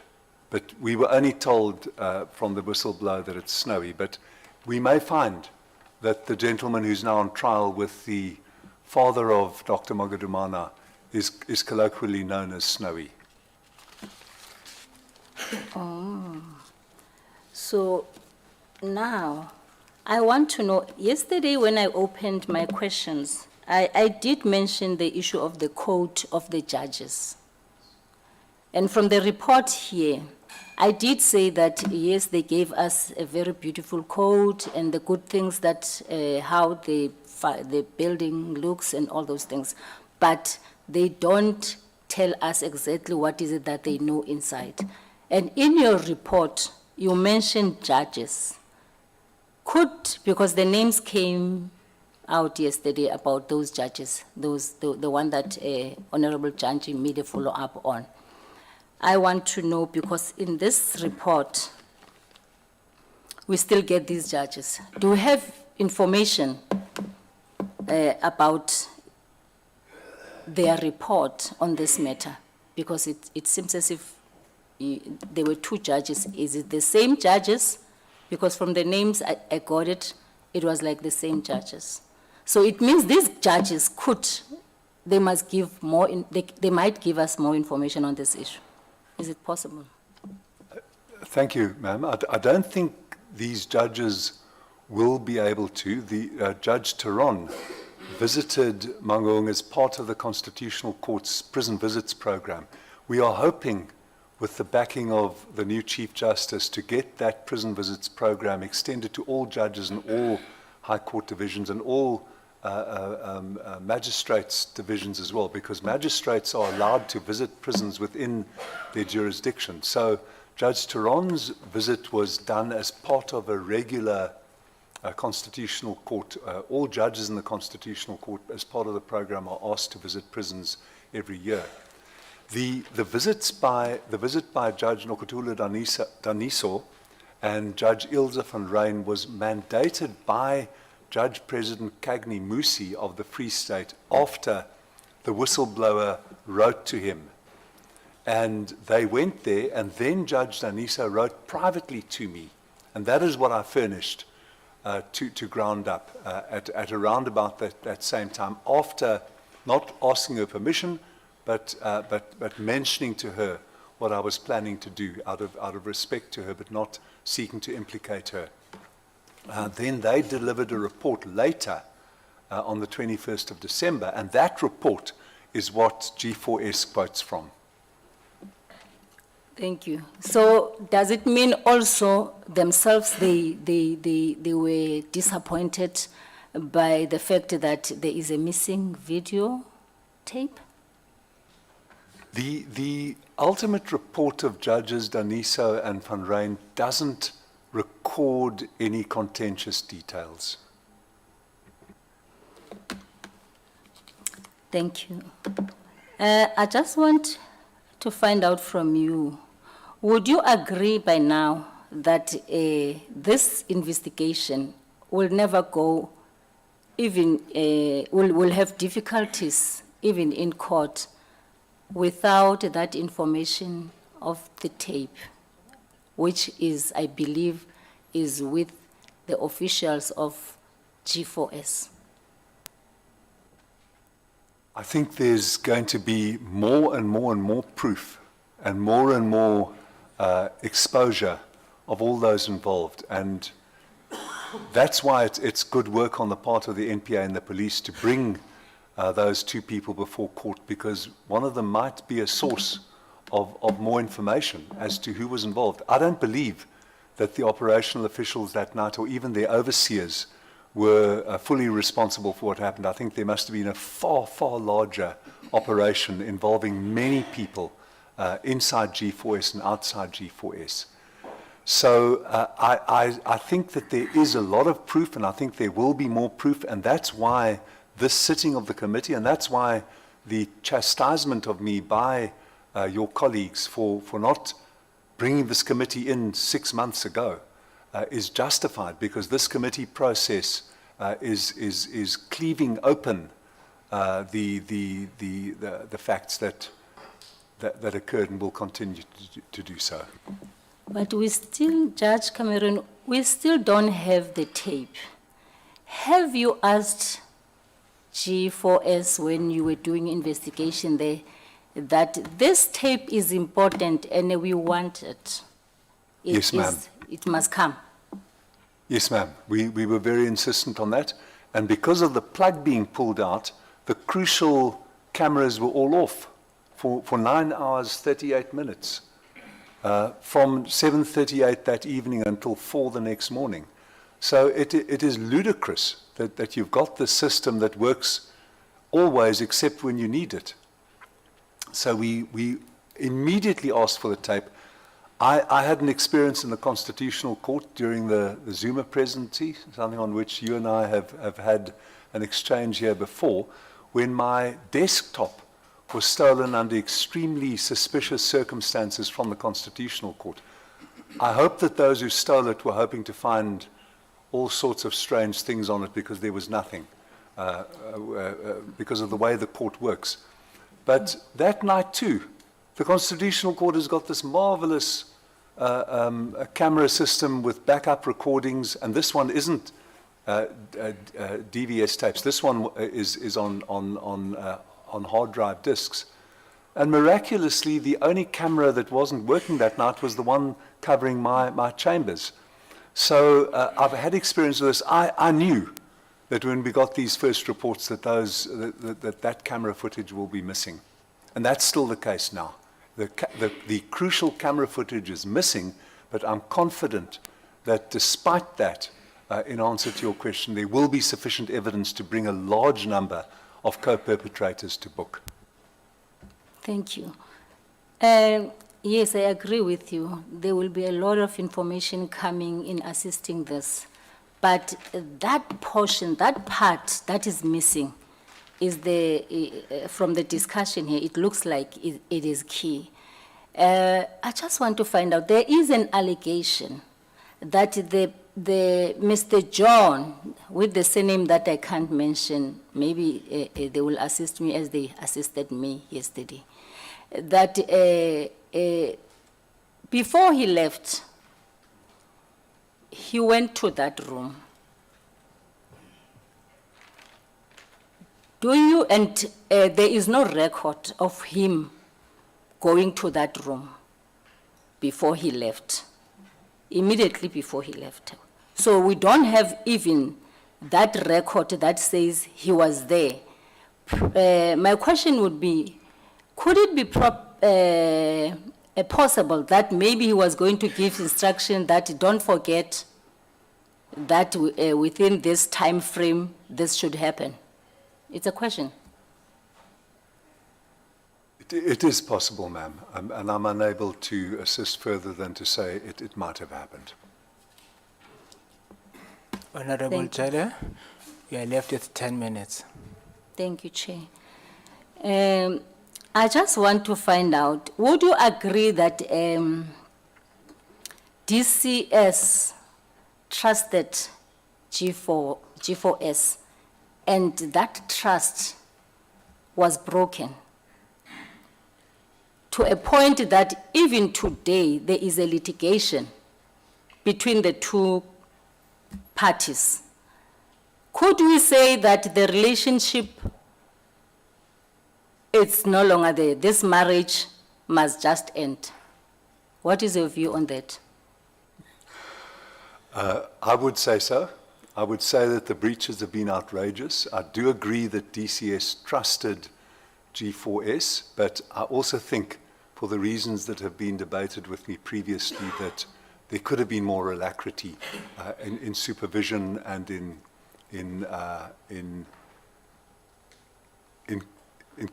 but we were only told from the whistleblower that it's Snowy. But we may find that the gentleman who's now on trial with the father of Dr. Mogadumana is colloquially known as Snowy. Oh, so now I want to know, yesterday when I opened my questions, I did mention the issue of the code of the judges. And from the report here, I did say that, yes, they gave us a very beautiful code and the good things that, how the building looks and all those things, but they don't tell us exactly what is it that they know inside. And in your report, you mentioned judges. Because the names came out yesterday about those judges, the one that Honorable Janji made a follow-up on. I want to know, because in this report, we still get these judges. Do we have information about their report on this matter? Because it seems as if there were 2 judges. Is it the same judges? Because from the names I got it was like the same judges. So it means these judges they must give more, they might give us more information on this issue. Is it possible? Thank you, ma'am. I don't think these judges will be able to. The Judge Taron visited Mangaung as part of the Constitutional Court's prison visits program. We are hoping, with the backing of the new Chief Justice, to get that prison visits program extended to all judges and all High Court divisions and all magistrates divisions as well, because magistrates are allowed to visit prisons within their jurisdiction. So Judge Taron's visit was done as part of a regular Constitutional Court. All judges in the Constitutional Court, as part of the program, are asked to visit prisons every year. The visit by Judge Nokutula Daniso and Judge Ilse van Rijn was mandated by Judge President Cagney Musi of the Free State after the whistleblower wrote to him. And they went there, and then Judge Daniso wrote privately to me. And that is what I furnished to Ground Up at around about that same time, after not asking her permission, but mentioning to her what I was planning to do out of respect to her, but not seeking to implicate her. Then they delivered a report later on the 21st of December, and that report is what G4S quotes from. Thank you. So does it mean also themselves they were disappointed by the fact that there is a missing video tape? The ultimate report of Judges Daniso and Van Rijn doesn't record any contentious details. Thank you. I just want to find out from you, would you agree by now that this investigation will never go, even will have difficulties even in court without that information of the tape, which is, I believe, is with the officials of G4S? I think there's going to be more and more and more proof and more exposure of all those involved. And that's why it's good work on the part of the NPA and the police to bring those two people before court, because one of them might be a source of more information as to who was involved. I don't believe that the operational officials that night, or even their overseers, were fully responsible for what happened. I think there must have been a far, far larger operation involving many people inside G4S and outside G4S. So I think that there is a lot of proof, and I think there will be more proof, and that's why this sitting of the committee, and that's why the chastisement of me by your colleagues for not bringing this committee in 6 months ago is justified, because this committee process is cleaving open the facts that occurred and will continue to do so. But we still, Judge Cameron, we still don't have the tape. Have you asked G4S when you were doing investigation there that this tape is important and we want it? Yes, ma'am. It must come. Yes, ma'am. We were very insistent on that. And because of the plug being pulled out, the crucial cameras were all off for 9 hours, 38 minutes, from 7:38 that evening until 4 the next morning. So it is ludicrous that you've got this system that works always except when you need it. So we immediately asked for the tape. I had an experience in the Constitutional Court during the Zuma presidency, something on which you and I have had an exchange here before, when my desktop was stolen under extremely suspicious circumstances from the Constitutional Court. I hope that those who stole it were hoping to find all sorts of strange things on it, because there was nothing, because of the way the court works. But that night too, the Constitutional Court has got this marvelous camera system with backup recordings, and this one isn't DVS tapes. This one is on hard drive discs. And miraculously, the only camera that wasn't working that night was the one covering my chambers. So I've had experience with this. I knew that when we got these first reports that that camera footage will be missing. And that's still the case now. The crucial camera footage is missing, but I'm confident that despite that, in answer to your question, there will be sufficient evidence to bring a large number of co-perpetrators to book. Thank you. Yes, I agree with you. There will be a lot of information coming in assisting this. But that portion, that part that is missing, is from the discussion here, it looks like it is key. I just want to find out, there is an allegation that the Mr. John, with the surname that I can't mention, maybe they will assist me as they assisted me yesterday, that before he left, he went to that room. And there is no record of him going to that room before he left, immediately before he left. So we don't have even that record that says he was there. My question would be, could it be possible that maybe he was going to give instruction that don't forget that within this time frame this should happen? It's a question. It is possible, ma'am, and I'm unable to assist further than to say it might have happened. Honorable Thank you. Chair, you are left with 10 minutes. Thank you, Chair. I just want to find out, would you agree that DCS trusted G4S and that trust was broken to a point that even today there is a litigation between the two parties? Could we say that the relationship it's no longer there? This marriage must just end. What is your view on that? I would say so. I would say that the breaches have been outrageous. I do agree that DCS trusted G4S, but I also think, for the reasons that have been debated with me previously, that there could have been more alacrity in supervision and in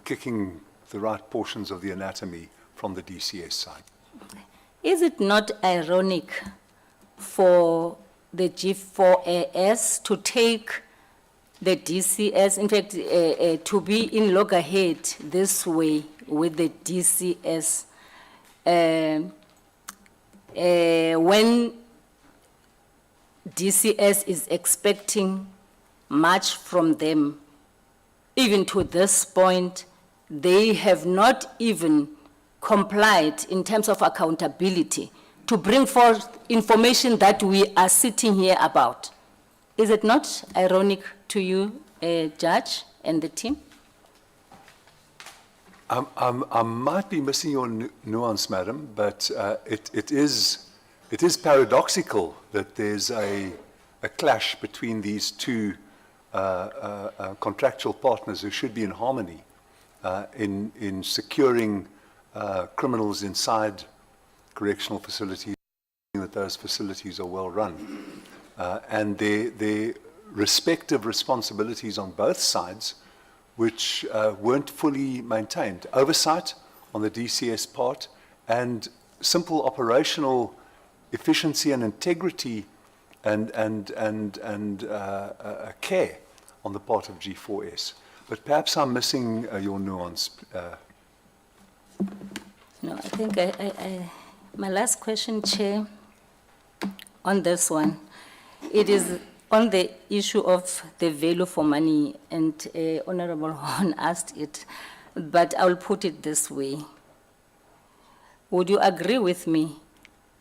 kicking the right portions of the anatomy from the DCS side. Is it not ironic for the G4S to take the DCS, in fact, to be in loggerhead this way with the DCS when DCS is expecting much from them? Even to this point, they have not even complied in terms of accountability to bring forth information that we are sitting here about. Is it not ironic to you, Judge, and the team? I might be missing your nuance, madam, but it is paradoxical that there's a clash between these two contractual partners who should be in harmony in securing criminals inside correctional facilities, that those facilities are well run, and their respective responsibilities on both sides, which weren't fully maintained. Oversight on the DCS part and simple operational efficiency and integrity and care on the part of G4S. But perhaps I'm missing your nuance. No, I think my last question, Chair, on this one, it is on the issue of the value for money, and Honorable Horn asked it, but I'll put it this way. Would you agree with me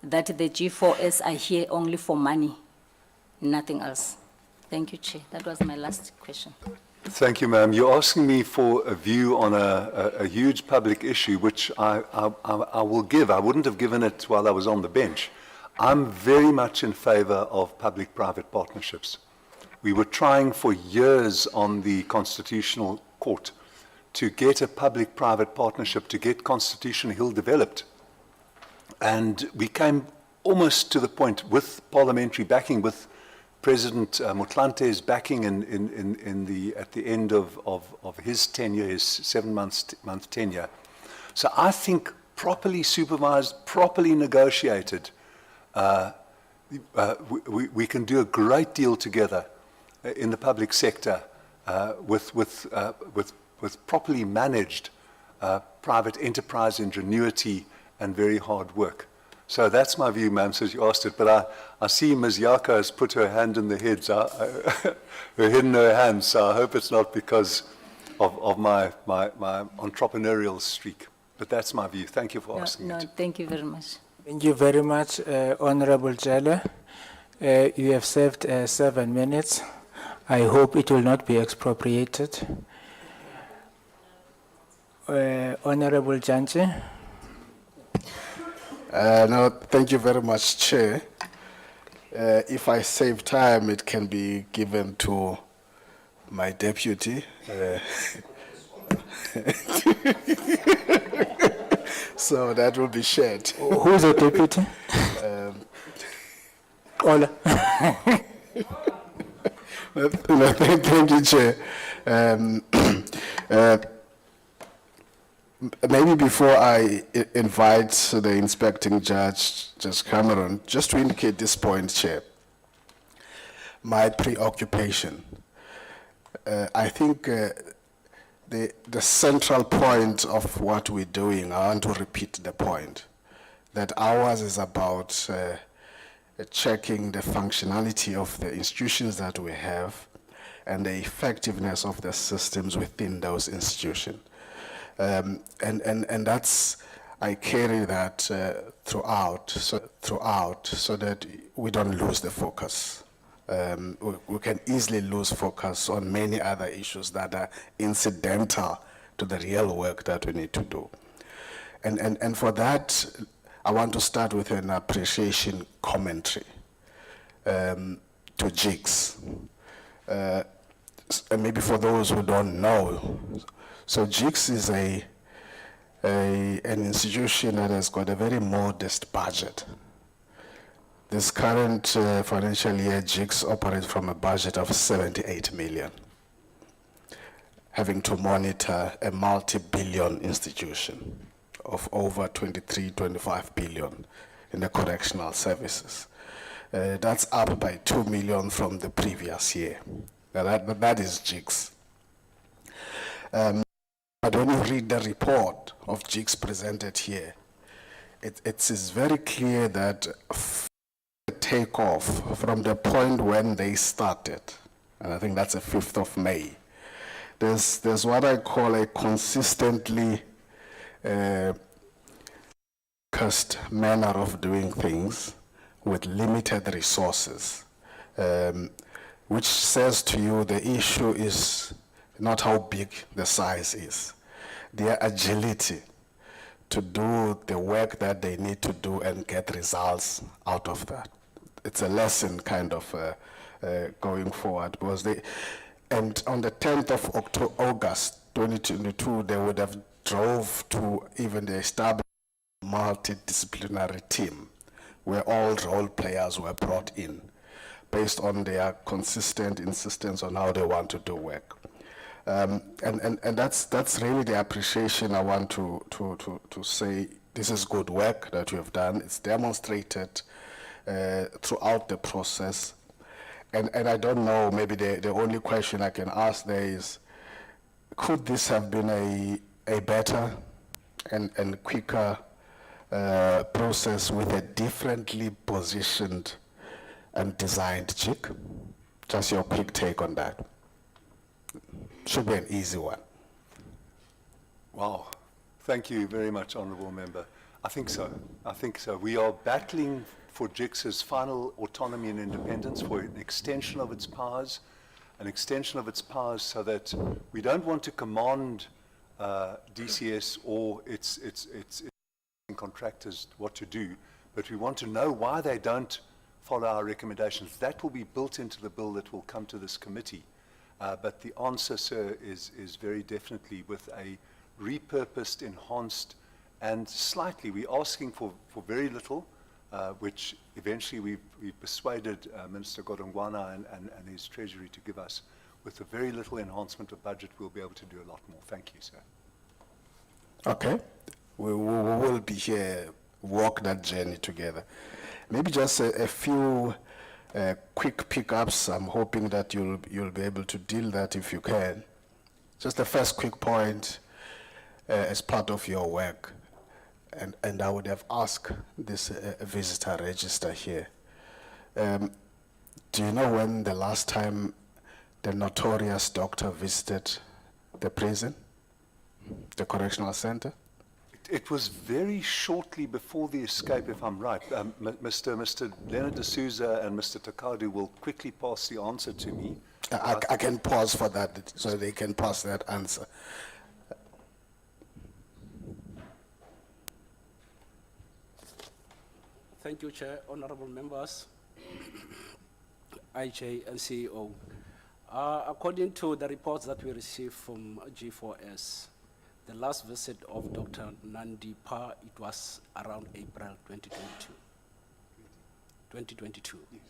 that the G4S are here only for money, nothing else? Thank you, Chair. That was my last question. Thank you, ma'am. You're asking me for a view on a huge public issue, which I will give. I wouldn't have given it while I was on the bench. I'm very much in favor of public-private partnerships. We were trying for years on the Constitutional Court to get a public-private partnership, to get Constitution Hill developed. And we came almost to the point with parliamentary backing, with President Motlante's backing at the end of his tenure, his 7-month tenure. So I think properly supervised, properly negotiated, we can do a great deal together in the public sector with properly managed private enterprise ingenuity and very hard work. So that's my view, ma'am, since you asked it. But I see Ms. Yaka has put her hand in the head, her head in her hand, so I hope it's not because of my entrepreneurial streak. But that's my view. Thank you for asking it. Thank you very much. Thank you very much, Honorable Jelle. You have served 7 minutes. I hope it will not be expropriated. Honorable Janche. No, thank you very much, Chair. If I save time, it can be given to my deputy. So that will be shared. Who is the deputy? Ola. No, thank you, Chair. Maybe before I invite the inspecting judge, Judge Cameron, just to indicate this point, Chair, my preoccupation. I think the central point of what we're doing, I want to repeat the point, that ours is about checking the functionality of the institutions that we have and the effectiveness of the systems within those institutions. And that's, I carry that throughout, so that we don't lose the focus. We can easily lose focus on many other issues that are incidental to the real work that we need to do. And for that, I want to start with an appreciation commentary to JICS. And maybe for those who don't know, so JICS is an institution that has got a very modest budget. This current financial year, JICS operates from a budget of 78 million, having to monitor a multi-billion institution of over 23, 25 billion in the correctional services. That's up by 2 million from the previous year. Now that is JICS. But when you read the report of JICS presented here, it is very clear that the takeoff from the point when they started, and I think that's the 5th of May, there's what I call a consistently focused manner of doing things with limited resources, which says to you the issue is not how big the size is, their agility to do the work that they need to do and get results out of that. It's a lesson kind of going forward, because and on the 10th of August 2022, they would have drove to even the established multidisciplinary team where all role players were brought in based on their consistent insistence on how they want to do work. And that's really the appreciation I want to say. This is good work that you have done. It's demonstrated throughout the process. And I don't know, maybe the only question I can ask there is, could this have been a better and quicker process with a differently positioned and designed JIC? Just your quick take on that. Should be an easy one. Wow. Thank you very much, Honourable Member. I think so. I think so. We are battling for JICS's final autonomy and independence, for an extension of its powers, so that we don't want to command DCS or its contractors what to do, but we want to know why they don't follow our recommendations. That will be built into the bill that will come to this committee. But the answer, sir, is very definitely with a repurposed, enhanced, and slightly, we're asking for very little, which eventually we've persuaded Minister Godongwana and his treasury to give us. With a very little enhancement of budget, we'll be able to do a lot more. Thank you, sir. Okay. We will be here, walk that journey together. Maybe just a few quick pickups. I'm hoping that you'll be able to deal that if you can. Just the first quick point as part of your work. and I would have asked this visitor register here. Do you know when the last time the notorious doctor visited the prison, the correctional center? It was very shortly before the escape, if I'm right. Mr. Leonard D'Souza and Mr. Takadu will quickly pass the answer to me. I can pause for that so they can pass that answer. Thank you, Chair, honorable members, IJ and CEO. According to the reports that we received from G4S, the last visit of Dr. Nandipa, it was around April 2022. 2022. Yes.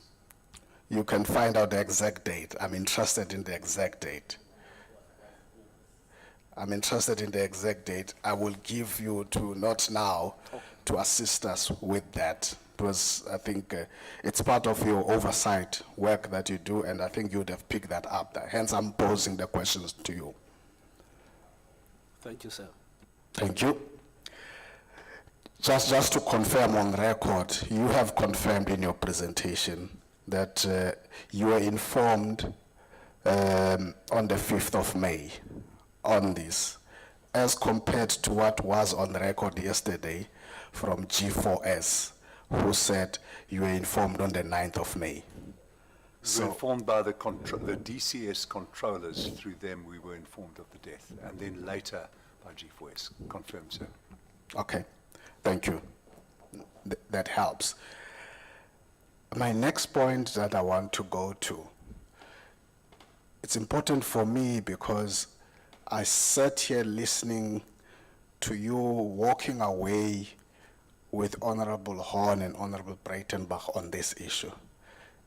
You can find out the exact date. I'm interested in the exact date. I'm interested in the exact date. I will give you to, not now, to assist us with that, because I think it's part of your oversight work that you do, and I think you would have picked that up. Hence, I'm posing the questions to you. Thank you, sir. Thank you. Just to confirm on record, you have confirmed in your presentation that you were informed on the 5th of May on this, as compared to what was on record yesterday from G4S, who said you were informed on the 9th of May. We were informed by the DCS controllers. Through them, we were informed of the death, and then later by G4S. Confirmed, sir. Okay, thank you. That helps. My next point that I want to go to, it's important for me because I sat here listening to you walking away with Honorable Horn and Honorable Breitenbach on this issue.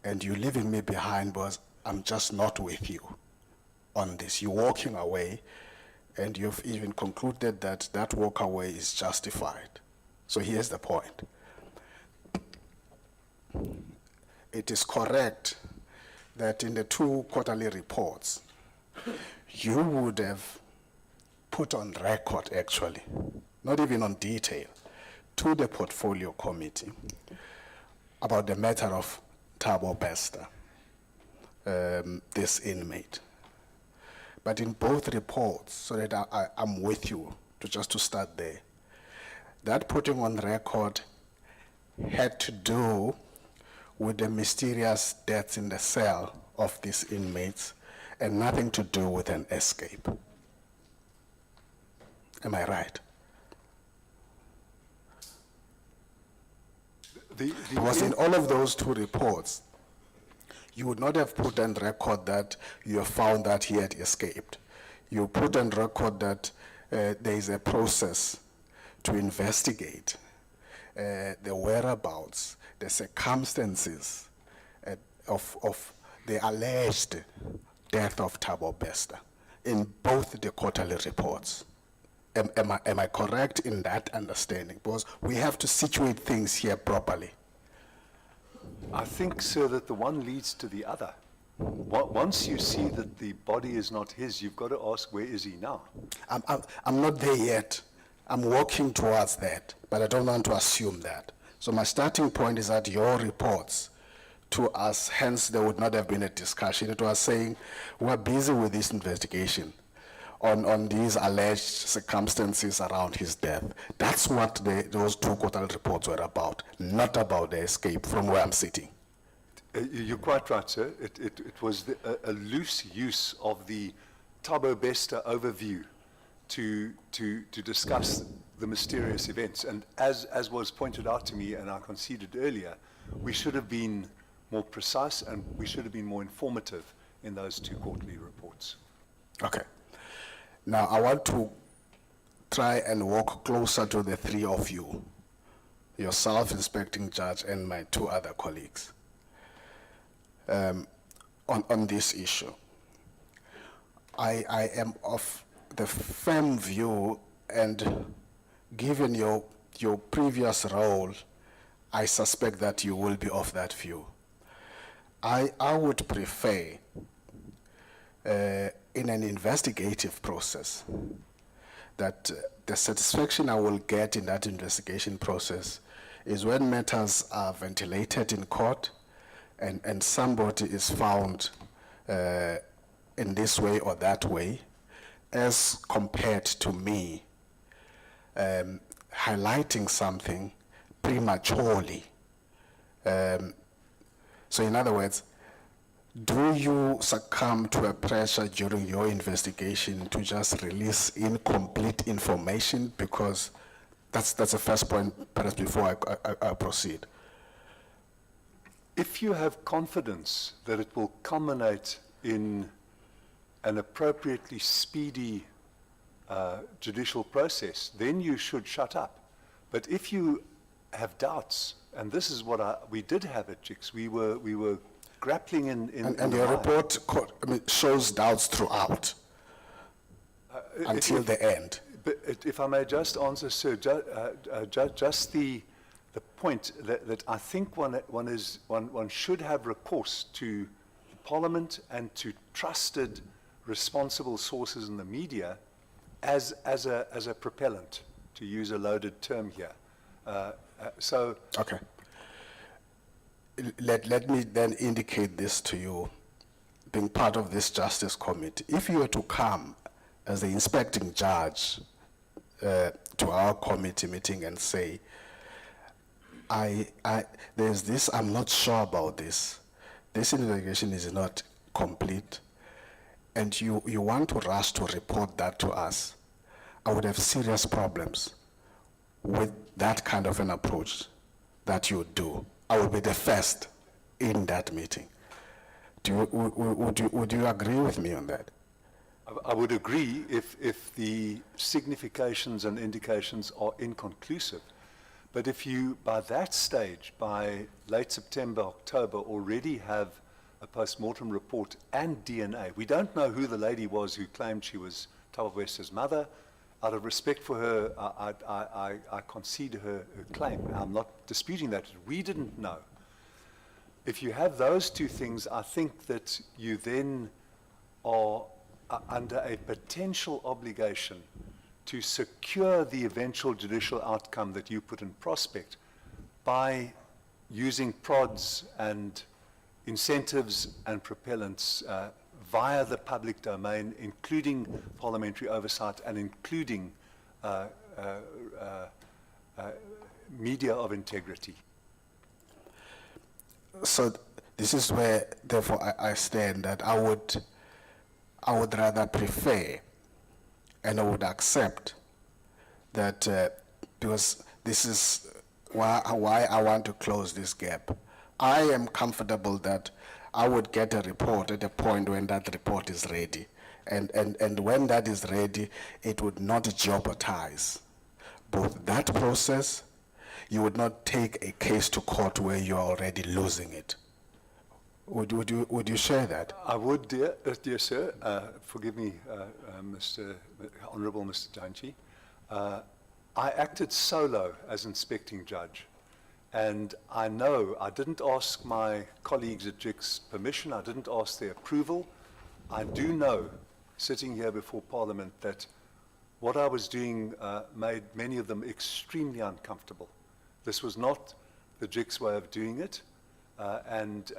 And you're leaving me behind because I'm just not with you on this. You're walking away, and you've even concluded that that walk away is justified. So here's the point. It is correct that in the 2 quarterly reports, you would have put on record, actually, not even on detail, to the portfolio committee about the matter of Thabo Bester, this inmate. But in both reports, so that I'm with you, to start there, that putting on record had to do with the mysterious deaths in the cell of these inmates and nothing to do with an escape. Am I right? Because in all of those 2 reports, you would not have put on record that you have found that he had escaped. You put on record that there is a process to investigate the whereabouts, the circumstances of the alleged death of Thabo Bester in both the quarterly reports. Am I correct in that understanding? Because we have to situate things here properly. I think, sir, that the one leads to the other. Once you see that the body is not his, you've got to ask, where is he now? I'm not there yet. I'm working towards that, but I don't want to assume that. So my starting point is that your reports to us, hence there would not have been a discussion. It was saying, we're busy with this investigation on these alleged circumstances around his death. That's what those 2 quarterly reports were about, not about the escape from where I'm sitting. You're quite right, sir. It was a loose use of the Thabo Bester overview to discuss the mysterious events. And as was pointed out to me, and I conceded earlier, we should have been more precise and we should have been more informative in those 2 quarterly reports. Okay. Now, I want to try and walk closer to the 3 of you, yourself, inspecting judge, and my 2 other colleagues, on this issue. I am of the firm view, and given your previous role, I suspect that you will be of that view. I would prefer in an investigative process that the satisfaction I will get in that investigation process is when matters are ventilated in court and somebody is found in this way or that way, as compared to me highlighting something prematurely. So in other words, do you succumb to a pressure during your investigation to just release incomplete information? Because that's the first point, perhaps before I proceed. If you have confidence that it will culminate in an appropriately speedy judicial process, then you should shut up. But if you have doubts, and this is what we did have at JICS, we were grappling in And your report shows doubts throughout until the end. But if I may just answer, sir, just the point that I think one should have recourse to Parliament and to trusted, responsible sources in the media as a propellant, to use a loaded term here. So. Okay. Let me then indicate this to you, being part of this Justice Committee. If you were to come as the inspecting judge to our committee meeting and say, there's this, I'm not sure about this investigation is not complete, and you want to rush to report that to us, I would have serious problems with that kind of an approach that you do. I will be the first in that meeting. Would you agree with me on that? I would agree if the significations and indications are inconclusive. But if you, by that stage, by late September, October, already have a post-mortem report and DNA, we don't know who the lady was who claimed she was Thabo Wester's mother. Out of respect for her, I concede her claim. I'm not disputing that. We didn't know. If you have those two things, I think that you then are under a potential obligation to secure the eventual judicial outcome that you put in prospect by using prods and incentives and propellants via the public domain, including parliamentary oversight and including media of integrity. So this is where, therefore, I stand, that I would rather prefer and I would accept that because this is why I want to close this gap. I am comfortable that I would get a report at a point when that report is ready. And when that is ready, it would not jeopardize both that process. You would not take a case to court where you are already losing it. Would you share that? I would, dear sir. Forgive me, Honourable Mr. Janchi. I acted solo as inspecting judge. And I know I didn't ask my colleagues at JICS permission. I didn't ask their approval. I do know, sitting here before Parliament, that what I was doing made many of them extremely uncomfortable. This was not the JICS way of doing it. And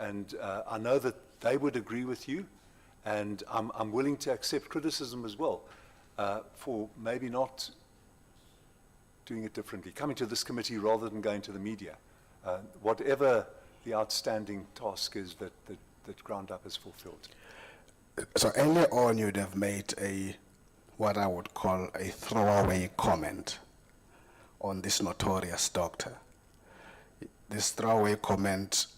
I know that they would agree with you. And I'm willing to accept criticism as well for maybe not doing it differently, coming to this committee rather than going to the media. Whatever the outstanding task is that Ground Up has fulfilled. So earlier on, you'd have made what I would call a throwaway comment on this notorious doctor. This throwaway comment,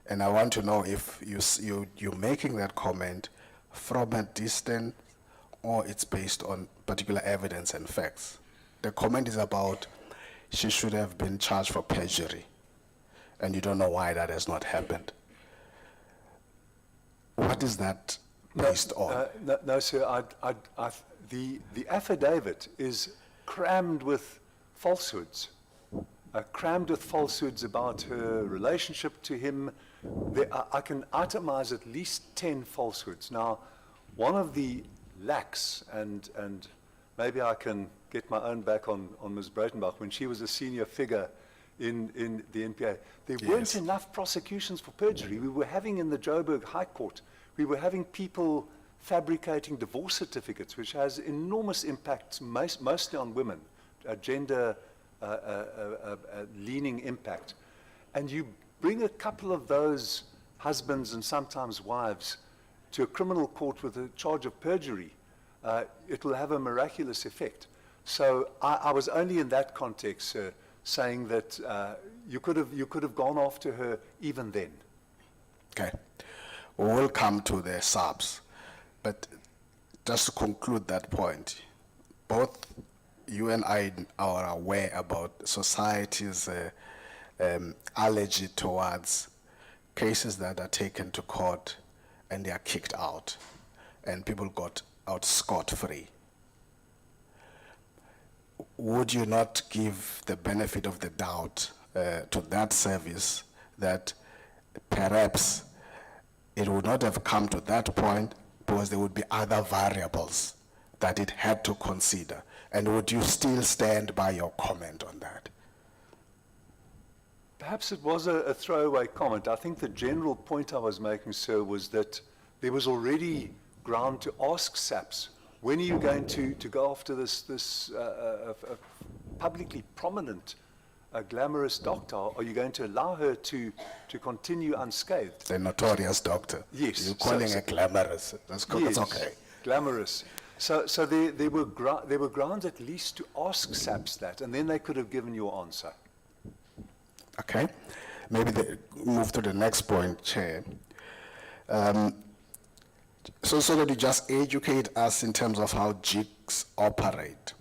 and I want to know if you're making that comment from a distance or it's based on particular evidence and facts. The comment is about she should have been charged for perjury, and you don't know why that has not happened. What is that based on? No, sir. The affidavit is crammed with falsehoods. Crammed with falsehoods about her relationship to him. I can itemize at least 10 falsehoods. Now, one of the lacks, and maybe I can get my own back on Ms. Breitenbach. When she was a senior figure in the NPA, there weren't enough prosecutions for perjury. We were having in the Joburg High Court, we were having people fabricating divorce certificates, which has enormous impacts, mostly on women, a gender leaning impact. And you bring a couple of those husbands and sometimes wives to a criminal court with a charge of perjury, it will have a miraculous effect. So I was only in that context, sir, saying that you could have gone after her even then. Okay. We will come to the subs. But just to conclude that point, both you and I are aware about society's allergy towards cases that are taken to court and they are kicked out, and people got out scot-free. Would you not give the benefit of the doubt to that service that perhaps it would not have come to that point because there would be other variables that it had to consider? And would you still stand by your comment on that? Perhaps it was a throwaway comment. I think the general point I was making, sir, was that there was already ground to ask SAPS, when are you going to go after this publicly prominent, glamorous doctor? Are you going to allow her to continue unscathed? The notorious doctor. Yes. You're calling her glamorous. That's good. Yes, That's okay. Glamorous. So there were grounds at least to ask SAPS that, and then they could have given you an answer. Okay. Maybe move to the next point, Chair. So that you just educate us in terms of how JICS operate.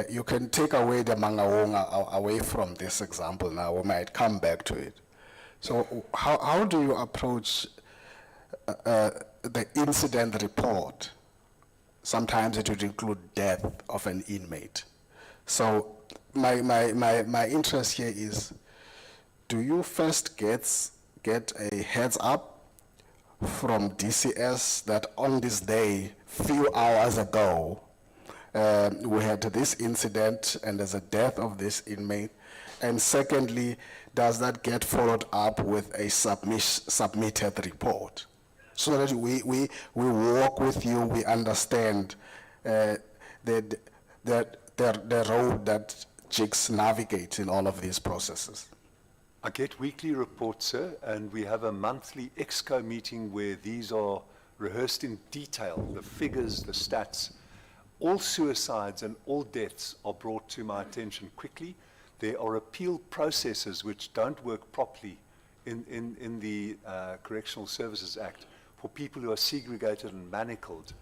You can take away the Mangaung away from this example now. We might come back to it. So how do you approach the incident report? Sometimes it would include death of an inmate. So my interest here is, do you first get a heads up from DCS that on this day, few hours ago, we had this incident and there's a death of this inmate? And secondly, does that get followed up with a submitted report? So that we walk with you, we understand the road that JICS navigates in all of these processes. I get weekly reports, sir, and we have a monthly EXCO meeting where these are rehearsed in detail, the figures, the stats. All suicides and all deaths are brought to my attention quickly. There are appeal processes which don't work properly in the Correctional Services Act for people who are segregated and manacled.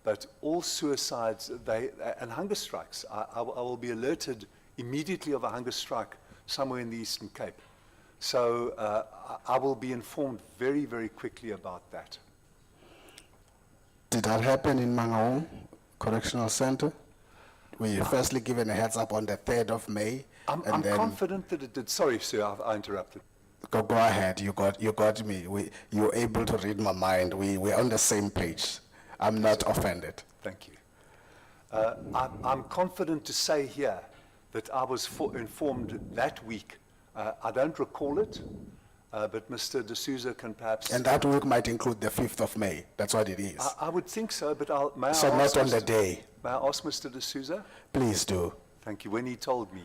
But all suicides and hunger strikes, I will be alerted immediately of a hunger strike somewhere in the Eastern Cape. So I will be informed very, very quickly about that. Did that happen in Mangaung Correctional Center? Were you firstly given a heads up on the 3rd of May? I'm confident that it did. Sorry, sir, I interrupted. Go ahead. You got me. You were able to read my mind. We're on the same page. I'm not offended. Thank you. I'm confident to say here that I was informed that week. I don't recall it, but Mr. D'Souza can perhaps... And that week might include the 5th of May. That's what it is. I would think so, but may I so ask not on the day. May I ask Mr. D'Souza? Please do. Thank you. When he told me.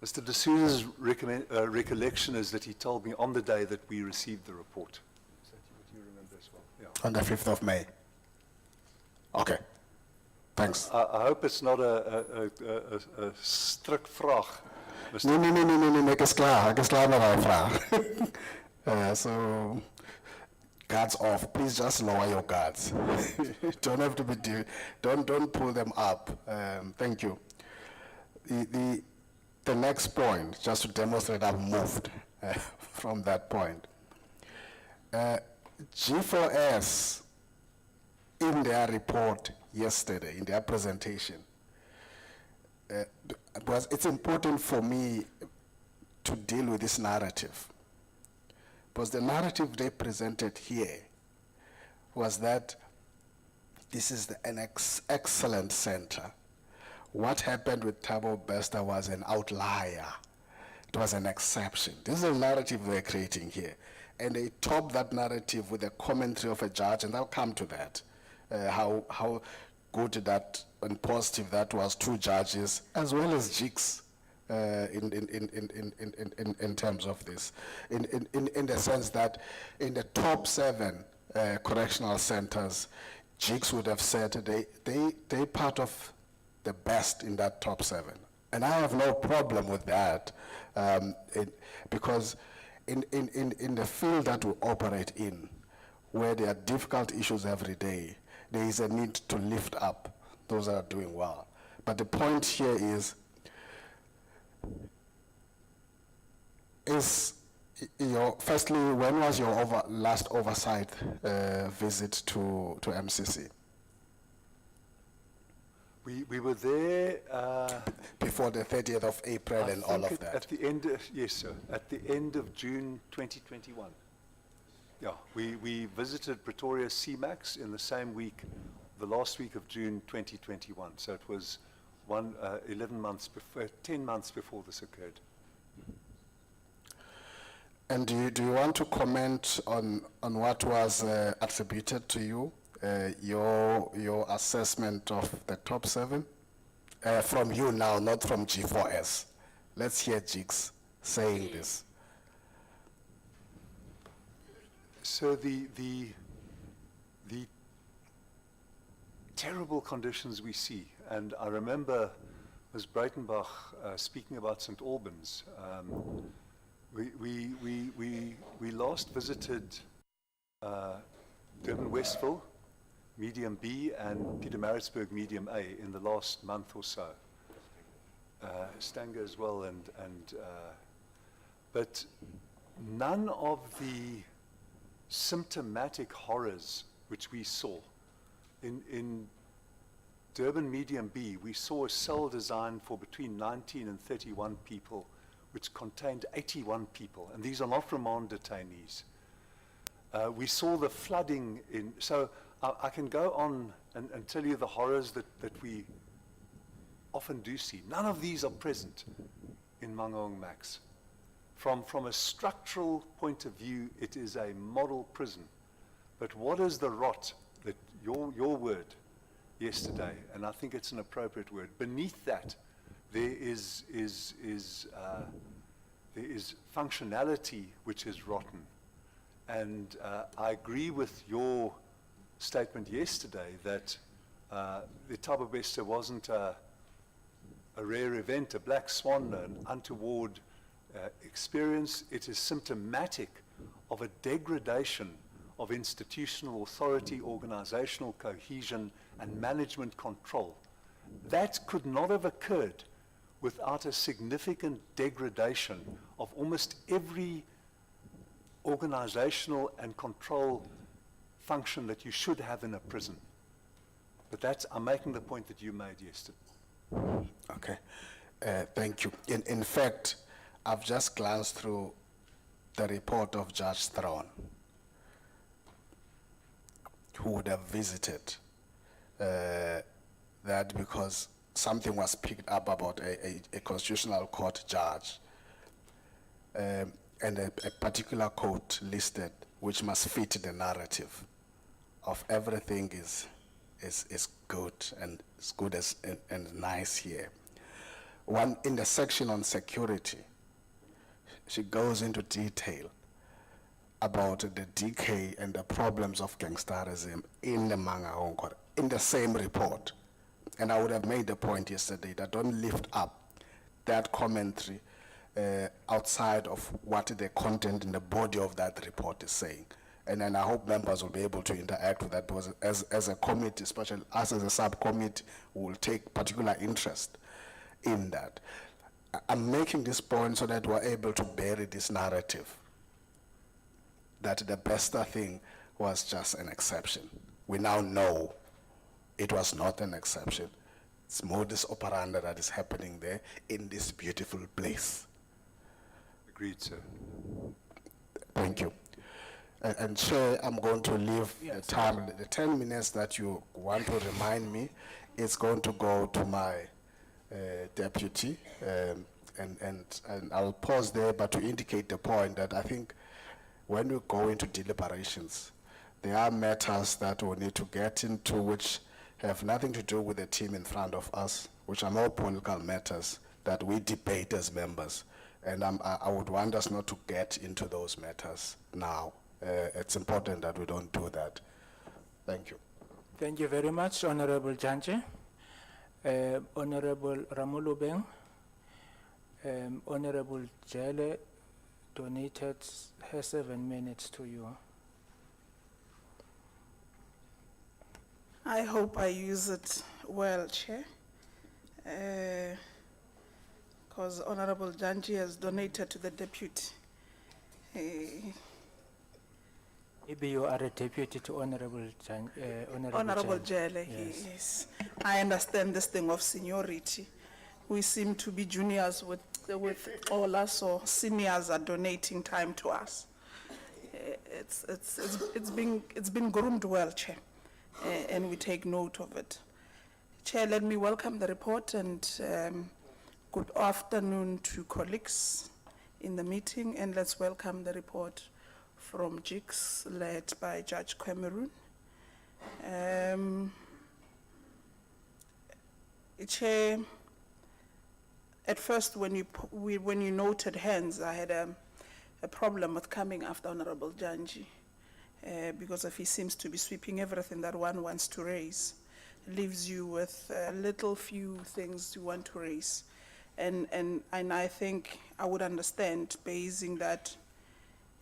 Mr. D'Souza's recollection is that he told me on the day that we received the report. Is that what you remember as well? Yeah. On the 5th of May. Okay. Thanks. I hope it's not a strik vraag. Nee, ek is klaar met daai vraag. So, guards off. Please just lower your guards. Don't have to be, don't pull them up. Thank you. The next point, just to demonstrate I've moved from that point. G4S, in their report yesterday, in their presentation, because it's important for me to deal with this narrative. Because the narrative they presented here was that this is an excellent center. What happened with Thabo Bester was an outlier. It was an exception. This is a narrative they're creating here. And they top that narrative with a commentary of a judge, and I'll come to that. How good that and positive that was, 2 judges, as well as JICS in terms of this. In the sense that in the top 7 correctional centers, JICS would have said they part of the best in that top 7. And I have no problem with that, because in the field that we operate in, where there are difficult issues every day, there is a need to lift up those that are doing well. But the point here is firstly, when was your last oversight visit to MCC? We were there before the 30th of April and all of that. At the end, yes, sir. At the end of June 2021. Yeah, we visited Pretoria CMAX in the same week, the last week of June 2021. So it was 11 months before, 10 months before this occurred. And do you want to comment on what was attributed to you? Your assessment of the top 7 from you now, not from G4S. Let's hear JICS saying this. So the terrible conditions we see, and I remember Ms. Breitenbach speaking about St. Albans. We last visited Durban Westville, medium B, and Pietermaritzburg, medium A, in the last month or so. Stanger as well, but none of the symptomatic horrors which we saw in Durban medium B, we saw a cell designed for between 19 and 31 people, which contained 81 people, and these are not remand detainees. We saw the flooding in, so I can go on and tell you the horrors that we often do see. None of these are present in Mangaung Max. From a structural point of view, it is a model prison. But what is the rot that your word yesterday, and I think it's an appropriate word, beneath that there is functionality which is rotten. And I agree with your statement yesterday that the Thabo Bester wasn't a rare event, a black swan, an untoward experience. It is symptomatic of a degradation of institutional authority, organizational cohesion, and management control. That could not have occurred without a significant degradation of almost every organizational and control function that you should have in a prison. But I'm making the point that you made yesterday. Okay, thank you. In fact, I've just glanced through the report of Judge Thrawn, who would have visited that because something was picked up about a constitutional court judge and a particular quote listed which must fit the narrative of everything is good and as good as and nice here. One in the section on security, she goes into detail about the decay and the problems of gangsterism in the Mangaung in the same report. And I would have made the point yesterday that don't lift up that commentary outside of what the content in the body of that report is saying. And then I hope members will be able to interact with that, because as a committee, especially us as a subcommittee, we will take particular interest in that. I'm making this point so that we're able to bury this narrative that the Bester thing was just an exception. We now know it was not an exception. It's modus operandi that is happening there in this beautiful place. Agreed, sir. Thank you. And Chair, I'm going to leave the time, the 10 minutes that you want to remind me, it's going to go to my deputy, and I'll pause there, but to indicate the point that I think when we go into deliberations, there are matters that we need to get into which have nothing to do with the team in front of us, which are more political matters that we debate as members. And I would want us not to get into those matters now. It's important that we don't do that. Thank you. Thank you very much, Honorable Janche. Honorable Ramulubeng, Honorable Jele donated her 7 minutes to you. I hope I use it well, Chair. Because Honorable Janji has donated to the deputy. Maybe you are a deputy to Honorable Honorable Jele, yes. I understand this thing of seniority. We seem to be juniors with all us, or seniors are donating time to us. It's been groomed well, Chair, and we take note of it. Chair, let me welcome the report and good afternoon to colleagues in the meeting, and let's welcome the report from JICS led by Judge Cameron. Chair, at first when you noted hands, I had a problem with coming after Honorable Janji because if he seems to be sweeping everything that one wants to raise, leaves you with little few things you want to raise. And I think I would understand, basing that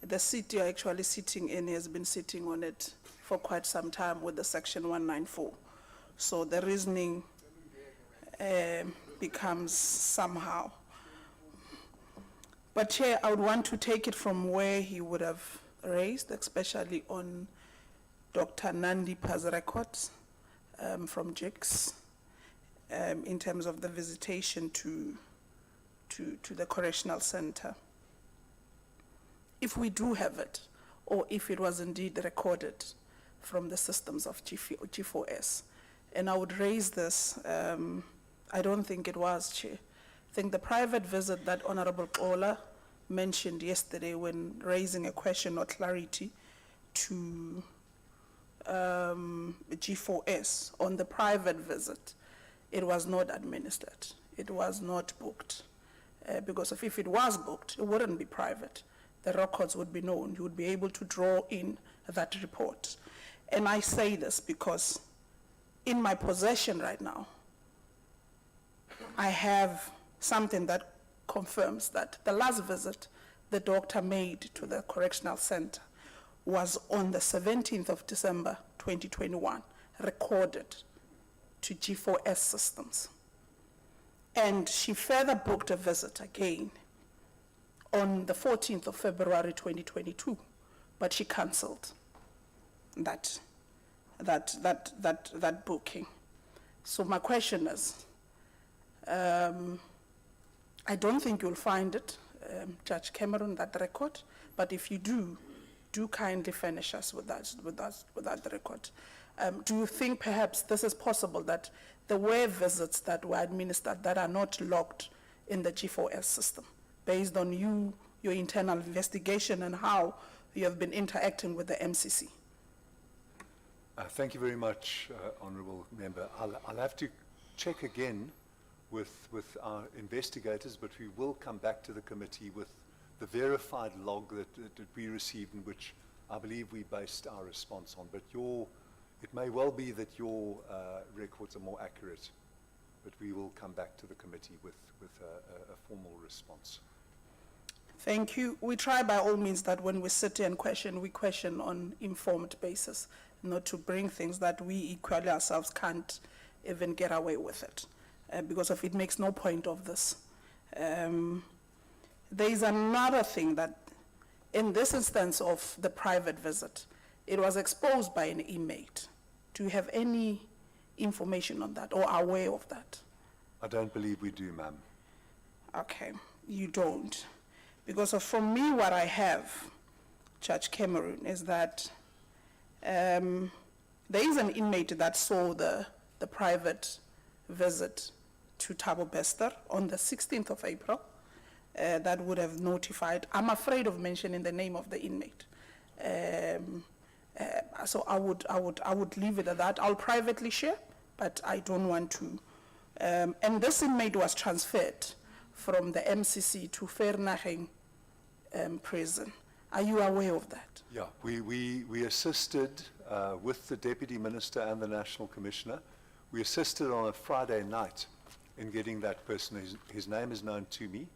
the seat you're actually sitting in has been sitting on it for quite some time with the Section 194. So the reasoning becomes somehow. But Chair, I would want to take it from where he would have raised, especially on Dr. Nandipa's records from JICS in terms of the visitation to the Correctional Center. If we do have it, or if it was indeed recorded from the systems of G4S, and I would raise this, I don't think it was, Chair. I think the private visit that Honorable Ola mentioned yesterday when raising a question or clarity to G4S on the private visit, it was not administered. It was not booked. Because if it was booked, it wouldn't be private. The records would be known. You would be able to draw in that report. And I say this because in my possession right now, I have something that confirms that the last visit the doctor made to the Correctional Center was on the 17th of December, 2021, recorded to G4S systems. And she further booked a visit again on the 14th of February, 2022, but she canceled that booking. So my question is, I don't think you'll find it, Judge Cameron, that record, but if you do kindly furnish us with that record. Do you think perhaps this is possible, that there were visits that were administered that are not logged in the G4S system, based on your internal investigation and how you have been interacting with the MCC? Thank you very much, Honourable Member. I'll have to check again with our investigators, but we will come back to the committee with the verified log that we received, in which I believe we based our response on. But it may well be that your records are more accurate, but we will come back to the committee with a formal response. Thank you. We try by all means that when we sit here and question, we question on informed basis, not to bring things that we equally ourselves can't even get away with it, because if it makes no point of this. There is another thing that, in this instance of the private visit, it was exposed by an inmate. Do you have any information on that or are aware of that? I don't believe we do, ma'am. Okay, you don't. Because from me, what I have, Judge Cameron, is that there is an inmate that saw the private visit to Thabo Bester on the 16th of April that would have notified. I'm afraid of mentioning the name of the inmate. So I would leave it at that. I'll privately share, but I don't want to. And this inmate was transferred from the MCC to Vereeniging prison. Are you aware of that? Yeah, we assisted with the Deputy Minister and the National Commissioner. We assisted on a Friday night in getting that person. His name is known to me,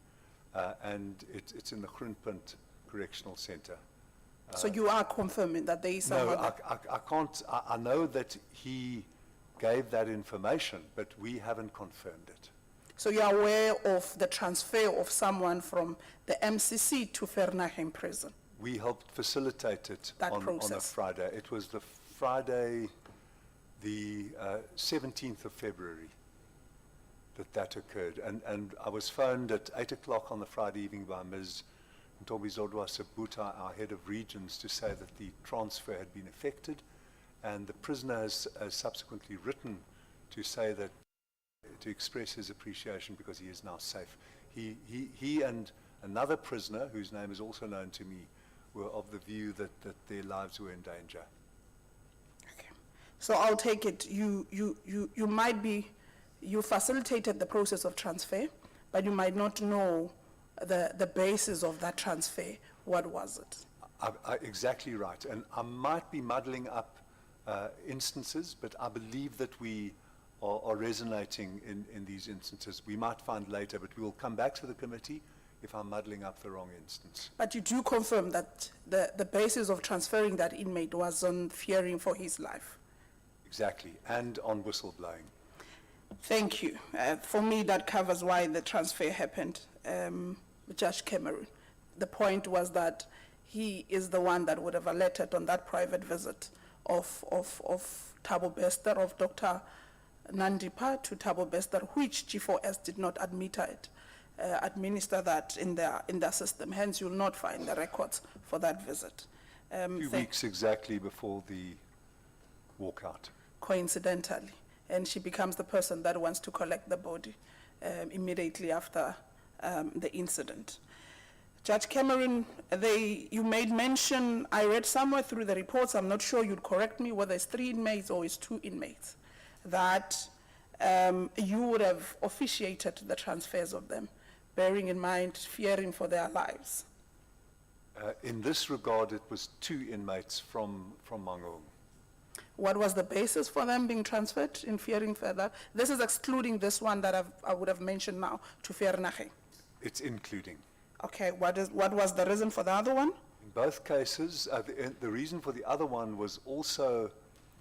and it's in the Groenpunt Correctional Centre. So you are confirming that there is someone? No, I can't. I know that he gave that information, but we haven't confirmed it. So you are aware of the transfer of someone from the MCC to Vereeniging prison? We helped facilitate it That on a process. Friday. It was the Friday, the 17th of February, that occurred. And I was phoned at 8 o'clock on the Friday evening by Ms. Ntobizodwa Sabuta, our head of regions, to say that the transfer had been effected, and the prisoner has subsequently written to say that, to express his appreciation because he is now safe. He and another prisoner, whose name is also known to me, were of the view that their lives were in danger. Okay. So I'll take it, you might be, you facilitated the process of transfer, but you might not know the basis of that transfer. What was it? Exactly right. And I might be muddling up instances, but I believe that we are resonating in these instances. We might find later, but we will come back to the committee if I'm muddling up the wrong instance. But you do confirm that the basis of transferring that inmate was on fearing for his life? Exactly, and on whistleblowing. Thank you. For me, that covers why the transfer happened, Judge Cameron. The point was that he is the one that would have alerted on that private visit of Thabo Bester, of Dr. Nandipa to Thabo Bester, which G4S did not administer that in their system. Hence, you'll not find the records for that visit. 2 weeks exactly before the walkout. Coincidentally. And she becomes the person that wants to collect the body immediately after the incident. Judge Cameron, you made mention, I read somewhere through the reports, I'm not sure, you'd correct me, whether it's 3 inmates or it's 2 inmates, that you would have officiated the transfers of them, bearing in mind, fearing for their lives. In this regard, it was 2 inmates from Mangaung. What was the basis for them being transferred in fearing further? This is excluding this one that I would have mentioned now, to Vereeniging. It's including. Okay, what was the reason for the other one? In both cases, the reason for the other one was also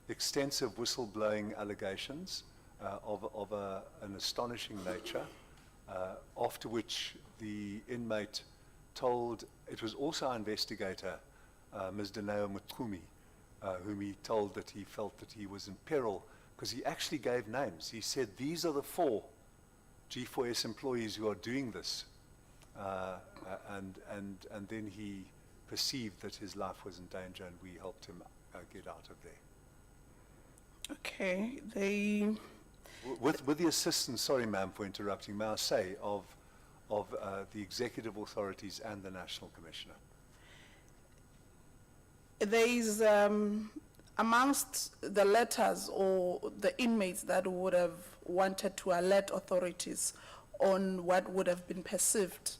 extensive whistleblowing allegations of an astonishing nature, after which the inmate told, it was also our investigator, Ms. Daneo Mutkumi, whom he told that he felt that he was in peril, because he actually gave names. He said, these are the 4 G4S employees who are doing this. And then he perceived that his life was in danger, and we helped him get out of there. Okay, With the assistance, sorry ma'am for interrupting, may I say, of the executive authorities and the National Commissioner. there is, amongst the letters or the inmates that would have wanted to alert authorities on what would have been perceived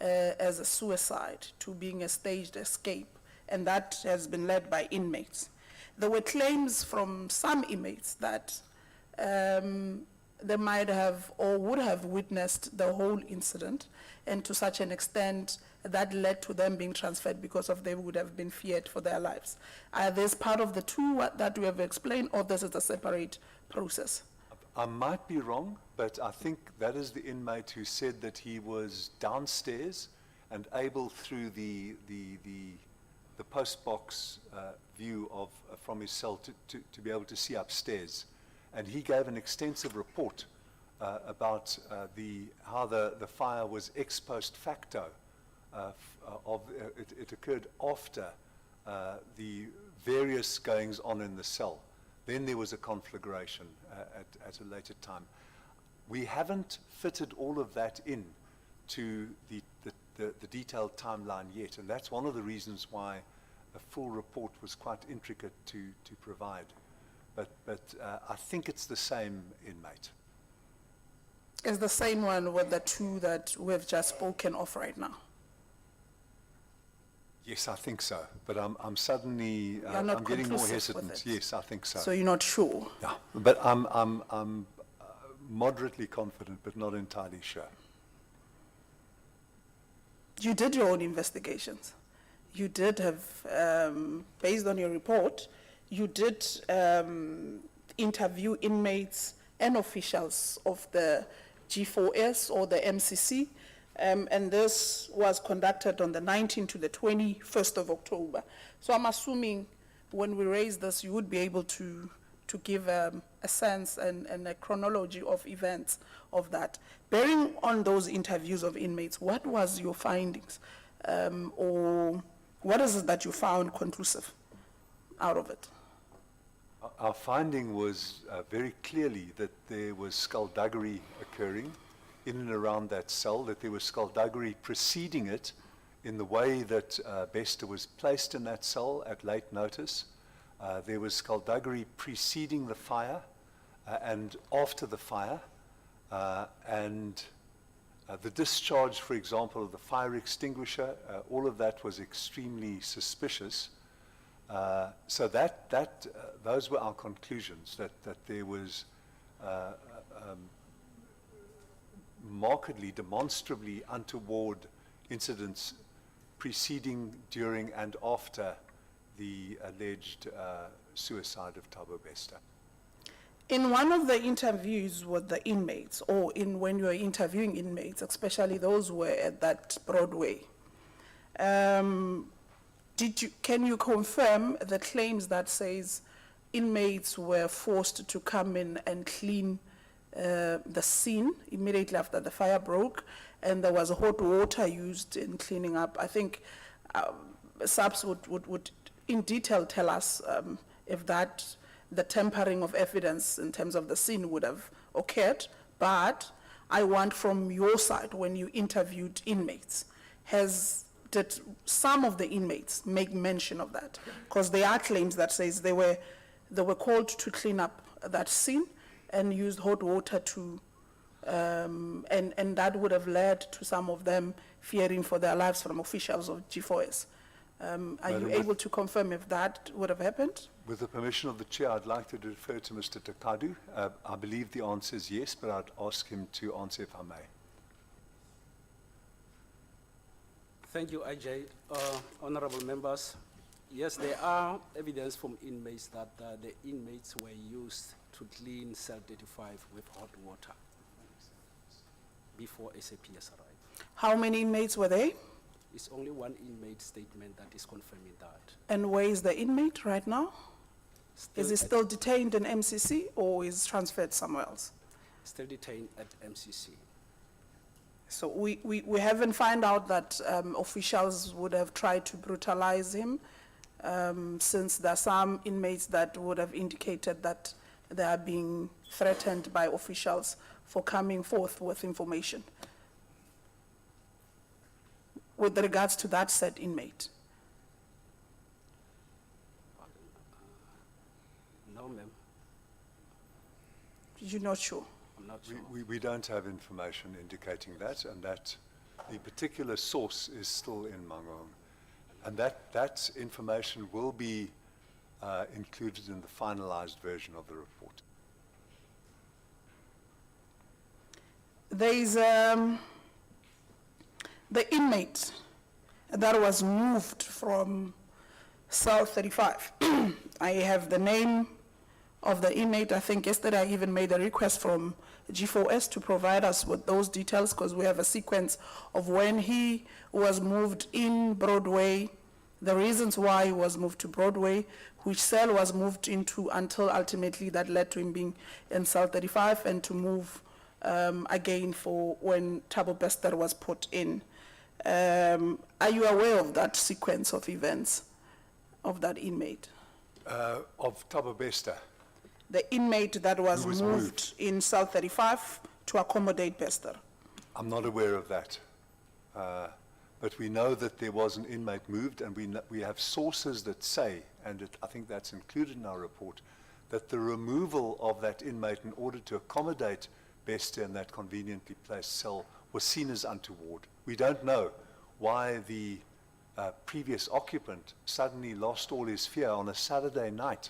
as a suicide to being a staged escape, and that has been led by inmates. There were claims from some inmates that they might have or would have witnessed the whole incident, and to such an extent that led to them being transferred because of they would have been feared for their lives. Are this part of the 2 that we have explained, or this is a separate process? I might be wrong, but I think that is the inmate who said that he was downstairs and able, through the post box view from his cell, to be able to see upstairs. and he gave an extensive report about how the fire was ex post facto. It occurred after the various goings on in the cell. Then there was a conflagration at a later time. We haven't fitted all of that in to the detailed timeline yet, and that's one of the reasons why a full report was quite intricate to provide. But I think it's the same inmate. Is the same one with the two that we've just spoken of right now? Yes, I think so. But I'm suddenly You're not I'm getting more conclusive with hesitant. it. Yes, I think so. So you're not sure? Yeah, but I'm moderately confident, but not entirely sure. You did your own investigations. You did have, based on your report, you did interview inmates and officials of the G4S or the MCC, and this was conducted on the 19th to the 21st of October. So I'm assuming when we raise this, you would be able to give a sense and a chronology of events of that. Bearing on those interviews of inmates, what was your findings? Or what is it that you found conclusive out of it? Our finding was very clearly that there was skullduggery occurring in and around that cell, that there was skullduggery preceding it in the way that Bester was placed in that cell at late notice. There was skullduggery preceding the fire and after the fire, and the discharge, for example, of the fire extinguisher, all of that was extremely suspicious. So those were our conclusions, that there was markedly, demonstrably untoward incidents preceding, during, and after the alleged suicide of Thabo Bester. In one of the interviews with the inmates, or when you were interviewing inmates, especially those who were at that Broadway, can you confirm the claims that says inmates were forced to come in and clean the scene immediately after the fire broke, and there was hot water used in cleaning up? I think SAPS would in detail tell us if the tampering of evidence in terms of the scene would have occurred, but I want from your side, when you interviewed inmates, did some of the inmates make mention of that? Because there are claims that says they were called to clean up that scene and used hot water to, and that would have led to some of them fearing for their lives from officials of G4S. Are you able to confirm if that would have happened? With the permission of the chair, I'd like to defer to Mr. Takadu. I believe the answer is yes, but I'd ask him to answer if I may. Thank you, IJ. Honorable members, yes, there are evidence from inmates that the inmates were used to clean cell 35 with hot water before SAPS arrived. How many inmates were there? It's only one inmate statement that is confirming that. And where is the inmate right now? Is he still detained in MCC or is transferred somewhere else? Still detained at MCC. So we haven't found out that officials would have tried to brutalize him, since there are some inmates that would have indicated that they are being threatened by officials for coming forth with information with regards to that said inmate. No, ma'am. You're not sure? I'm not sure. We don't have information indicating that, and that the particular source is still in Mangaung. And that information will be included in the finalized version of the report. There is the inmate that was moved from cell 35. I have the name of the inmate. I think yesterday I even made a request from G4S to provide us with those details, because we have a sequence of when he was moved in Broadway, the reasons why he was moved to Broadway, which cell was moved into until ultimately that led to him being in cell 35 and to move again for when Thabo Bester was put in. Are you aware of that sequence of events of that inmate? Of Thabo Bester. The inmate that was, Who was moved in cell 35 to accommodate Bester. I'm not aware of that. But we know that there was an inmate moved, and we have sources that say, and I think that's included in our report, that the removal of that inmate in order to accommodate Bester in that conveniently placed cell was seen as untoward. We don't know why the previous occupant suddenly lost all his fear on a Saturday night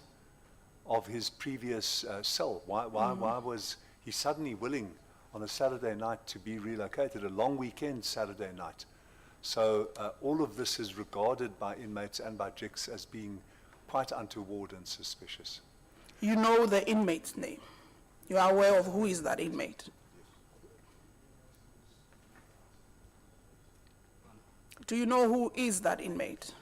of his previous cell. Why was he suddenly willing on a Saturday night to be relocated, a long weekend Saturday night? So all of this is regarded by inmates and by JICS as being quite untoward and suspicious. You know the inmate's name. You are aware of who is that inmate. Do you know who is that inmate?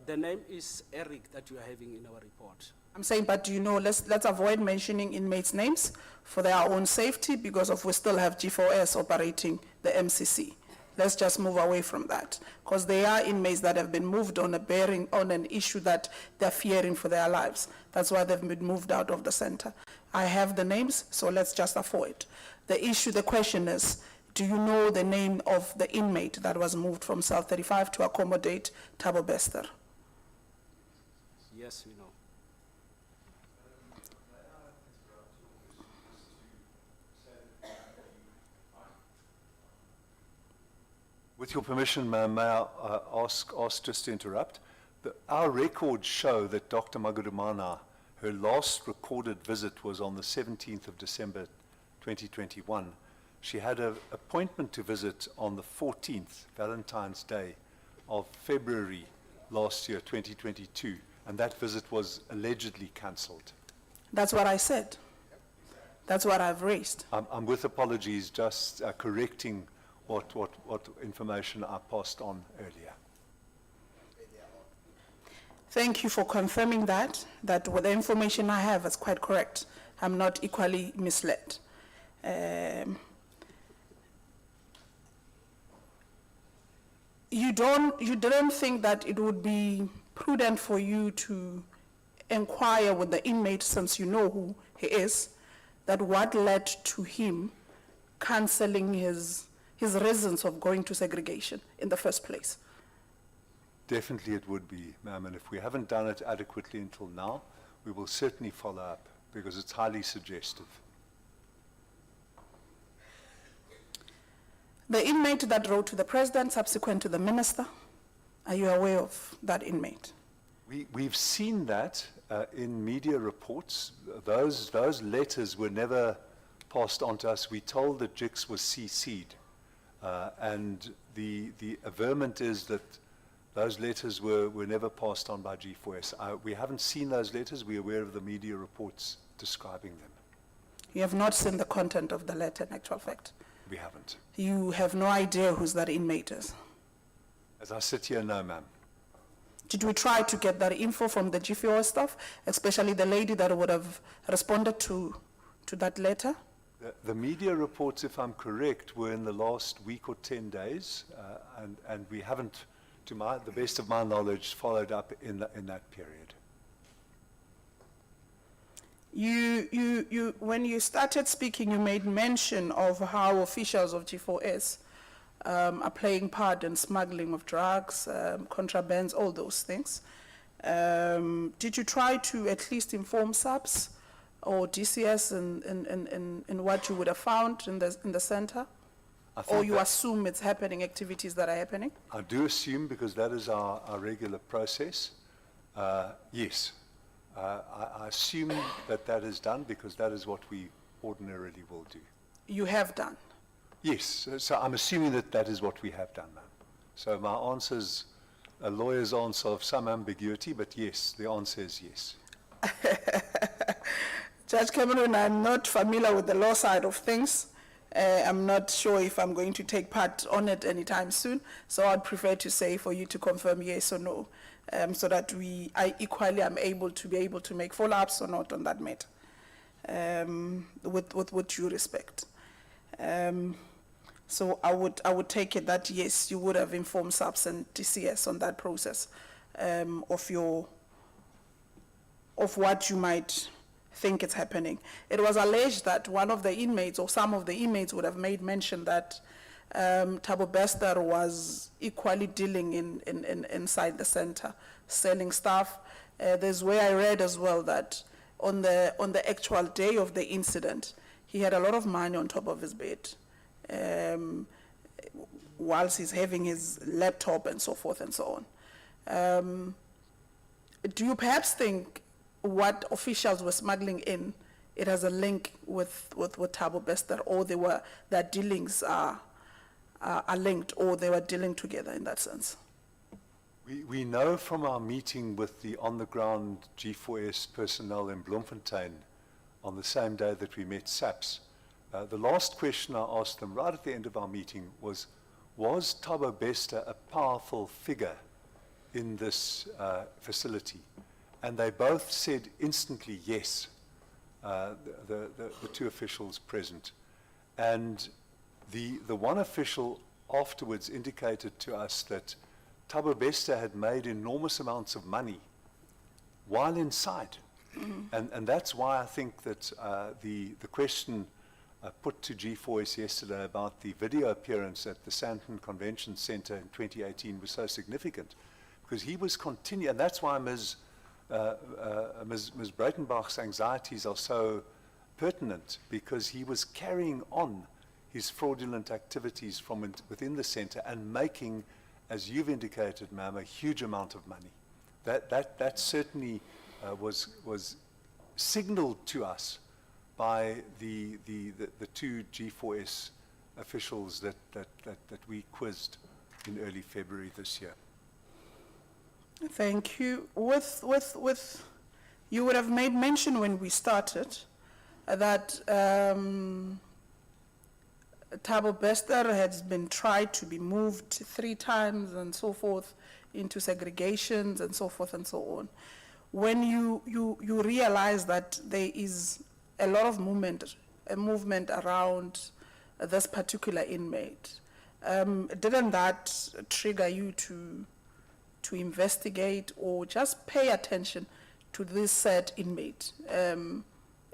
The name is Eric that you are having in our report. I'm saying, but do you know, let's avoid mentioning inmates' names for their own safety because we still have G4S operating the MCC. Let's just move away from that because they are inmates that have been moved on a bearing on an issue that they're fearing for their lives. That's why they've been moved out of the center. I have the names, so let's just avoid. The question is, do you know the name of the inmate that was moved from cell 35 to accommodate Thabo Bester? Yes, we know. With your permission, ma'am, may I ask just to interrupt? Our records show that Dr. Magudumana, her last recorded visit was on the 17th of December 2021. She had an appointment to visit on the 14th, Valentine's Day, of February last year, 2022, and that visit was allegedly cancelled. That's what I said. That's what I've raised. I'm with apologies, just correcting what information I passed on earlier. Thank you for confirming that with the information I have is quite correct. I'm not equally misled. You didn't think that it would be prudent for you to inquire with the inmate, since you know who he is, that what led to him cancelling his reasons of going to segregation in the first place? Definitely it would be, ma'am, and if we haven't done it adequately until now, we will certainly follow up because it's highly suggestive. The inmate that wrote to the president subsequent to the minister, are you aware of that inmate? We've seen that in media reports. Those letters were never passed on to us. We told that JICS was CC'd, and the averment is that those letters were never passed on by G4S. We haven't seen those letters. We're aware of the media reports describing them. You have not seen the content of the letter in actual fact? We haven't. You have no idea who that inmate is? As I sit here, no, ma'am. Did we try to get that info from the G4S staff, especially the lady that would have responded to that letter? The media reports, if I'm correct, were in the last week or 10 days, and we haven't, to the best of my knowledge, followed up in that period. When you started speaking, you made mention of how officials of G4S are playing part in smuggling of drugs, contrabands, all those things. Did you try to at least inform SAPS or DCS in what you would have found in the center? Or you assume it's happening, activities that are happening? I do assume, because that is our regular process. Yes. I assume that is done because that is what we ordinarily will do. You have done? Yes. So I'm assuming that is what we have done, ma'am. So my answer is a lawyer's answer of some ambiguity, but yes, the answer is yes. Judge Cameron, I'm not familiar with the law side of things. I'm not sure if I'm going to take part on it anytime soon, so I'd prefer to say for you to confirm yes or no, so that I equally am able to make follow-ups or not on that matter, with due respect. So I would take it that yes, you would have informed SAPS and TCS on that process, of what you might think is happening. It was alleged that one of the inmates or some of the inmates would have made mention that Thabo Bester was equally dealing inside the center, selling stuff. There's where I read as well that on the actual day of the incident, he had a lot of money on top of his bed, whilst he's having his laptop and so forth and so on. Do you perhaps think what officials were smuggling in, it has a link with Thabo Bester, or their dealings are linked, or they were dealing together in that sense? We know from our meeting with the on-the-ground G4S personnel in Bloemfontein on the same day that we met SAPS, the last question I asked them right at the end of our meeting was Thabo Bester a powerful figure in this facility? And they both said instantly yes, the two officials present. And the one official afterwards indicated to us that Thabo Bester had made enormous amounts of money while inside. And that's why I think that the question put to G4S yesterday about the video appearance at the Sandton Convention Center in 2018 was so significant, because he was continuing, and that's why Ms. Breitenbach's anxieties are so pertinent, because he was carrying on his fraudulent activities from within the center and making, as you've indicated, ma'am, a huge amount of money. That certainly was signaled to us by the two G4S officials that we quizzed in early February this year. Thank you. You would have made mention when we started that Thabo Bester has been tried to be moved 3 times and so forth into segregations and so forth and so on. When you realize that there is a lot of movement around this particular inmate, didn't that trigger you to investigate or just pay attention to this said inmate? A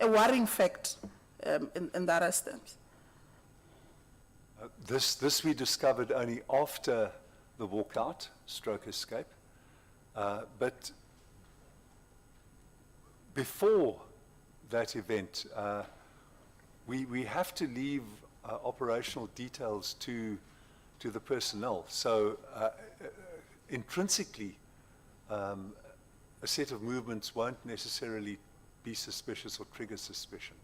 worrying fact in that instance. This we discovered only after the walkout, stroke escape. But before that event, we have to leave operational details to the personnel. So intrinsically, a set of movements won't necessarily be suspicious or trigger suspicion.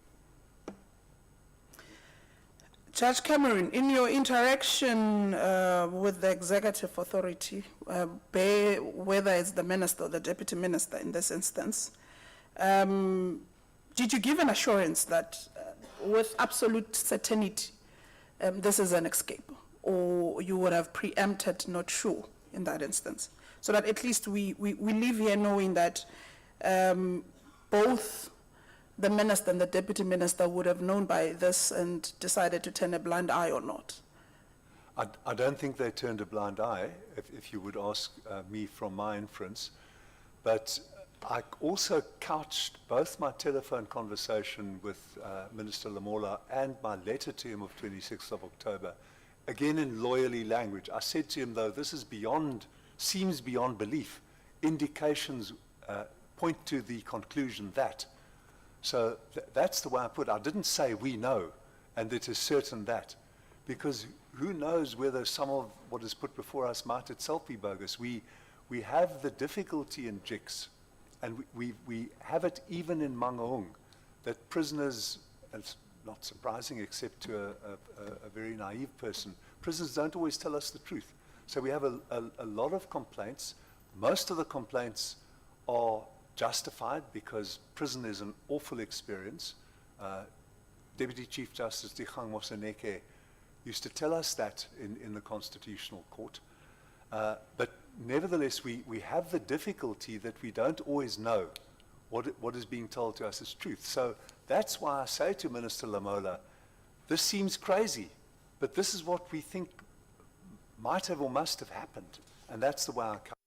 Judge Cameron, in your interaction with the executive authority, whether it's the minister or the deputy minister in this instance, did you give an assurance that with absolute certainty this is an escape, or you would have preempted not sure in that instance, so that at least we leave here knowing that both the minister and the deputy minister would have known by this and decided to turn a blind eye or not? I don't think they turned a blind eye, if you would ask me from my inference. But I also couched both my telephone conversation with Minister Lamola and my letter to him of 26th of October, again in lawyerly language. I said to him, though, this is seems beyond belief. Indications point to the conclusion that. So that's the way I put it. I didn't say we know, and it is certain that, because who knows whether some of what is put before us might itself be bogus. We have the difficulty in JICS, and we have it even in Mangaung, that prisoners, and it's not surprising except to a very naive person, prisoners don't always tell us the truth. So we have a lot of complaints. Most of the complaints are justified because prison is an awful experience. Deputy Chief Justice Dikgang Moseneke used to tell us that in the Constitutional Court. But nevertheless, we have the difficulty that we don't always know what is being told to us as truth. So that's why I say to Minister Lamola, this seems crazy, but this is what we think might have or must have happened. And that's the way I come.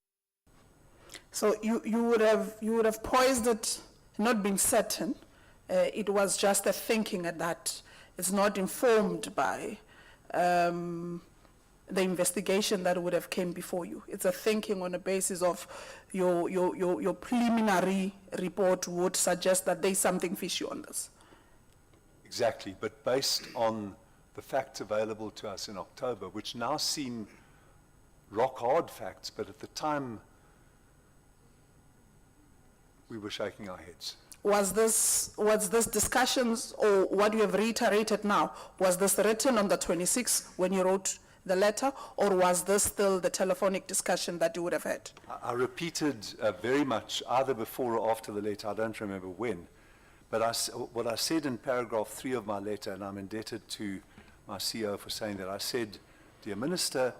So you would have poised it, not being certain. It was just a thinking at that. It's not informed by the investigation that would have came before you. It's a thinking on the basis of your preliminary report would suggest that there's something fishy on this. Exactly, but based on the facts available to us in October, which now seem rock hard facts, but at the time we were shaking our heads. Was this discussions, or what you have reiterated now, was this written on the 26th when you wrote the letter, or was this still the telephonic discussion that you would have had? I repeated very much, either before or after the letter, I don't remember when, but what I said in paragraph 3 of my letter, and I'm indebted to my CEO for saying that, I said, Dear Minister,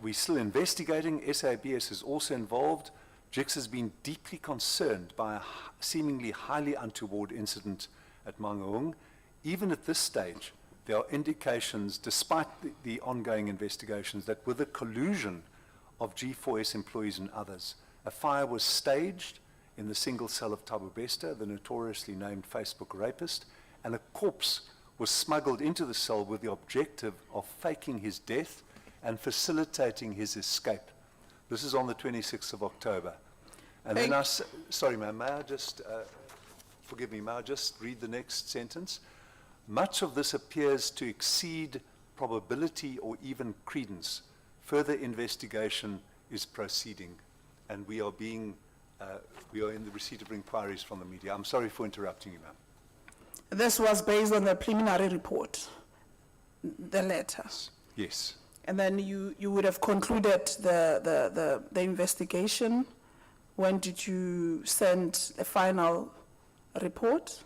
we're still investigating, SABS is also involved. JICS has been deeply concerned by a seemingly highly untoward incident at Mangaung. Even at this stage, there are indications, despite the ongoing investigations, that with the collusion of G4S employees and others, a fire was staged in the single cell of Thabo, the notoriously named Facebook rapist, and a corpse was smuggled into the cell with the objective of faking his death and facilitating his escape. This is on the 26th of October. And then sorry ma'am, may I just, forgive me, may I just read the next sentence? Much of this appears to exceed probability or even credence. Further investigation is proceeding, and we are in the receipt of inquiries from the media. I'm sorry for interrupting you, ma'am. This was based on the preliminary report, the letter. Yes. And then you would have concluded the investigation. When did you send a final report?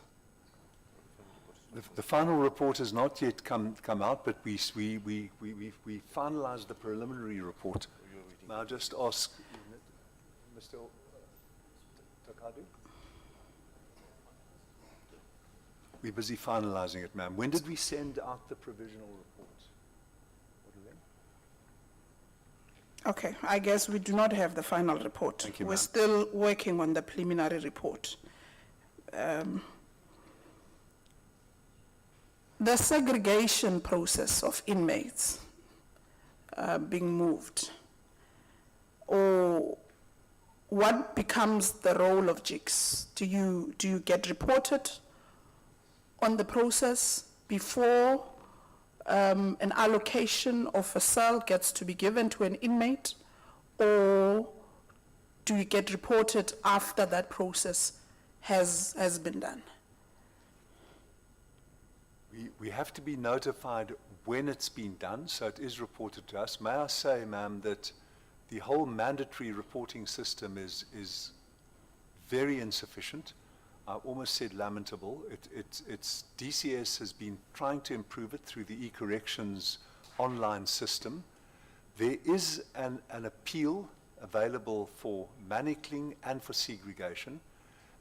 The final report has not yet come out, but we finalized the preliminary report. May I just ask Mr. Takadu? We're busy finalizing it, ma'am. When did we send out the provisional report? Okay, I guess we do not have the final report. Thank you, We're ma'am. still working on the preliminary report. The segregation process of inmates being moved, or what becomes the role of JICS? Do you get reported on the process before an allocation of a cell gets to be given to an inmate, or do you get reported after that process has been done? We have to be notified when it's been done, so it is reported to us. May I say, ma'am, that the whole mandatory reporting system is very insufficient. I almost said lamentable. It's DCS has been trying to improve it through the e-corrections online system. There is an appeal available for manacling and for segregation.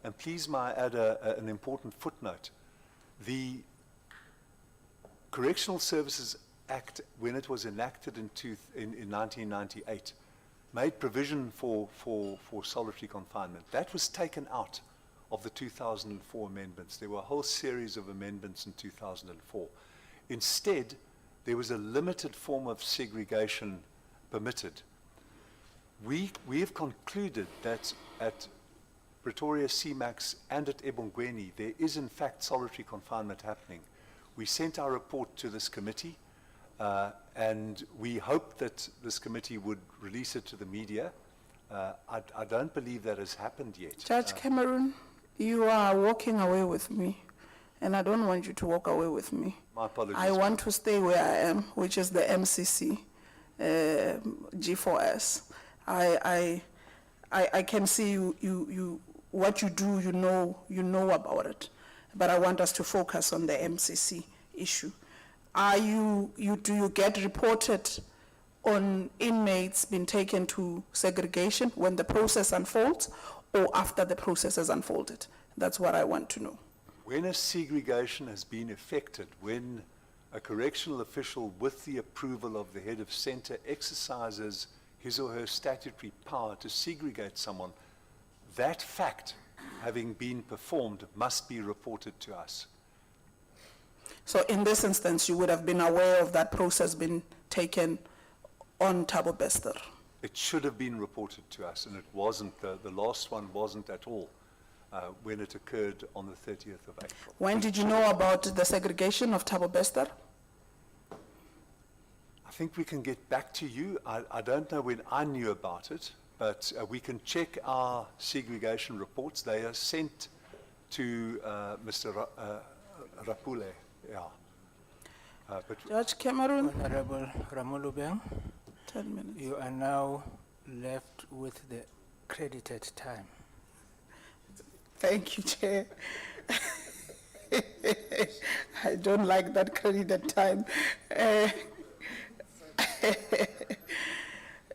And please may I add an important footnote. The Correctional Services Act, when it was enacted in 1998, made provision for solitary confinement. That was taken out of the 2004 amendments. There were a whole series of amendments in 2004. Instead, there was a limited form of segregation permitted. We have concluded that at Pretoria CMAX and at Ebongweni, there is in fact solitary confinement happening. We sent our report to this committee, and we hope that this committee would release it to the media. I don't believe that has happened yet. Judge Cameron, you are walking away with me, and I don't want you to walk away with me. My apologies. I want to stay where I am, which is the MCC, G4S. I can see you what you do, you know about it. but I want us to focus on the MCC issue. Do you get reported on inmates being taken to segregation when the process unfolds or after the process has unfolded? That's what I want to know. When a segregation has been effected, when a correctional official with the approval of the head of centre exercises his or her statutory power to segregate someone, that fact having been performed must be reported to us. So in this instance, you would have been aware of that process being taken on Thabo Bester? It should have been reported to us, and it wasn't. The last one wasn't at all when it occurred on the 30th of April. When did you know about the segregation of Thabo Bester? I think we can get back to you. I don't know when I knew about it, but we can check our segregation reports. They are sent to Mr. Rapule. Yeah. But Judge Cameron. Honorable Ramolubeng. 10 minutes. You are now left with the credited time. Thank you, Chair. I don't like that credited time.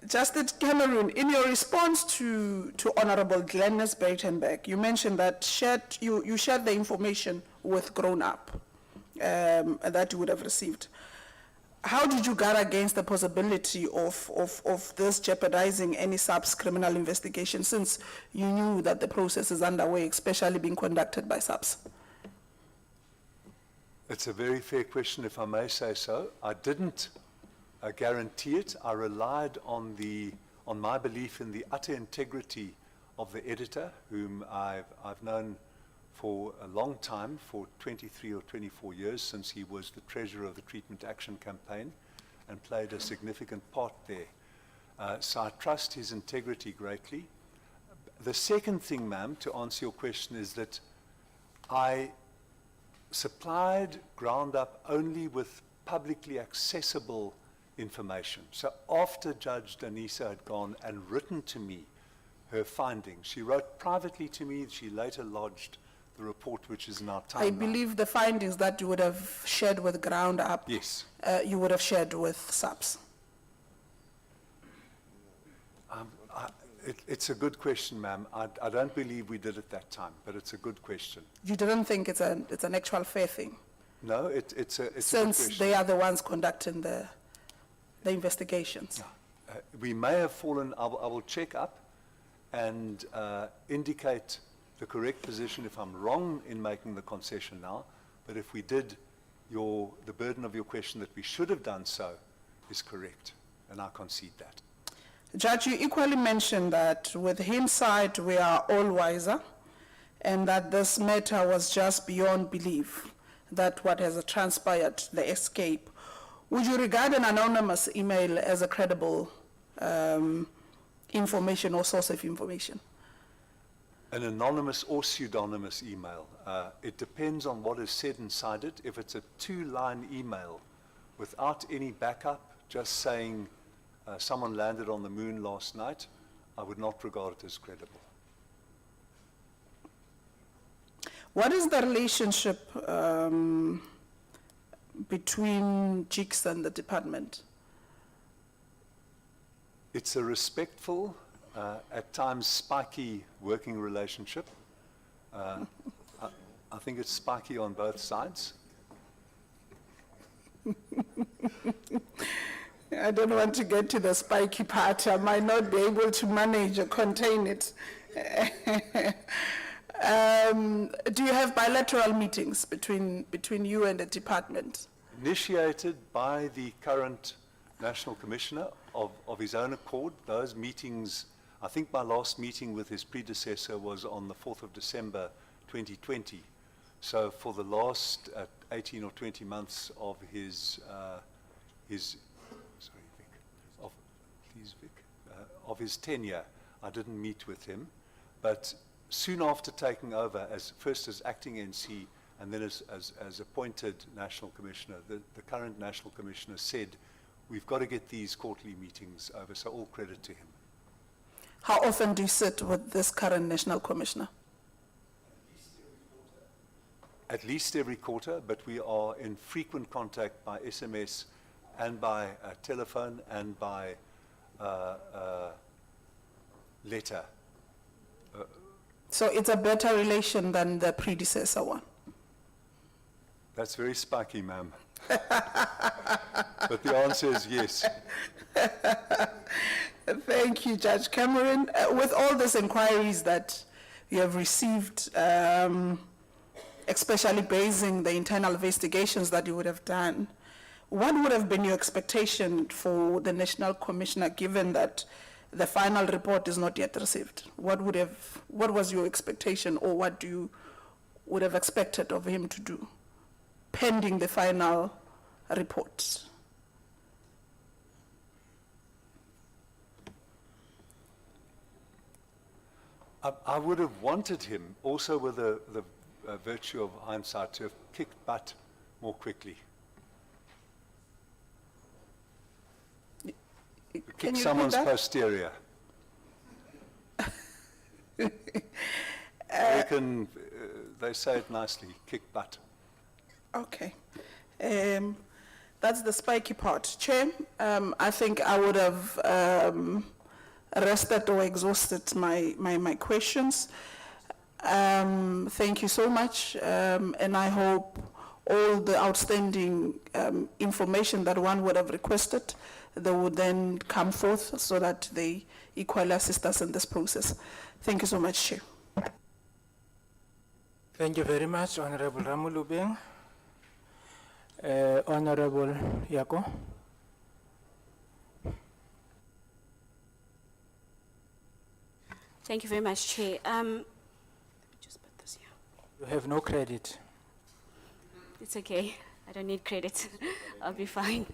Justice Cameron, in your response to Honorable Glennis Breitenberg, you mentioned that you shared the information with Grown Up that you would have received. How did you guard against the possibility of this jeopardizing any SAPS criminal investigation, since you knew that the process is underway, especially being conducted by SAPS? it's a very fair question, if I may say so. I didn't guarantee it. I relied on my belief in the utter integrity of the editor, whom I've known for a long time, for 23 or 24 years, since he was the treasurer of the Treatment Action Campaign and played a significant part there. So I trust his integrity greatly. The second thing, ma'am, to answer your question, is that I supplied Ground Up only with publicly accessible information. So after Judge Danisa had gone and written to me her findings, she wrote privately to me. She later lodged the report, which is now timeline. I believe the findings that you would have shared with Ground Up, yes, you would have shared with SAPS. It's a good question, ma'am. I don't believe we did at that time, but it's a good question. You didn't think it's an actual fair thing? No, it's a good question. Since they are the ones conducting the investigations. We may have fallen. I will check up and indicate the correct position if I'm wrong in making the concession now. But if we did, the burden of your question that we should have done so is correct, and I concede that. Judge, you equally mentioned that with hindsight we are all wiser, and that this matter was just beyond belief, that what has transpired, the escape. Would you regard an anonymous email as a credible information or source of information? An anonymous or pseudonymous email. It depends on what is said inside it. If it's a 2-line email without any backup, just saying someone landed on the moon last night, I would not regard it as credible. What is the relationship between JICS and the department? It's a respectful, at times spiky working relationship. I think it's spiky on both sides. I don't want to get to the spiky part. I might not be able to manage or contain it. Do you have bilateral meetings between you and the department? Initiated by the current National Commissioner of his own accord. Those meetings, I think my last meeting with his predecessor was on the 4th of December 2020. So for the last 18 or 20 months of of his tenure, I didn't meet with him. But soon after taking over, first as acting NC and then as appointed National Commissioner, the current National Commissioner said, we've got to get these quarterly meetings over, so all credit to him. How often do you sit with this current National Commissioner? at least every quarter, but we are in frequent contact by SMS and by telephone and by letter. So it's a better relation than the predecessor one? That's very spiky, ma'am. But the answer is yes. Thank you, Judge Cameron. With all these inquiries that you have received, especially basing the internal investigations that you would have done, what would have been your expectation for the National Commissioner, given that the final report is not yet received? What was your expectation, or what do you would have expected of him to do, pending the final report? I would have wanted him, also with the virtue of hindsight, to have kicked butt more quickly. Kick someone's posterior. They say it nicely, kick butt. Okay. That's the spiky part. Chair, I think I would have rested or exhausted my questions. Thank you so much, and I hope all the outstanding information that one would have requested, they would then come forth so that they equally assist us in this process. Thank you so much, Chair. Thank you very much, Honorable Ramulubeng. Honorable Yako. Thank you very much, Chair. Just put this here. You have no credit. It's okay. I don't need credit. I'll be fine.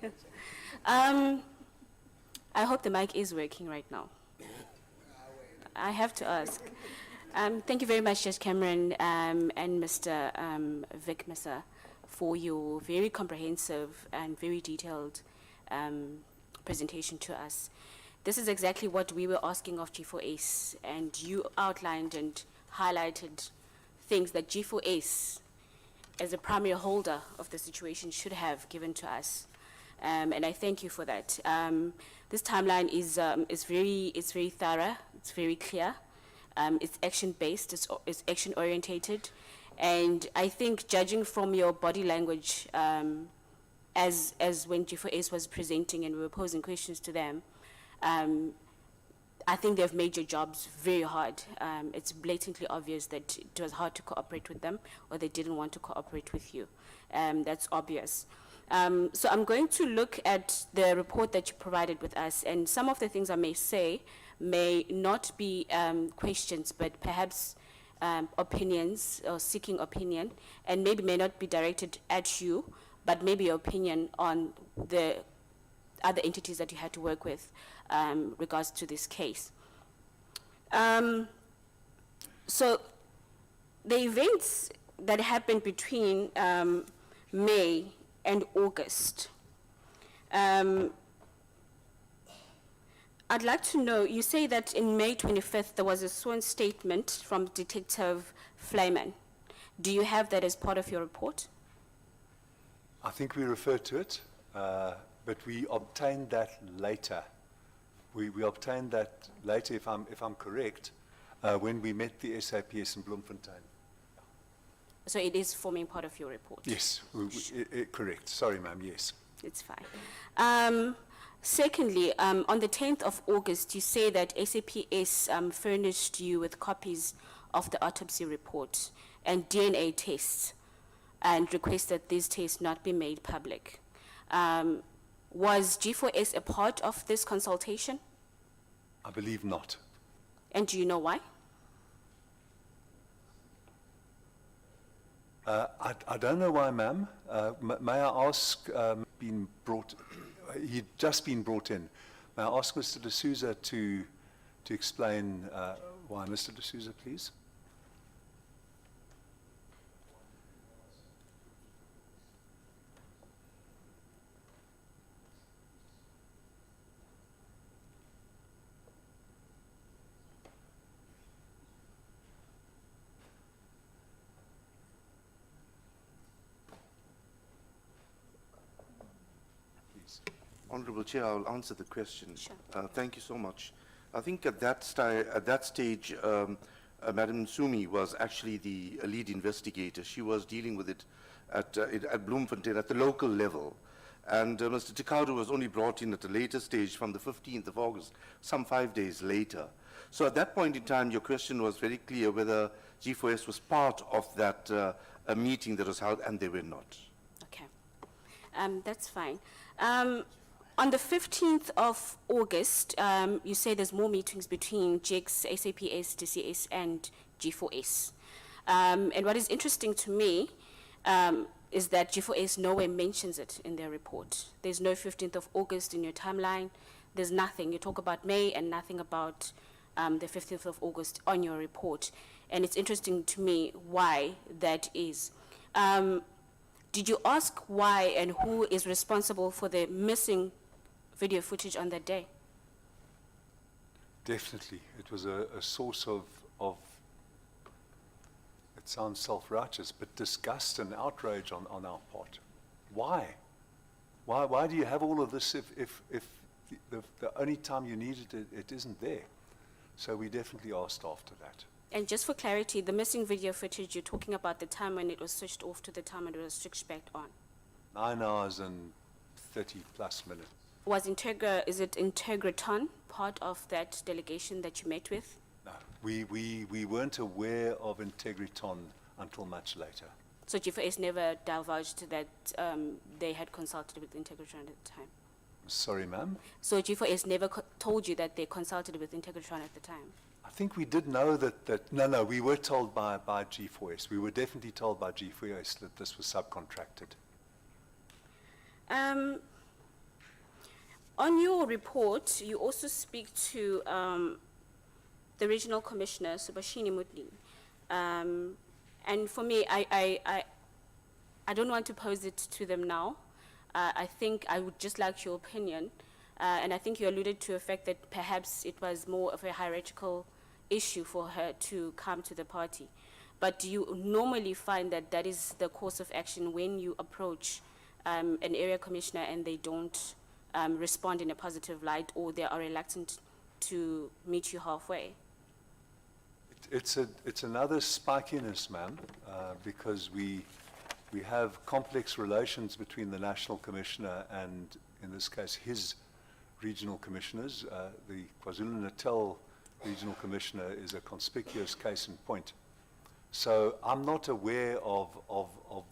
I hope the mic is working right now. I have to ask. Thank you very much, Judge Cameron and Mr. Vic Missa, for your very comprehensive and very detailed presentation to us. This is exactly what we were asking of G4S, and you outlined and highlighted things that G4S, as a primary holder of the situation, should have given to us. And I thank you for that. This timeline is very thorough, it's very clear, it's action-based, it's action-orientated, and I think, judging from your body language, as when G4S was presenting and we were posing questions to them, I think they've made your jobs very hard. It's blatantly obvious that it was hard to cooperate with them, or they didn't want to cooperate with you. That's obvious. So I'm going to look at the report that you provided with us, and some of the things I may say may not be questions, but perhaps opinions, or seeking opinion, and maybe may not be directed at you, but maybe your opinion on the other entities that you had to work with regards to this case. So the events that happened between May and August, I'd like to know, you say that in May 25th there was a sworn statement from Detective Flyman. Do you have that as part of your report? I think we referred to it, but we obtained that later. We obtained that later, if I'm correct, when we met the SAPS in Bloemfontein. So it is forming part of your report? Yes, correct. Sorry, ma'am, yes. It's fine. Secondly, on the 10th of August, you say that SAPS furnished you with copies of the autopsy report and DNA tests, and requested these tests not be made public. Was G4S a part of this consultation? I believe not. And do you know why? I don't know why, ma'am. May I ask, he'd just been brought in. May I ask Mr. D'Souza to explain why? Mr. D'Souza, please. Honorable Chair, I'll answer the question. Sure. Thank you so much. I think at that stage, Madam Sumi was actually the lead investigator. She was dealing with it at Bloemfontein at the local level. And Mr. Thabo was only brought in at a later stage from the 15th of August, some 5 days later. So at that point in time, your question was very clear whether G4S was part of that a meeting that was held, and they were not. Okay. That's fine. On the 15th of August, you say there's more meetings between JICS, SAPS, DCS, and G4S. And what is interesting to me is that G4S nowhere mentions it in their report. There's no 15th of August in your timeline. There's nothing. You talk about May and nothing about the 15th of August on your report. And it's interesting to me why that is. Did you ask why and who is responsible for the missing video footage on that day? Definitely. It was a source of, it sounds self-righteous, but disgust and outrage on our part. Why? Why do you have all of this if the only time you needed it, it isn't there? So we definitely asked after that. And just for clarity, the missing video footage, you're talking about the time when it was switched off to the time when it was switched back on. 9 hours and 30 plus minutes. Was is it Integriton part of that delegation that you met with? No, we weren't aware of Integriton until much later. So G4S never divulged that they had consulted with Integriton at the time? Sorry, ma'am? So G4S never told you that they consulted with Integriton at the time? I think we did know no, we were told by G4S. We were definitely told by G4S that this was subcontracted. On your report, you also speak to the regional commissioner, Subashini Mutli. And for me, I don't want to pose it to them now. I think I would just like your opinion. And I think you alluded to the fact that perhaps it was more of a hierarchical issue for her to come to the party. But do you normally find that that is the course of action when you approach an area commissioner and they don't respond in a positive light, or they are reluctant to meet you halfway? It's another spikiness, ma'am, because we have complex relations between the National Commissioner and, in this case, his regional commissioners. The KwaZulu-Natal Regional Commissioner is a conspicuous case in point. So I'm not aware of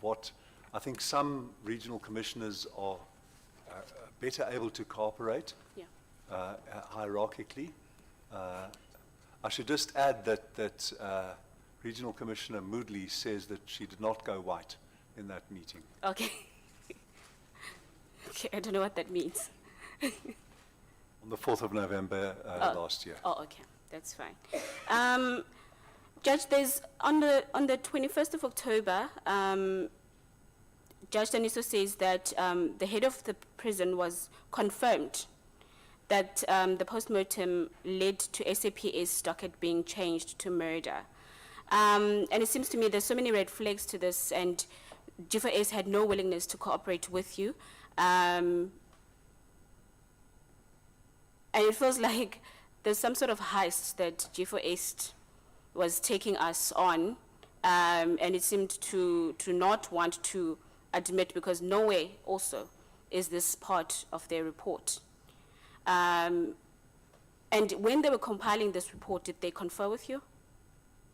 what, I think some regional commissioners are better able to cooperate hierarchically. I should just add that Regional Commissioner Moodley says that she did not go white in that meeting. Okay. Okay, I don't know what that means. On the 4th of November last year. Oh, okay, that's fine. Judge, there's on the 21st of October, Judge Daniso says that the head of the prison was confirmed that the postmortem led to SAPS docket being changed to murder. And it seems to me there's so many red flags to this, and G4S had no willingness to cooperate with you. And it feels like there's some sort of heist that G4S was taking us on, and it seemed to not want to admit, because nowhere also is this part of their report. And when they were compiling this report, did they confer with you?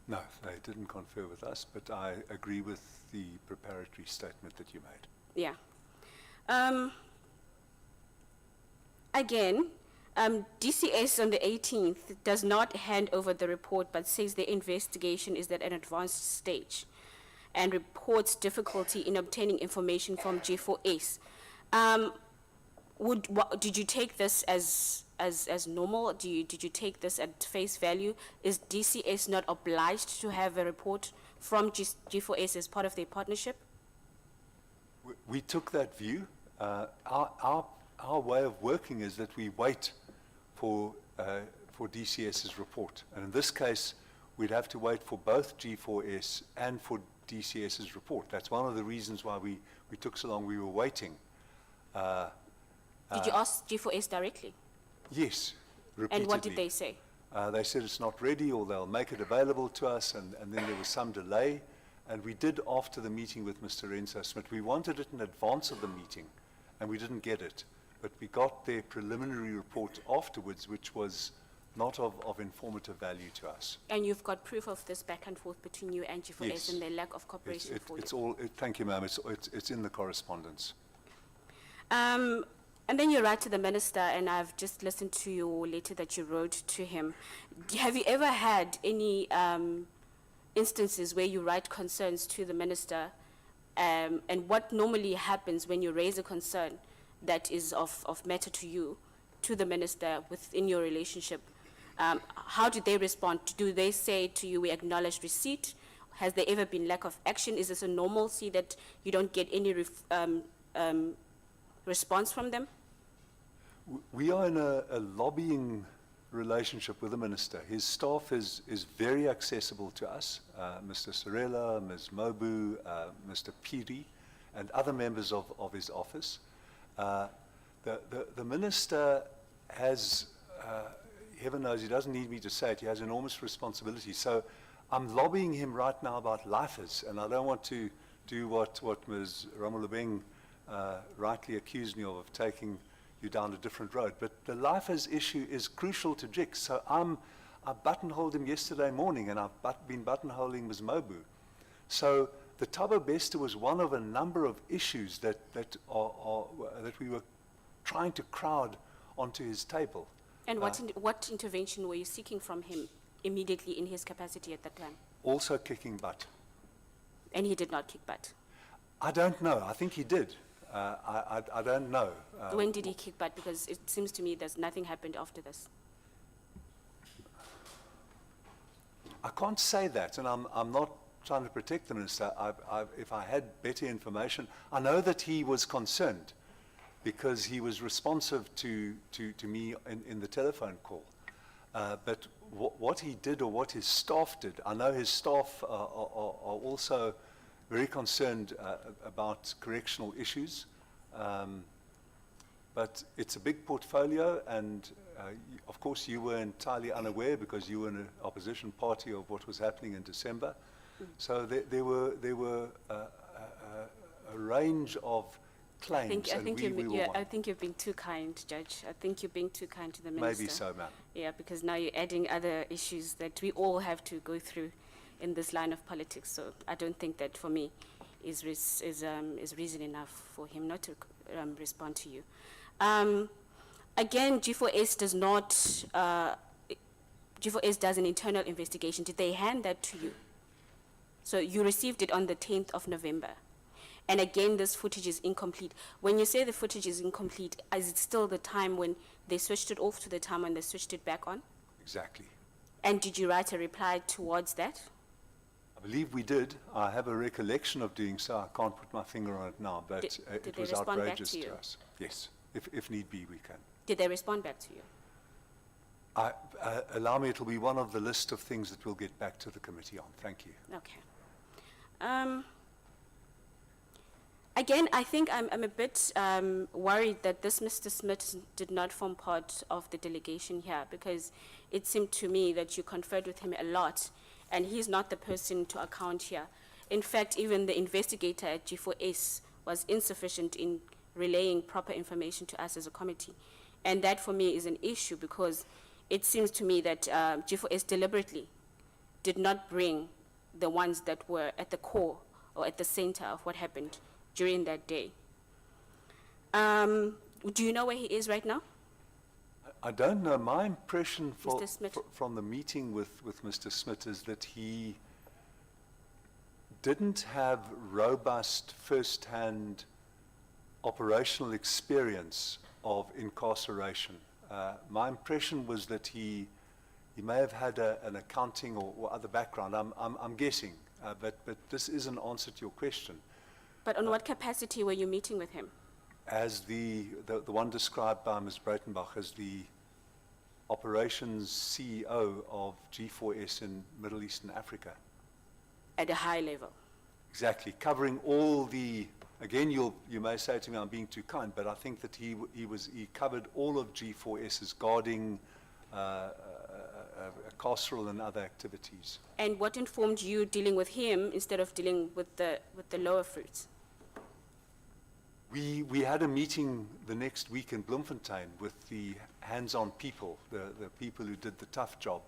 No, they didn't confer with us, but I agree with the preparatory statement that you made. Yeah. Again, DCS on the 18th does not hand over the report, but says the investigation is at an advanced stage and reports difficulty in obtaining information from G4S. Did you take this as normal? Did you take this at face value? Is DCS not obliged to have a report from G4S as part of their partnership? We took that view. Our way of working is that we wait for DCS's report. And in this case, we'd have to wait for both G4S and for DCS's report. That's one of the reasons why we took so long. We were waiting. Did you ask G4S directly? Yes, repeatedly. And what did they say? They said it's not ready, or they'll make it available to us, and then there was some delay. And we did, after the meeting with Mr. Renzo Smith, we wanted it in advance of the meeting, and we didn't get it. But we got their preliminary report afterwards, which was not of informative value to us. And you've got proof of this back and forth between you and G4S Yes. and their lack of cooperation for It's you? all, thank you, ma'am, it's in the correspondence. And then you write to the minister, and I've just listened to your letter that you wrote to him. Have you ever had any instances where you write concerns to the minister? And what normally happens when you raise a concern that is of matter to you, to the minister within your relationship? How do they respond? Do they say to you, we acknowledge receipt? Has there ever been lack of action? Is this a normalcy that you don't get any response from them? We are in a lobbying relationship with the minister. His staff is very accessible to us, Mr. Sorella, Ms. Mobu, Mr. Piri, and other members of his office. The minister has, heaven knows, he doesn't need me to say it, he has enormous responsibility. So I'm lobbying him right now about lifers, and I don't want to do what Ms. Ramolubeng rightly accused me of taking you down a different road. But the lifers issue is crucial to JICS. So I buttonholed him yesterday morning, and I've been buttonholing Ms. Mobu. So the Thabo Bester was one of a number of issues that we were trying to crowd onto his table. And what intervention were you seeking from him immediately in his capacity at that time? Also kicking butt. And he did not kick butt? I don't know. I think he did. I don't know. When did he kick butt? Because it seems to me that nothing happened after this. I can't say that, and I'm not trying to protect the minister. If I had better information, I know that he was concerned because he was responsive to me in the telephone call. But what he did or what his staff did, I know his staff are also very concerned about correctional issues. But it's a big portfolio, and of course you were entirely unaware because you were in an opposition party of what was happening in December. So there were a range of claims, I think we were one. I think you've been too kind, Judge. I think you're being too kind to the minister. Maybe so, ma'am. Yeah, because now you're adding other issues that we all have to go through in this line of politics. So I don't think that, for me, is reason enough for him not to respond to you. Again, G4S does not. G4S does an internal investigation. Did they hand that to you? So you received it on the 10th of November. And again, this footage is incomplete. When you say the footage is incomplete, is it still the time when they switched it off to the time when they switched it back on? Exactly. And did you write a reply towards that? I believe we did. I have a recollection of doing so. I can't put my finger on it now, but Did it they was respond back outrageous to you? to us. Yes, if need be, we can. Did they respond back to you? Allow me, it'll be one of the list of things that we'll get back to the committee on. Thank you. Okay. Again, I think I'm a bit worried that this Mr. Smith did not form part of the delegation here, because it seemed to me that you conferred with him a lot, and he's not the person to account here. In fact, even the investigator at G4S was insufficient in relaying proper information to us as a committee. And that, for me, is an issue, because it seems to me that G4S deliberately did not bring the ones that were at the core or at the center of what happened during that day. Do you know where he is right now? I don't know. My impression Mr. Smith. from the meeting with Mr. Smith is that he didn't have robust first-hand operational experience of incarceration. My impression was that he may have had an accounting or other background. I'm guessing, but this is an answer to your question. But on what capacity were you meeting with him? As the one described by Ms. Breitenbach as the operations CEO of G4S in Middle East and Africa. At a high level? Exactly, covering all the Again, you may say to me I'm being too kind, but I think that he covered all of G4S's guarding, carceral and other activities. And what informed you dealing with him instead of dealing with the lower fruits? We had a meeting the next week in Bloemfontein with the hands-on people, the people who did the tough job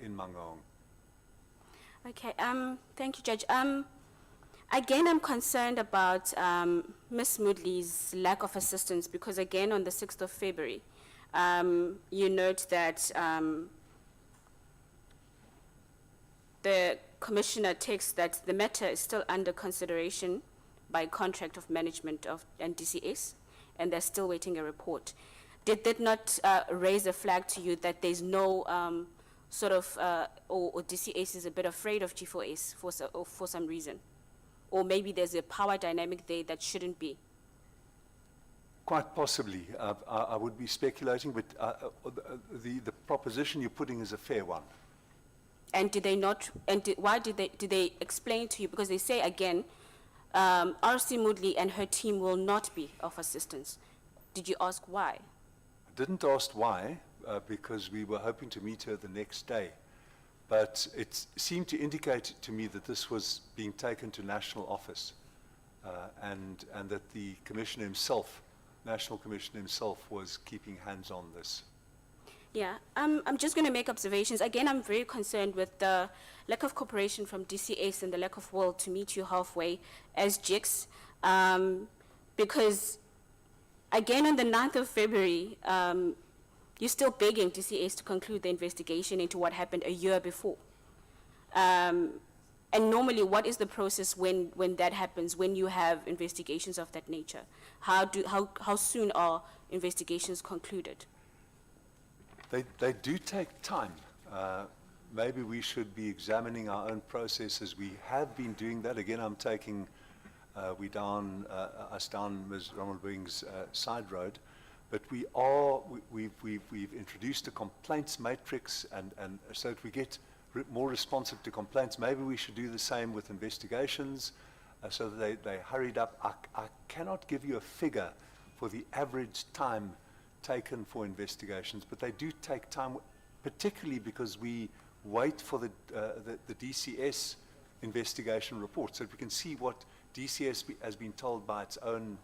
in Mangaung. Okay, thank you, Judge. Again, I'm concerned about Ms. Moodley's lack of assistance because, again, on the 6th of February, you note that the commissioner takes that the matter is still under consideration by contract of management of DCS, and they're still waiting a report. Did that not raise a flag to you that there's no or DCS is a bit afraid of G4S for some reason? Or maybe there's a power dynamic there that shouldn't be? Quite possibly. I would be speculating, but the proposition you're putting is a fair one. And did they not, and why did they explain to you? Because they say again, R.C. Moodley and her team will not be of assistance. Did you ask why? I didn't ask why, because we were hoping to meet her the next day. But it seemed to indicate to me that this was being taken to national office, and that the commissioner himself, national commissioner himself, was keeping hands on this. Yeah, I'm just going to make observations. Again, I'm very concerned with the lack of cooperation from DCS and the lack of will to meet you halfway as JICS, because, again, on the 9th of February, you're still begging DCS to conclude the investigation into what happened a year before. And normally, what is the process when that happens, when you have investigations of that nature? How soon are investigations concluded? They do take time. Maybe we should be examining our own processes. We have been doing that. Again, I'm taking us down Ms. Rommelbring's side road. But we've introduced a complaints matrix, and so that we get more responsive to complaints. Maybe we should do the same with investigations, so that they hurried up. I cannot give you a figure for the average time taken for investigations, but they do take time, particularly because we wait for the DCS investigation report, so that we can see what DCS has been told by its own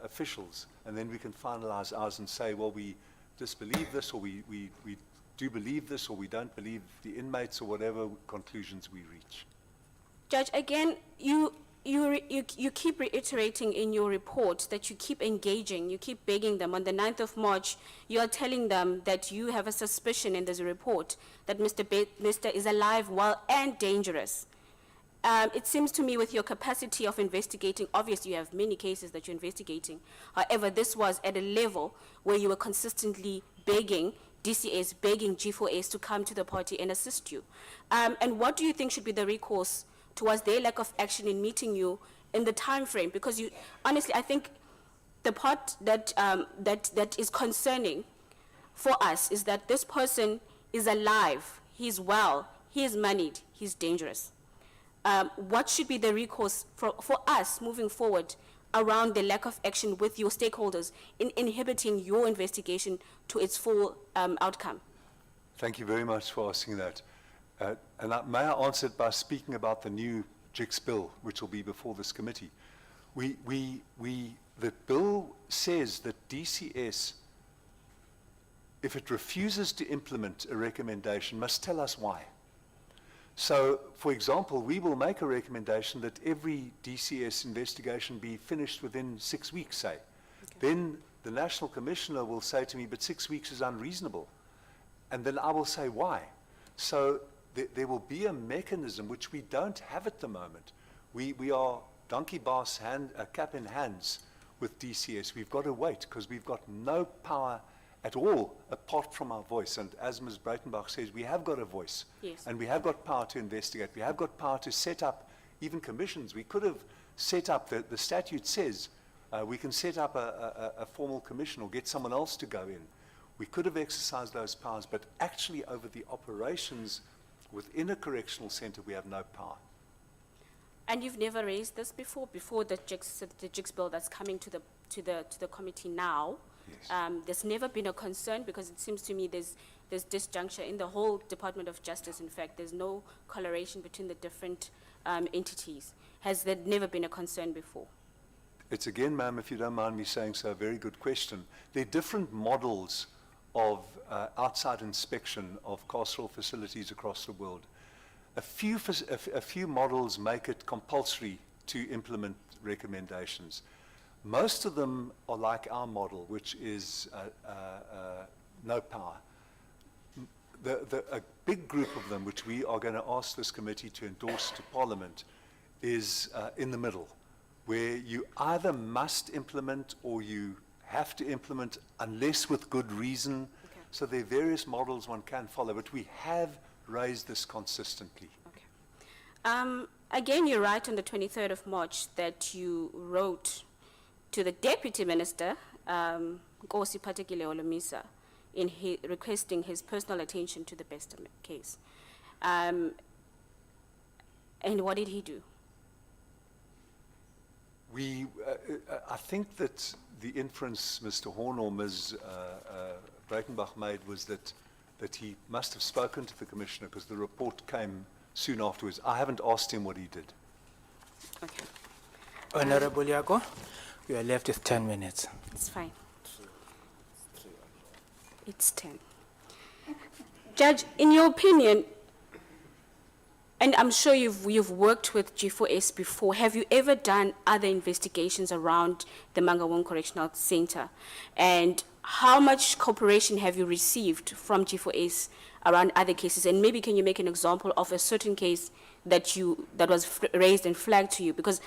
officials, and then we can finalize ours and say, well, we disbelieve this, or we do believe this, or we don't believe the inmates, or whatever conclusions we reach. Judge, again, you keep reiterating in your report that you keep engaging, you keep begging them. On the 9th of March, you are telling them that you have a suspicion, and there's a report that Mr. is alive, well, and dangerous. It seems to me with your capacity of investigating, obviously you have many cases that you're investigating. However, this was at a level where you were consistently begging DCS, begging G4S to come to the party and assist you. And what do you think should be the recourse towards their lack of action in meeting you in the time frame? Because you, honestly, I think the part that is concerning for us is that this person is alive, he's well, he is moneyed, he's dangerous. What should be the recourse for us moving forward around the lack of action with your stakeholders in inhibiting your investigation to its full outcome? Thank you very much for asking that. May I answer it by speaking about the new JICS bill, which will be before this committee. The bill says that DCS, if it refuses to implement a recommendation, must tell us why. So, for example, we will make a recommendation that every DCS investigation be finished within 6 weeks, say. Okay. Then the National Commissioner will say to me, but 6 weeks is unreasonable. And then I will say, why? So there will be a mechanism which we don't have at the moment. We are donkey boss, cap in hands with DCS. We've got to wait because we've got no power at all apart from our voice. And as Ms. Breitenbach says, we have got a voice. Yes. And we have got power to investigate. We have got power to set up even commissions. We could have set up, the statute says, we can set up a formal commission or get someone else to go in. We could have exercised those powers, but actually over the operations within a correctional center, we have no power. And you've never raised this before the JICS bill that's coming to the committee now? Yes. There's never been a concern, because it seems to me there's disjuncture in the whole Department of Justice. In fact, there's no correlation between the different entities. Has there never been a concern before? It's again, ma'am, if you don't mind me saying so, a very good question. There are different models of outside inspection of carceral facilities across the world. A few models make it compulsory to implement recommendations. Most of them are like our model, which is no power. A big group of them, which we are going to ask this committee to endorse to Parliament, is in the middle, where you either must implement or you have to implement unless with good reason. Okay. So there are various models one can follow, but we have raised this consistently. Okay. Again, you write on the 23rd of March that you wrote to the Deputy Minister, Nkosi Patekile Olomisa, in requesting his personal attention to the Bester case. And what did he do? I think that the inference Mr. Horn or Ms. Breitenbach made was that he must have spoken to the Commissioner, because the report came soon afterwards. I haven't asked him what he did. Okay. Honorable Yago, you are left with 10 minutes. It's fine. It's 10. Judge, in your opinion, and I'm sure you've worked with G4S before, have you ever done other investigations around the Mangaung Correctional Center? And how much cooperation have you received from G4S around other cases? And maybe can you make an example of a certain case that was raised and flagged to you? Because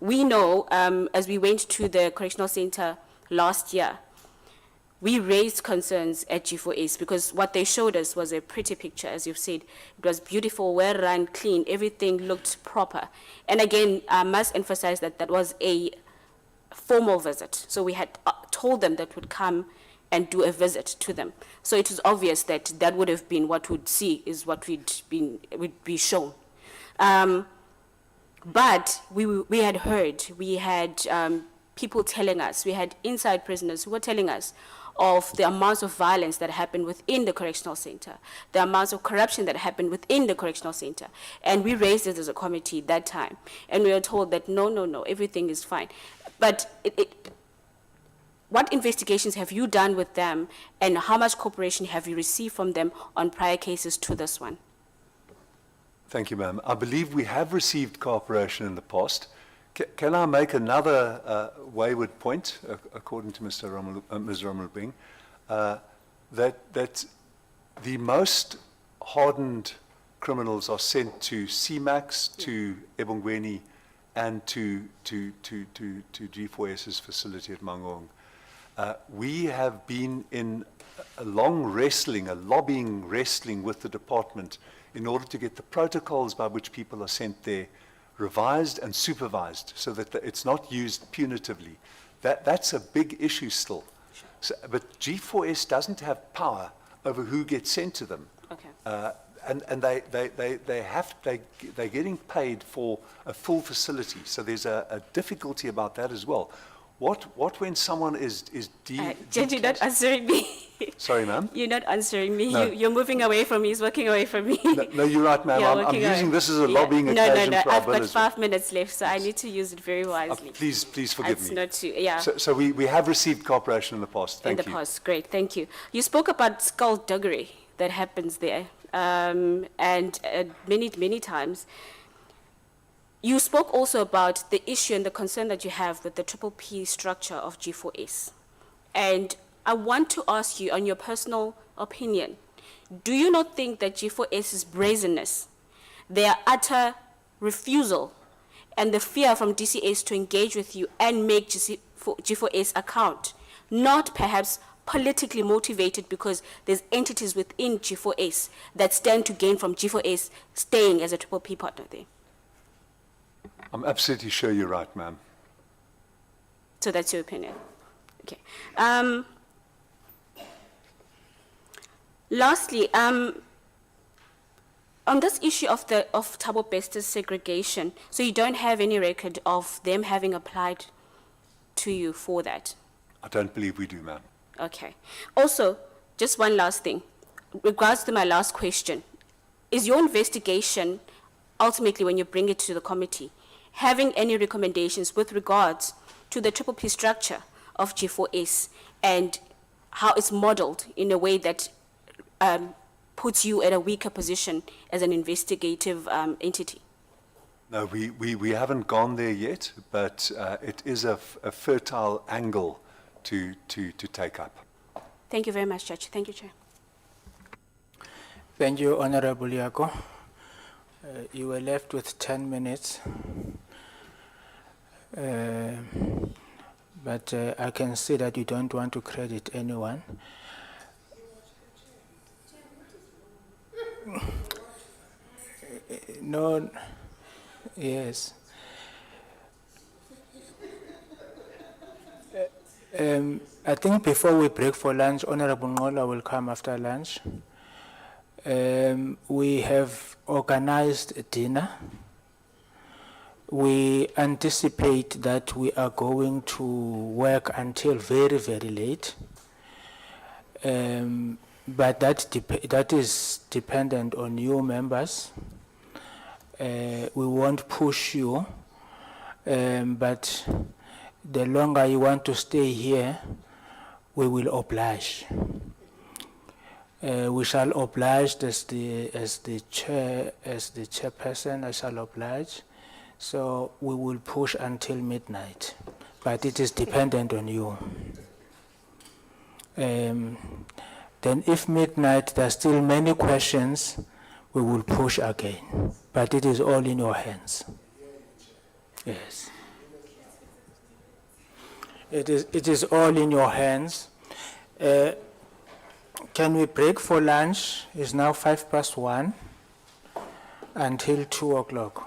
we know, as we went to the Correctional Center last year, we raised concerns at G4S because what they showed us was a pretty picture, as you've said. It was beautiful, well run, clean, everything looked proper. And again, I must emphasize that that was a formal visit. So we had told them that we'd come and do a visit to them. So it was obvious that that would have been what we'd see, is what would be shown. But we had heard, we had people telling us, we had inside prisoners who were telling us of the amounts of violence that happened within the correctional center, the amounts of corruption that happened within the correctional center. And we raised it as a committee that time. And we were told that no, everything is fine. But what investigations have you done with them, and how much cooperation have you received from them on prior cases to this one? Thank you, ma'am. I believe we have received cooperation in the past. Can I make another wayward point, according to Ms. Romelbing, that the most hardened criminals are sent to CMAX, to Ebongweni, and to G4S's facility at Mangaung. We have been in a long wrestling, a lobbying wrestling with the department in order to get the protocols by which people are sent there revised and supervised so that it's not used punitively. That's a big issue still. So, but G4S doesn't have power over who gets sent to them. Okay. And they're getting paid for a full facility. So there's a difficulty about that as well. What when someone is Judge, you're not answering me. Sorry, ma'am? You're not answering me. No. You're moving away from me. He's walking away from me. No, you're right, ma'am. Yeah, I'm walking using away. this as a lobbying occasion No. for our I've got bill as well. 5 minutes left, so I need to use it very wisely. Please forgive It's me. not to, yeah. So we have received cooperation in the past. Thank you. In the past, great, thank you. You spoke about skullduggery that happens there, and many times. You spoke also about the issue and the concern that you have with the triple P structure of G4S. And I want to ask you, on your personal opinion, do you not think that G4S's brazenness, their utter refusal, and the fear from DCS to engage with you and make G4S account, not perhaps politically motivated because there's entities within G4S that stand to gain from G4S staying as a triple P partner there? I'm absolutely sure you're right, ma'am. So that's your opinion. Okay. Lastly, on this issue of Thabo Beste's segregation, so you don't have any record of them having applied to you for that? I don't believe we do, ma'am. Okay. Also, just one last thing. Regards to my last question, is your investigation, ultimately when you bring it to the committee, having any recommendations with regards to the triple P structure of G4S and how it's modeled in a way that puts you at a weaker position as an investigative entity? No, we haven't gone there yet, but it is a fertile angle to take up. Thank you very much, Judge. Thank you, Chair. Thank you, Honorable Yako. You were left with 10 minutes. But I can see that you don't want to credit anyone. No, yes. I think before we break for lunch, Honorable Ngola will come after lunch. We have organized a dinner. We anticipate that we are going to work until very, very late. But that is dependent on you members. We won't push you, but the longer you want to stay here, we will oblige. We shall oblige as the chairperson. I shall oblige. So we will push until midnight, but it is dependent on you. Then if midnight there are still many questions, we will push again, but it is all in your hands. Yes. It is all in your hands. Can we break for lunch? It's now 1:05 until 2 o'clock.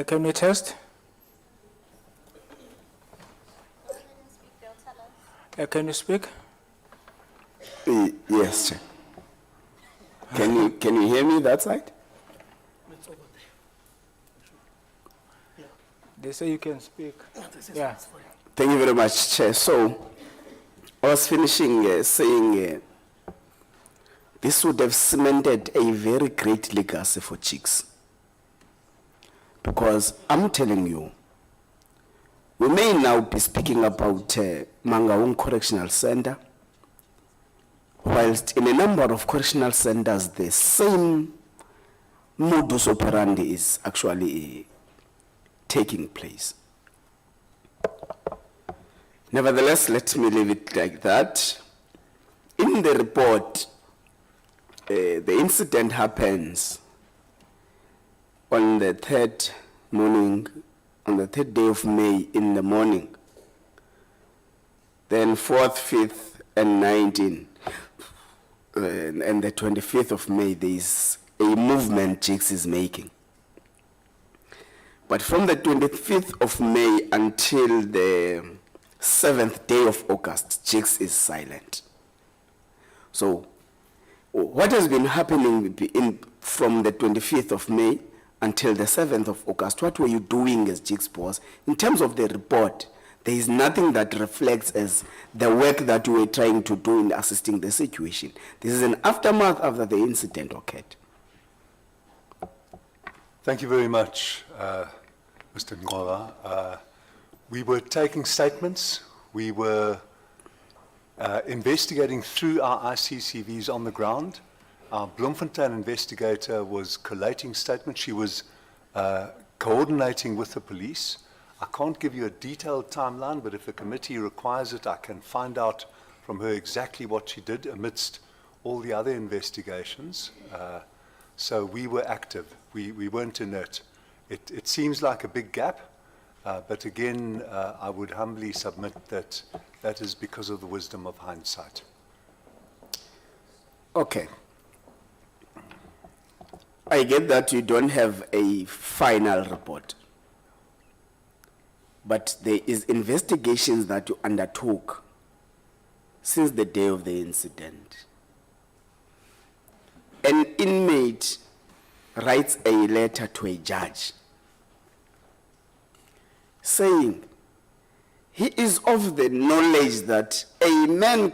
Can we test? Can you speak? Yes, Chair. Can you hear me that side? They say you can speak. Yeah. Thank you very much, Chair. So, I was finishing saying this would have cemented a very great legacy for JICS. Because I'm telling you, we may now be speaking about Mangaung Correctional Center, whilst in a number of correctional centers, the same modus operandi is actually taking place. Nevertheless, let me leave it like that. In the report, the incident happens on the third day of May in the morning. Then 4th, 5th, and 19th, and the 25th of May, there is a movement JICS is making. But from the 25th of May until the 7th day of August, JICS is silent. So, what has been happening from the 25th of May until the 7th of August? What were you doing as JICS boss? In terms of the report, there is nothing that reflects as the work that you were trying to do in assisting the situation. This is an aftermath after the incident occurred. Thank you very much, Mr. Ngola. We were taking statements. We were investigating through our ICCVs on the ground. Our Bloemfontein investigator was collating statements. She was coordinating with the police. I can't give you a detailed timeline, but if the committee requires it, I can find out from her exactly what she did amidst all the other investigations. So we were active. We weren't inert. It seems like a big gap, but again, I would humbly submit that that is because of the wisdom of hindsight. Okay. I get that you don't have a final report, but there is investigations that you undertook since the day of the incident. An inmate writes a letter to a judge saying he is of the knowledge that a man